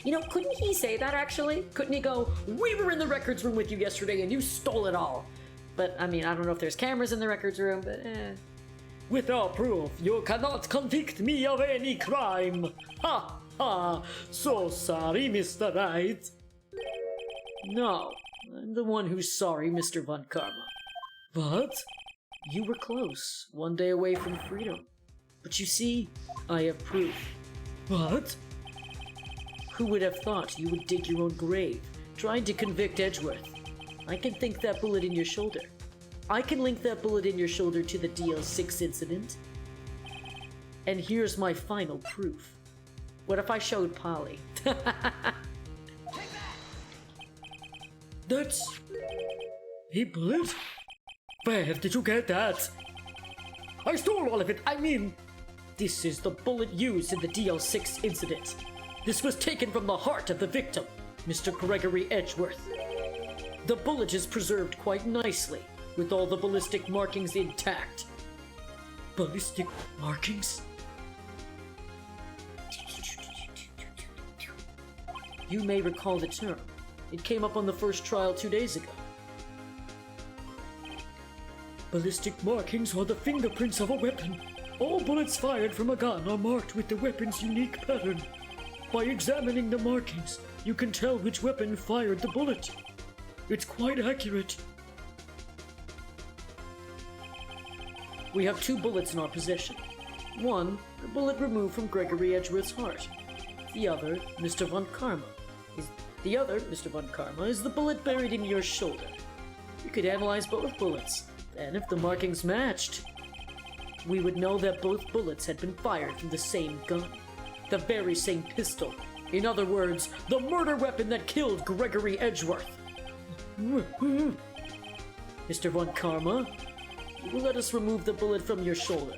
Speaker 1: You know, couldn't he say that actually? Couldn't he go,
Speaker 6: We were in the records room with you yesterday and you stole it all.
Speaker 1: but I mean, I don't know if there's cameras in the records room, but
Speaker 2: Without proof, you cannot convict me of any crime. Ha ha! So sorry, Mr. Wright.
Speaker 6: No, I'm the one who's sorry, Mr. Von Karma.
Speaker 2: What?
Speaker 6: You were close, one day away from freedom. But you see, I have proof.
Speaker 2: What?
Speaker 6: Who would have thought you would dig your own grave, trying to convict Edgeworth? I can think that bullet in your shoulder. I can link that bullet in your shoulder to the Dl6 incident. And here's my final proof. What if I showed Polly?
Speaker 2: That's a bullet? Where did you get that? I stole all of it.
Speaker 6: This is the bullet used in the Dl6 incident. This was taken from the heart of the victim, Mr. Gregory Edgeworth. The bullet is preserved quite nicely, with all the ballistic markings intact.
Speaker 2: Ballistic markings?
Speaker 6: You may recall the term. It came up on the first trial 2 days ago.
Speaker 2: Ballistic markings are the fingerprints of a weapon. All bullets fired from a gun are marked with the weapon's unique pattern. By examining the markings, you can tell which weapon fired the bullet. It's quite accurate.
Speaker 6: We have 2 bullets in our possession. One, the bullet removed from Gregory Edgeworth's heart. The other, Mr. Von Karma, is the bullet buried in your shoulder. We could analyze both bullets, and if the markings matched, we would know that both bullets had been fired from the same gun, the very same pistol. In other words, the murder weapon that killed Gregory Edgeworth. Mr. Von Karma, you will let us remove the bullet from your shoulder.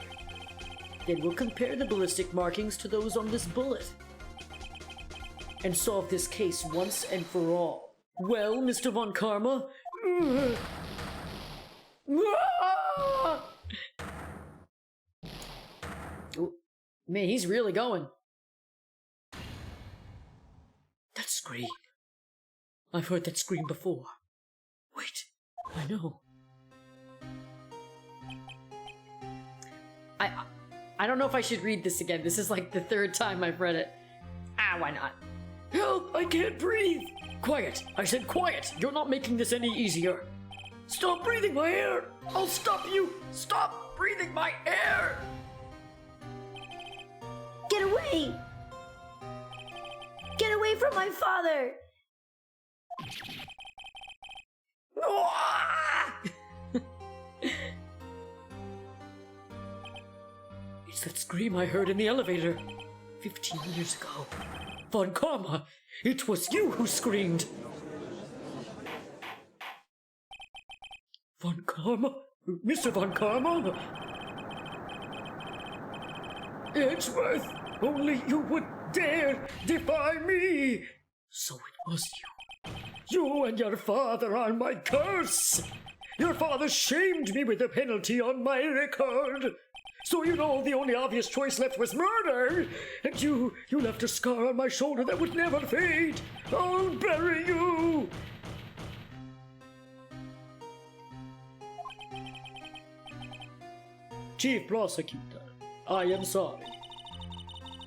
Speaker 6: Then we'll compare the ballistic markings to those on this bullet and solve this case once and for all. Well, Mr. Von Karma? Oh, man, he's really going.
Speaker 2: That scream. I've heard that scream before. Wait, I know.
Speaker 1: I don't know if I should read this again. This is like the 3rd time I've read it. Why not?
Speaker 2: Help! I can't breathe! Quiet! I said quiet! You're not making this any easier. Stop breathing my air! I'll stop you! Stop breathing my air!
Speaker 3: Get away! Get away from my father!
Speaker 2: It's that scream I heard in the elevator 15 years ago. Von Karma, it was you who screamed. Von Karma? Mr. Von Karma? Edgeworth, only you would dare defy me! So it was you. You and your father are my curse! Your father shamed me with the penalty on my record! So you know the only obvious choice left was murder! And you left a scar on my shoulder that would never fade! I'll bury you! Chief Prosecutor, I am sorry.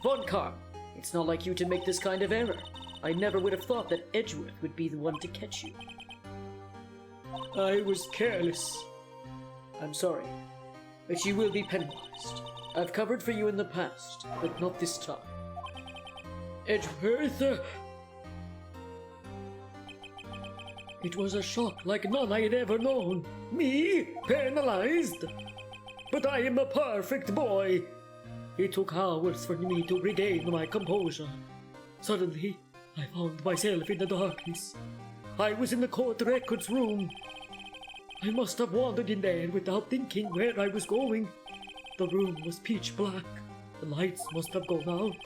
Speaker 6: Von Karma, it's not like you to make this kind of error. I never would have thought that Edgeworth would be the one to catch you. I was careless. I'm sorry, but you will be penalized. I've covered for you in the past, but not this time. Edgeworth, it was a shock like none I had ever known. Me? Penalized? But I am a perfect boy. It took hours for me to regain my composure. Suddenly, I found myself in the darkness. I was in the court records room. I must have wandered in there without thinking where I was going. The room was pitch black. The lights must have gone out.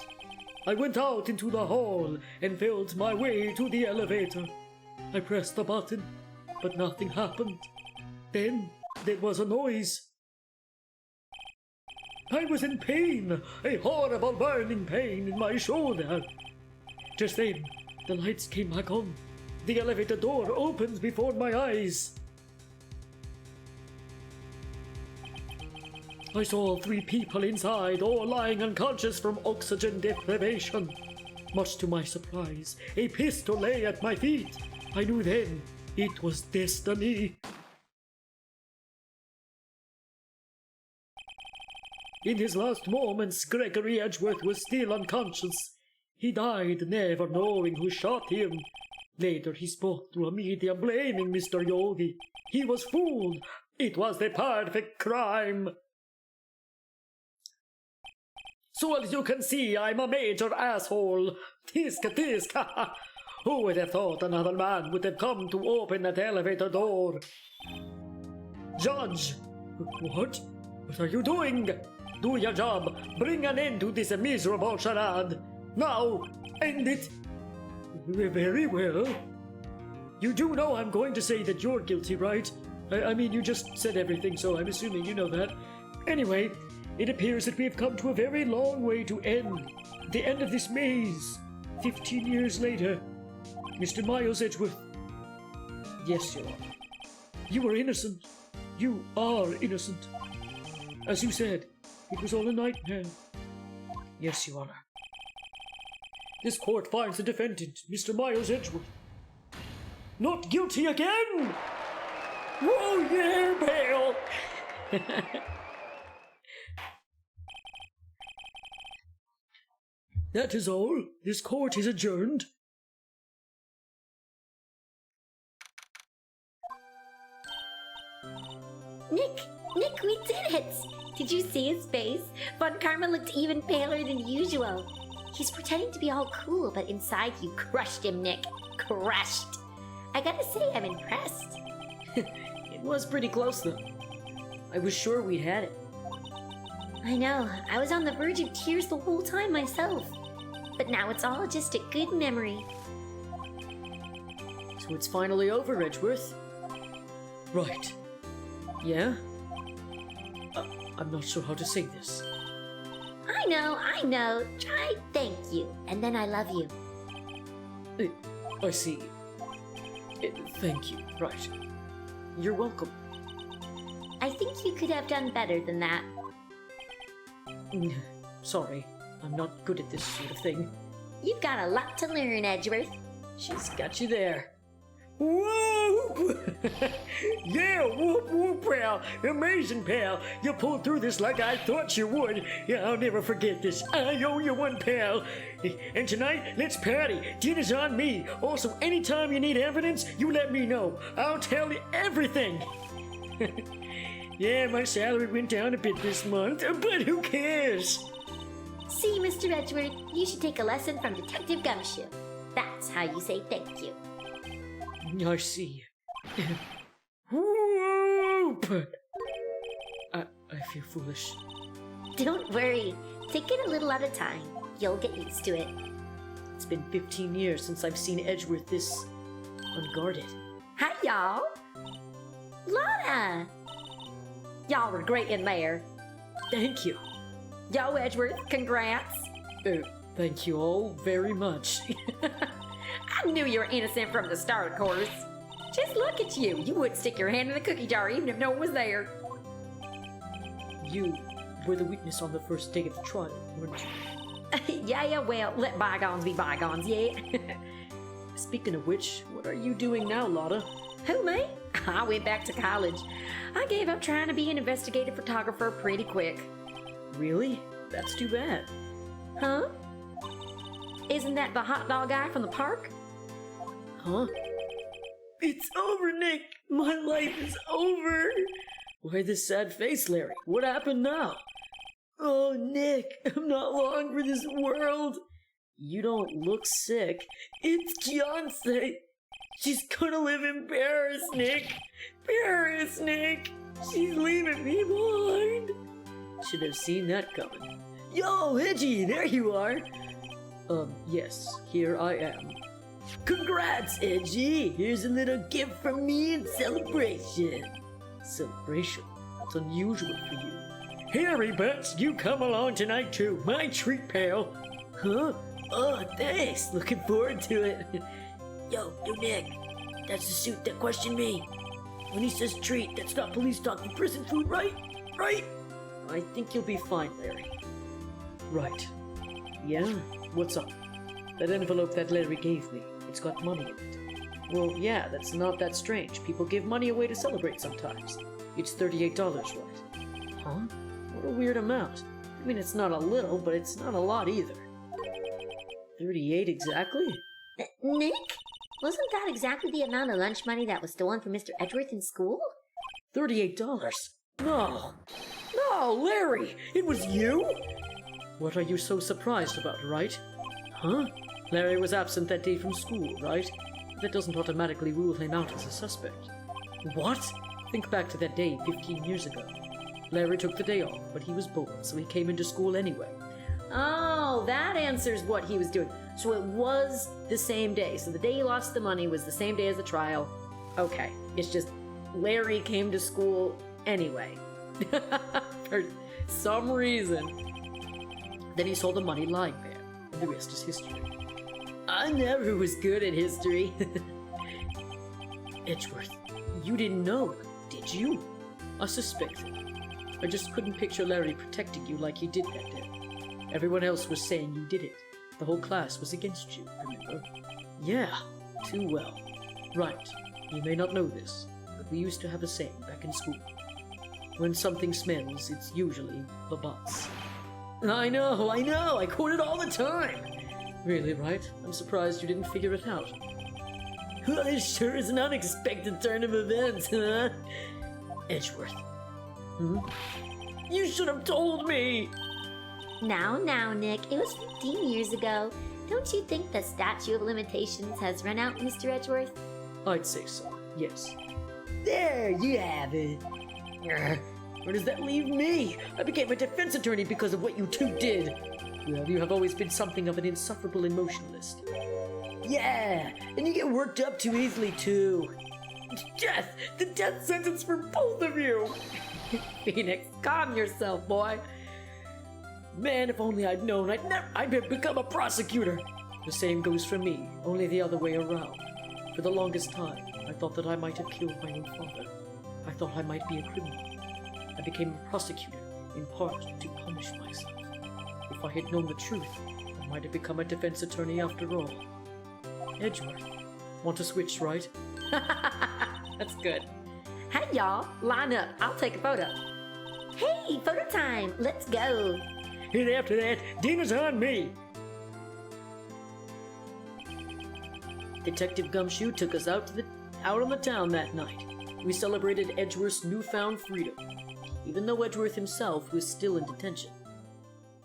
Speaker 6: I went out into the hall and felt my way to the elevator. I pressed the button, but nothing happened. Then there was a noise. I was in pain, a horrible burning pain in my shoulder. Just then, the lights came back on. The elevator door opened before my eyes. I saw 3 people inside, all lying unconscious from oxygen deprivation. Much to my surprise, a pistol lay at my feet. I knew then it was destiny. In his last moments, Gregory Edgeworth was still unconscious. He died never knowing who shot him. Later he spoke through a medium blaming Mr. Yogi. He was fooled. It was the perfect crime. So as you can see, I'm a major asshole. Tisk tisk, ha. Who would have thought another man would have come to open that elevator door? Judge! What? What are you doing? Do your job. Bring an end to this miserable charade. Now, end it. Very well. You do know I'm going to say that you're guilty, right? I mean, you just said everything, so I'm assuming you know that. Anyway, it appears that we have come to a very long way to end. The end of this maze. 15 years later. Mr. Miles Edgeworth. Yes, Your Honor. You were innocent. You are innocent. As you said, it was all a nightmare. Yes, Your Honor. This court finds the defendant, Mr. Miles Edgeworth, not guilty again! Whoa, yeah, pal! That is all. This court is adjourned.
Speaker 3: Nick, we did it! Did you see his face? Von Karma looked even paler than usual. He's pretending to be all cool, but inside you crushed him, Nick. Crushed! I gotta say, I'm impressed.
Speaker 6: It was pretty close, though. I was sure we had it.
Speaker 3: I know, I was on the verge of tears the whole time myself. But now it's all just a good memory.
Speaker 6: So it's finally over, Edgeworth. Right. Yeah? I'm not sure how to say this.
Speaker 3: I know. Try thank you, and then I love you.
Speaker 6: I see. Thank you. Right. You're welcome.
Speaker 3: I think you could have done better than that.
Speaker 6: Sorry, I'm not good at this sort of thing.
Speaker 3: You've got a lot to learn, Edgeworth.
Speaker 6: She's got you there. Whoop! Yeah, whoop, pal. Amazing, pal. You pulled through this like I thought you would. Yeah, I'll never forget this. I owe you one, pal. And tonight, let's party. Dinner's on me. Also, anytime you need evidence, you let me know. I'll tell you everything. Yeah, my salary went down a bit this month, but who cares?
Speaker 3: See, Mr. Edgeworth, you should take a lesson from Detective Gumshoe. That's how you say thank you.
Speaker 6: I see. Whoop! I feel foolish.
Speaker 3: Don't worry. Take it a little at a time. You'll get used to it.
Speaker 6: It's been 15 years since I've seen Edgeworth this unguarded.
Speaker 3: Hi, y'all. Lana! Y'all were great in there.
Speaker 6: Thank you.
Speaker 3: Yo, Edgeworth, congrats.
Speaker 6: Thank you all very much.
Speaker 1: I knew you were innocent from the start, of course. Just look at you. You wouldn't stick your hand in the cookie jar even if no one was there.
Speaker 6: You were the witness on the first day of the trial, weren't you?
Speaker 1: Yeah, well, let bygones be bygones, yeah?
Speaker 6: speaking of which, what are you doing now, Lotta?
Speaker 1: Who, me? I went back to college. I gave up trying to be an investigative photographer pretty quick.
Speaker 6: Really? That's too bad.
Speaker 1: Huh? Isn't that the hot dog guy from the park?
Speaker 6: Huh? It's over, Nick! My life is over! Why this sad face, Larry? What happened now? Oh, Nick, I'm not long for this world. You don't look sick. It's Beyonce. She's gonna live in Paris, Nick. Paris, Nick. She's leaving me behind. Should have seen that coming. Yo, Edgy, there you are. Yes, here I am. Congrats, Edgy. Here's a little gift from me in celebration. Celebration? That's unusual for you. Harry Butts, you come along tonight too. My treat, pal. Huh? Oh, thanks. Looking forward to it. Yo, Nick. That's the suit that questioned me. When he says treat, that's not police talking prison food, right? Right? I think you'll be fine, Larry. Right. Yeah? What's up? That envelope that Larry gave me, it's got money in it. Well, yeah, that's not that strange. People give money away to celebrate sometimes. It's $38, right? Huh? What a weird amount. I mean, it's not a little, but it's not a lot either. 38 exactly?
Speaker 3: Nick? Wasn't that exactly the amount of lunch money that was stolen from Mr. Edgeworth in school?
Speaker 6: $38? No! No, Larry! It was you? What are you so surprised about, Wright? Huh? Larry was absent that day from school, right? That doesn't automatically rule him out as a suspect. What? Think back to that day 15 years ago. Larry took the day off, but he was bored, so he came into school anyway.
Speaker 1: Oh, that answers what he was doing. So it was the same day. So the day he lost the money was the same day as the trial. Okay. It's just Larry came to school anyway. For some reason. Then he saw the money lying there, and the rest is history. I never was good at history.
Speaker 6: Edgeworth, you didn't know, did you? I suspected. I just couldn't picture Larry protecting you like he did that day. Everyone else was saying you did it. The whole class was against you, remember? Yeah, too well. Right, you may not know this, but we used to have a saying back in school. When something smells, it's usually the butts. I know, I quote it all the time! Really, Wright? I'm surprised you didn't figure it out. Well, it sure is an unexpected turn of events, huh? Edgeworth. You should have told me!
Speaker 3: Now, Nick, it was 15 years ago. Don't you think the statute of limitations has run out, Mr. Edgeworth?
Speaker 6: I'd say so, yes. There, you have it. Where does that leave me? I became a defense attorney because of what you two did. Well, you have always been something of an insufferable emotionalist. Yeah, and you get worked up too easily, too. Death! The death sentence for both of you!
Speaker 1: Phoenix, calm yourself, boy.
Speaker 6: Man, if only I'd known, I'd become a prosecutor. The same goes for me, only the other way around. For the longest time, I thought that I might have killed my own father. I thought I might be a criminal. I became a prosecutor, in part to punish myself. If I had known the truth, I might have become a defense attorney after all. Edgeworth, want to switch, right?
Speaker 1: That's good. Hey, y'all, line up. I'll take a photo.
Speaker 3: Hey, photo time! Let's go!
Speaker 6: And after that, dinner's on me! Detective Gumshoe took us out on the town that night. We celebrated Edgeworth's newfound freedom, even though Edgeworth himself was still in detention.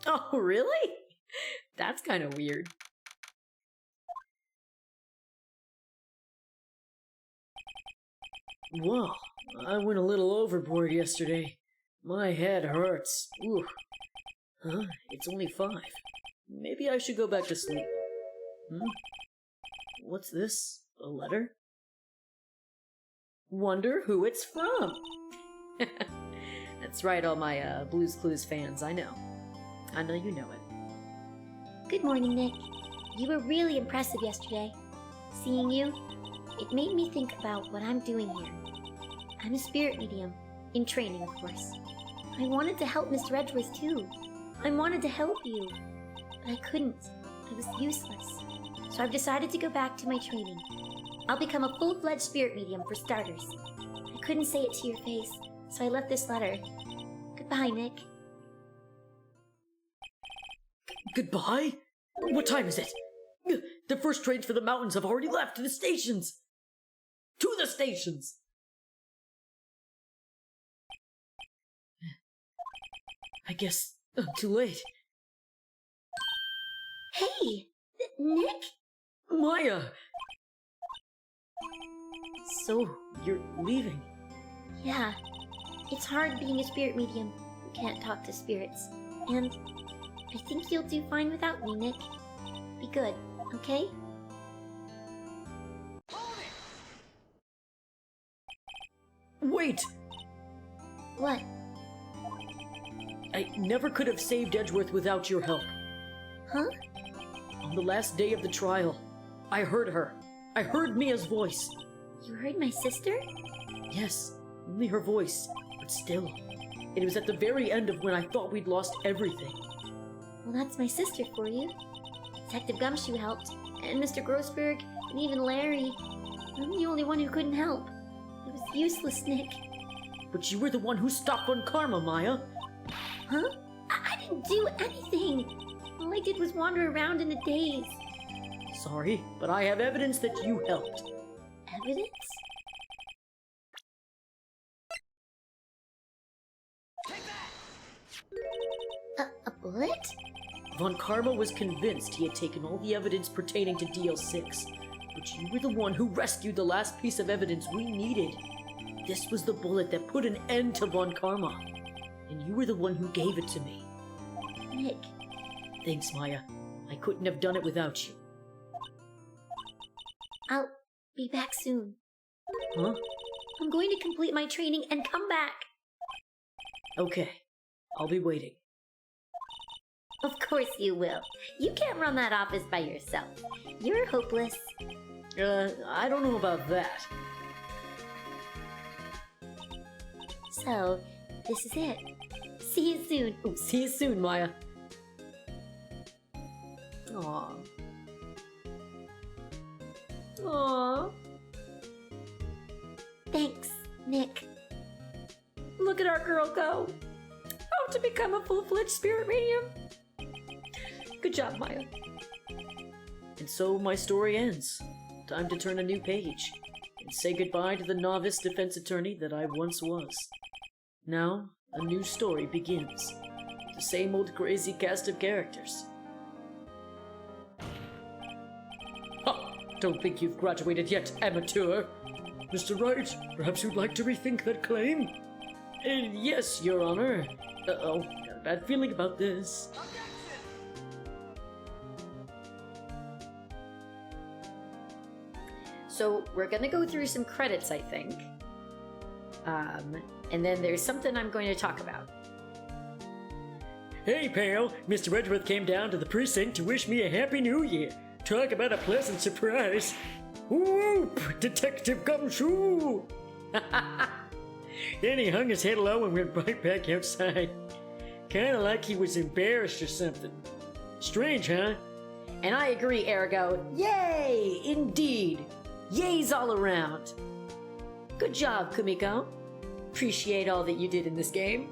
Speaker 1: Oh, really? That's kind of weird.
Speaker 6: Well, I went a little overboard yesterday. My head hurts. Ooh. Huh? It's only 5. Maybe I should go back to sleep. What's this? A letter?
Speaker 1: Wonder who it's from. That's right, all my Blue's Clues fans. I know you know it.
Speaker 3: Good morning, Nick. You were really impressive yesterday. Seeing you, it made me think about what I'm doing here. I'm a spirit medium, in training, of course. I wanted to help Mr. Edgeworth, too. I wanted to help you, but I couldn't. I was useless. So I've decided to go back to my training. I'll become a full-fledged spirit medium for starters. I couldn't say it to your face, so I left this letter. Goodbye, Nick.
Speaker 6: Goodbye? What time is it? The first trains for the mountains have already left the stations. To the stations! I guess I'm too late.
Speaker 3: Hey! Nick?
Speaker 6: Maya! So, you're leaving?
Speaker 3: Yeah. It's hard being a spirit medium who can't talk to spirits. And I think you'll do fine without me, Nick. Be good, okay?
Speaker 6: Wait!
Speaker 3: What?
Speaker 6: I never could have saved Edgeworth without your help.
Speaker 3: Huh?
Speaker 6: On the last day of the trial, I heard her. I heard Mia's voice.
Speaker 3: You heard my sister?
Speaker 6: Yes, only her voice, but still. It was at the very end of when I thought we'd lost everything.
Speaker 3: Well, that's my sister for you. Detective Gumshoe helped, and Mr. Grossberg, and even Larry. I'm the only one who couldn't help. It was useless, Nick.
Speaker 6: But you were the one who stopped on Karma, Maya.
Speaker 3: Huh? I didn't do anything! All I did was wander around in a daze.
Speaker 6: Sorry, but I have evidence that you helped.
Speaker 3: Evidence? A bullet?
Speaker 6: Von Karma was convinced he had taken all the evidence pertaining to Dl6, but you were the one who rescued the last piece of evidence we needed. This was the bullet that put an end to Von Karma, and you were the one who gave it to me.
Speaker 3: Nick.
Speaker 6: Thanks, Maya. I couldn't have done it without you.
Speaker 3: I'll be back soon.
Speaker 6: Huh?
Speaker 3: I'm going to complete my training and come back.
Speaker 6: Okay. I'll be waiting.
Speaker 3: Of course you will. You can't run that office by yourself. You're hopeless.
Speaker 6: I don't know about that.
Speaker 3: So, this is it. See you soon.
Speaker 6: Oh, see you soon, Maya. Aww. Aww.
Speaker 3: Thanks, Nick.
Speaker 1: Look at our girl go. Oh, to become a full-fledged spirit medium. Good job, Maya.
Speaker 6: And so my story ends. Time to turn a new page and say goodbye to the novice defense attorney that I once was. Now, a new story begins. The same old crazy cast of characters. Ha! Don't think you've graduated yet, amateur. Mr. Wright, perhaps you'd like to rethink that claim? Yes, Your Honor. Uh-oh, got a bad feeling about this.
Speaker 1: So we're gonna go through some credits, I think. And then there's something I'm going to talk about.
Speaker 2: Hey, pal. Mr. Edgeworth came down to the precinct to wish me a Happy New Year. Talk about a pleasant surprise. Whoop! Detective Gumshoe! Then he hung his head low and went right back outside. Kinda like he was embarrassed or something. Strange, huh?
Speaker 1: And I agree, Ergo.
Speaker 6: Yay! Indeed! Yays all around!
Speaker 1: Good job, Kumiko. Appreciate all that you did in this game.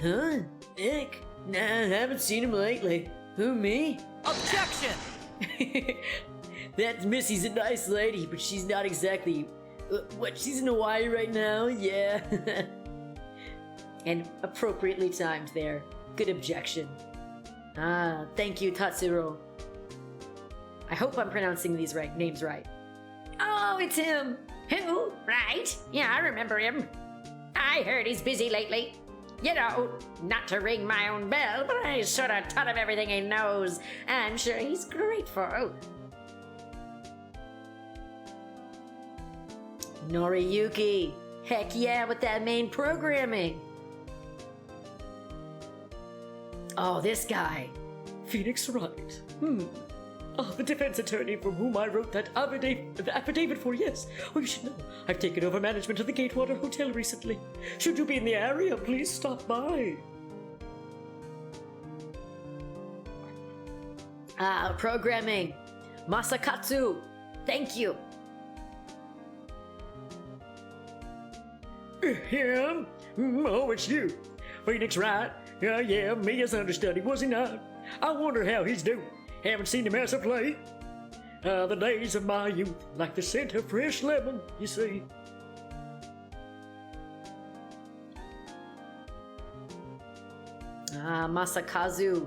Speaker 6: Huh? Nick? Nah, I haven't seen him lately. Who, me?
Speaker 7: Objection!
Speaker 6: That Missy's a nice lady, but she's not exactly... what, she's in Hawaii right now? Yeah.
Speaker 1: And appropriately timed there. Good objection.
Speaker 6: Ah, thank you, Tatsuro.
Speaker 1: I hope I'm pronouncing these names right. Oh, it's him! Who? Right? Yeah, I remember him. I heard he's busy lately. You know, not to ring my own bell, but I sort of taught him everything he knows. I'm sure he's grateful.
Speaker 6: Noriyuki. Heck yeah, with that main programming.
Speaker 1: Oh, this guy.
Speaker 2: Phoenix Wright. The defense attorney for whom I wrote that affidavit for, yes. Oh, you should know. I've taken over management of the Gatewater Hotel recently. Should you be in the area, please stop by.
Speaker 5: Programming. Masakatsu. Thank you.
Speaker 2: Him? Oh, it's you. Phoenix Wright. Yeah, me as understudy, was he not? I wonder how he's doing. Haven't seen him as of late. The days of my youth, like the scent of fresh lemon, you see.
Speaker 5: Masakazu.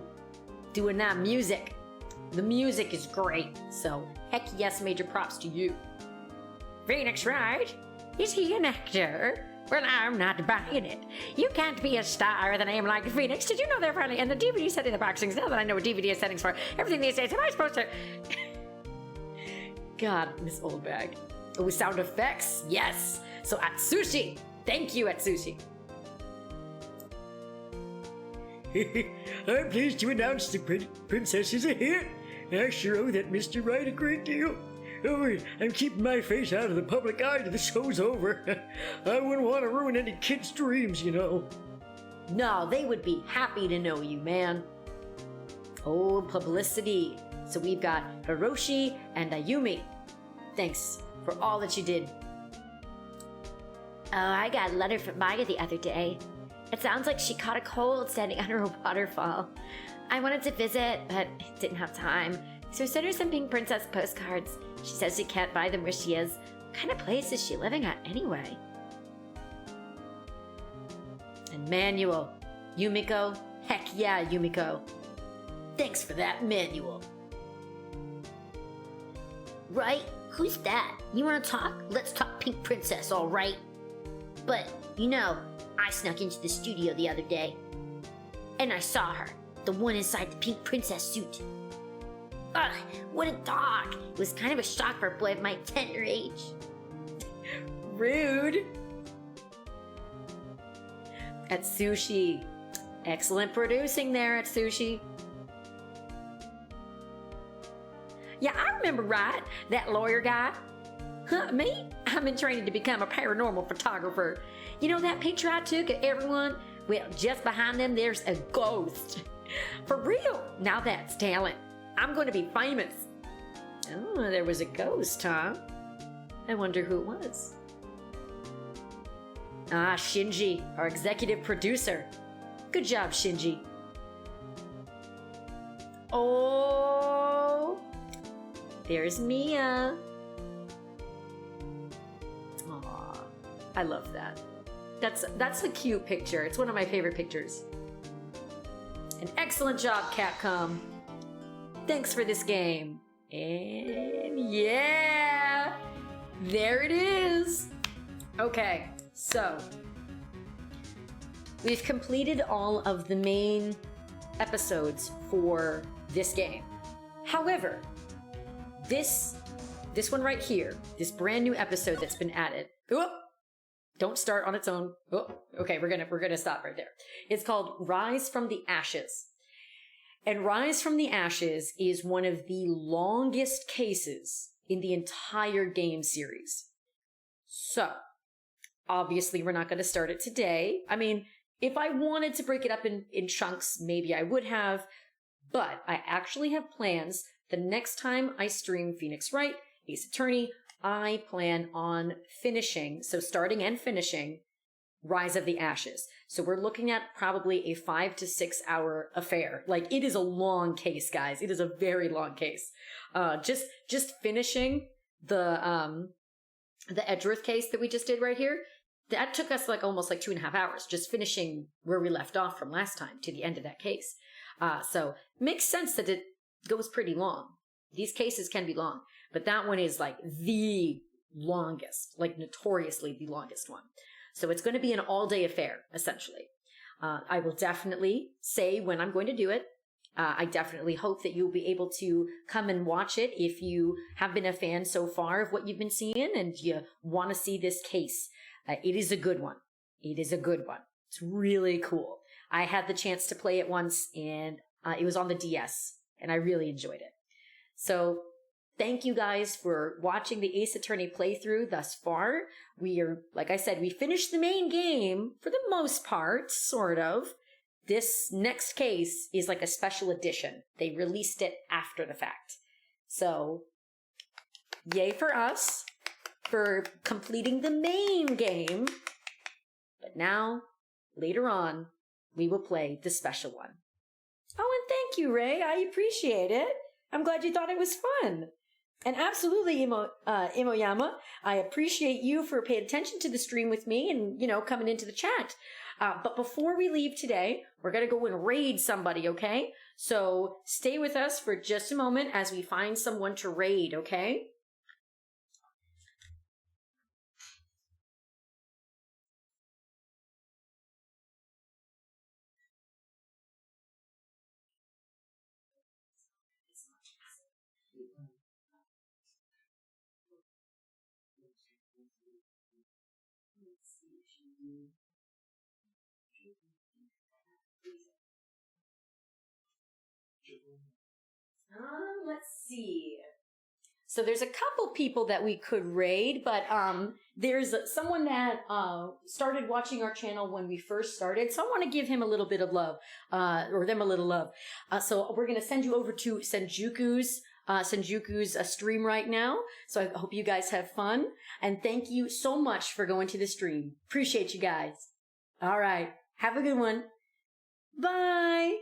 Speaker 5: Doing that music. The music is great, so heck yes, major props to you.
Speaker 8: Phoenix Wright? Is he an actor? Well, I'm not buying it. You can't be a star with a name like Phoenix. Did you know they're finally in the DVD setting the boxings? Now that I know what DVD is settings for everything these days, am I supposed to...
Speaker 5: God, Miss Oldbag. Oh, sound effects? Yes! So Atsushi! Thank you, Atsushi.
Speaker 2: I'm pleased to announce the princess is a hit. I sure owe that Mr. Wright a great deal. Oh, I'm keeping my face out of the public eye till the show's over. I wouldn't want to ruin any kids' dreams, you know.
Speaker 5: No, they would be happy to know you, man. Oh, publicity. So we've got Hiroshi and Ayumi. Thanks for all that you did.
Speaker 3: Oh, I got a letter from Maya the other day. It sounds like she caught a cold standing under a waterfall. I wanted to visit, but didn't have time. So I sent her some Pink Princess postcards. She says she can't buy them where she is. What kind of place is she living at anyway?
Speaker 5: And Manuel. Yumiko. Heck yeah, Yumiko. Thanks for that, Manuel.
Speaker 3: Right? Who's that? You wanna talk? Let's talk Pink Princess, alright? But, you know, I snuck into the studio the other day. And I saw her. The one inside the Pink Princess suit. Ugh, what a dog! It was kind of a shock for a boy of my tender age.
Speaker 5: Rude. Atsushi. Excellent producing there, Atsushi.
Speaker 8: Yeah, I remember Wright, that lawyer guy. Huh, me? I'm in training to become a paranormal photographer. You know that picture I took of everyone? Well, just behind them, there's a ghost. For real. Now that's talent. I'm going to be famous.
Speaker 5: Oh, there was a ghost, huh? I wonder who it was. Ah, Shinji, our executive producer. Good job, Shinji. Oh, there's Mia. Aw, I love that. That's a cute picture. It's one of my favorite pictures. An excellent job, Capcom. Thanks for this game. And yeah, there it is. Okay, so we've completed all of the main episodes for this game. However, this one right here, this brand new episode that's been added. Whoop, don't start on its own. Whoop, okay, we're gonna stop right there. It's called Rise from the Ashes. And Rise from the Ashes is one of the longest cases in the entire game series. So, obviously we're not going to start it today. I mean, if I wanted to break it up in chunks, maybe I would have. But I actually have plans. The next time I stream Phoenix Wright, Ace Attorney, I plan on finishing, so starting and finishing, Rise of the Ashes. So we're looking at probably a 5 to 6 hour affair. Like, it is a long case, guys. It is a very long case. Just finishing the Edgeworth case that we just did right here, that took us almost 2.5 hours, just finishing where we left off from last time to the end of that case. So makes sense that it goes pretty long. These cases can be long, but that one is the longest, notoriously the longest one. So it's going to be an all-day affair, essentially. I will definitely say when I'm going to do it. I definitely hope that you'll be able to come and watch it if you have been a fan so far of what you've been seeing and you want to see this case. It is a good one. It is a good one. It's really cool. I had the chance to play it once, and it was on the DS, and I really enjoyed it. So thank you guys for watching the Ace Attorney playthrough thus far. We are, like I said, we finished the main game for the most part, sort of.
Speaker 1: this next case is like a special edition. They released it after the fact. So, yay for us for completing the main game. But now, later on, we will play the special one. Oh, and thank you, Ray. I appreciate it. I'm glad you thought it was fun. And absolutely, Imoyama, I appreciate you for paying attention to the stream with me and, coming into the chat. But before we leave today, we're going to go and raid somebody, okay? So stay with us for just a moment as we find someone to raid, okay? Let's see. So there's a couple people that we could raid, but there's someone that started watching our channel when we first started, so I want to give him a little bit of love, or them a little love. So we're going to send you over to Senjuku's stream right now. So I hope you guys have fun, and thank you so much for going to the stream. Appreciate you guys. All right, have a good one. Bye.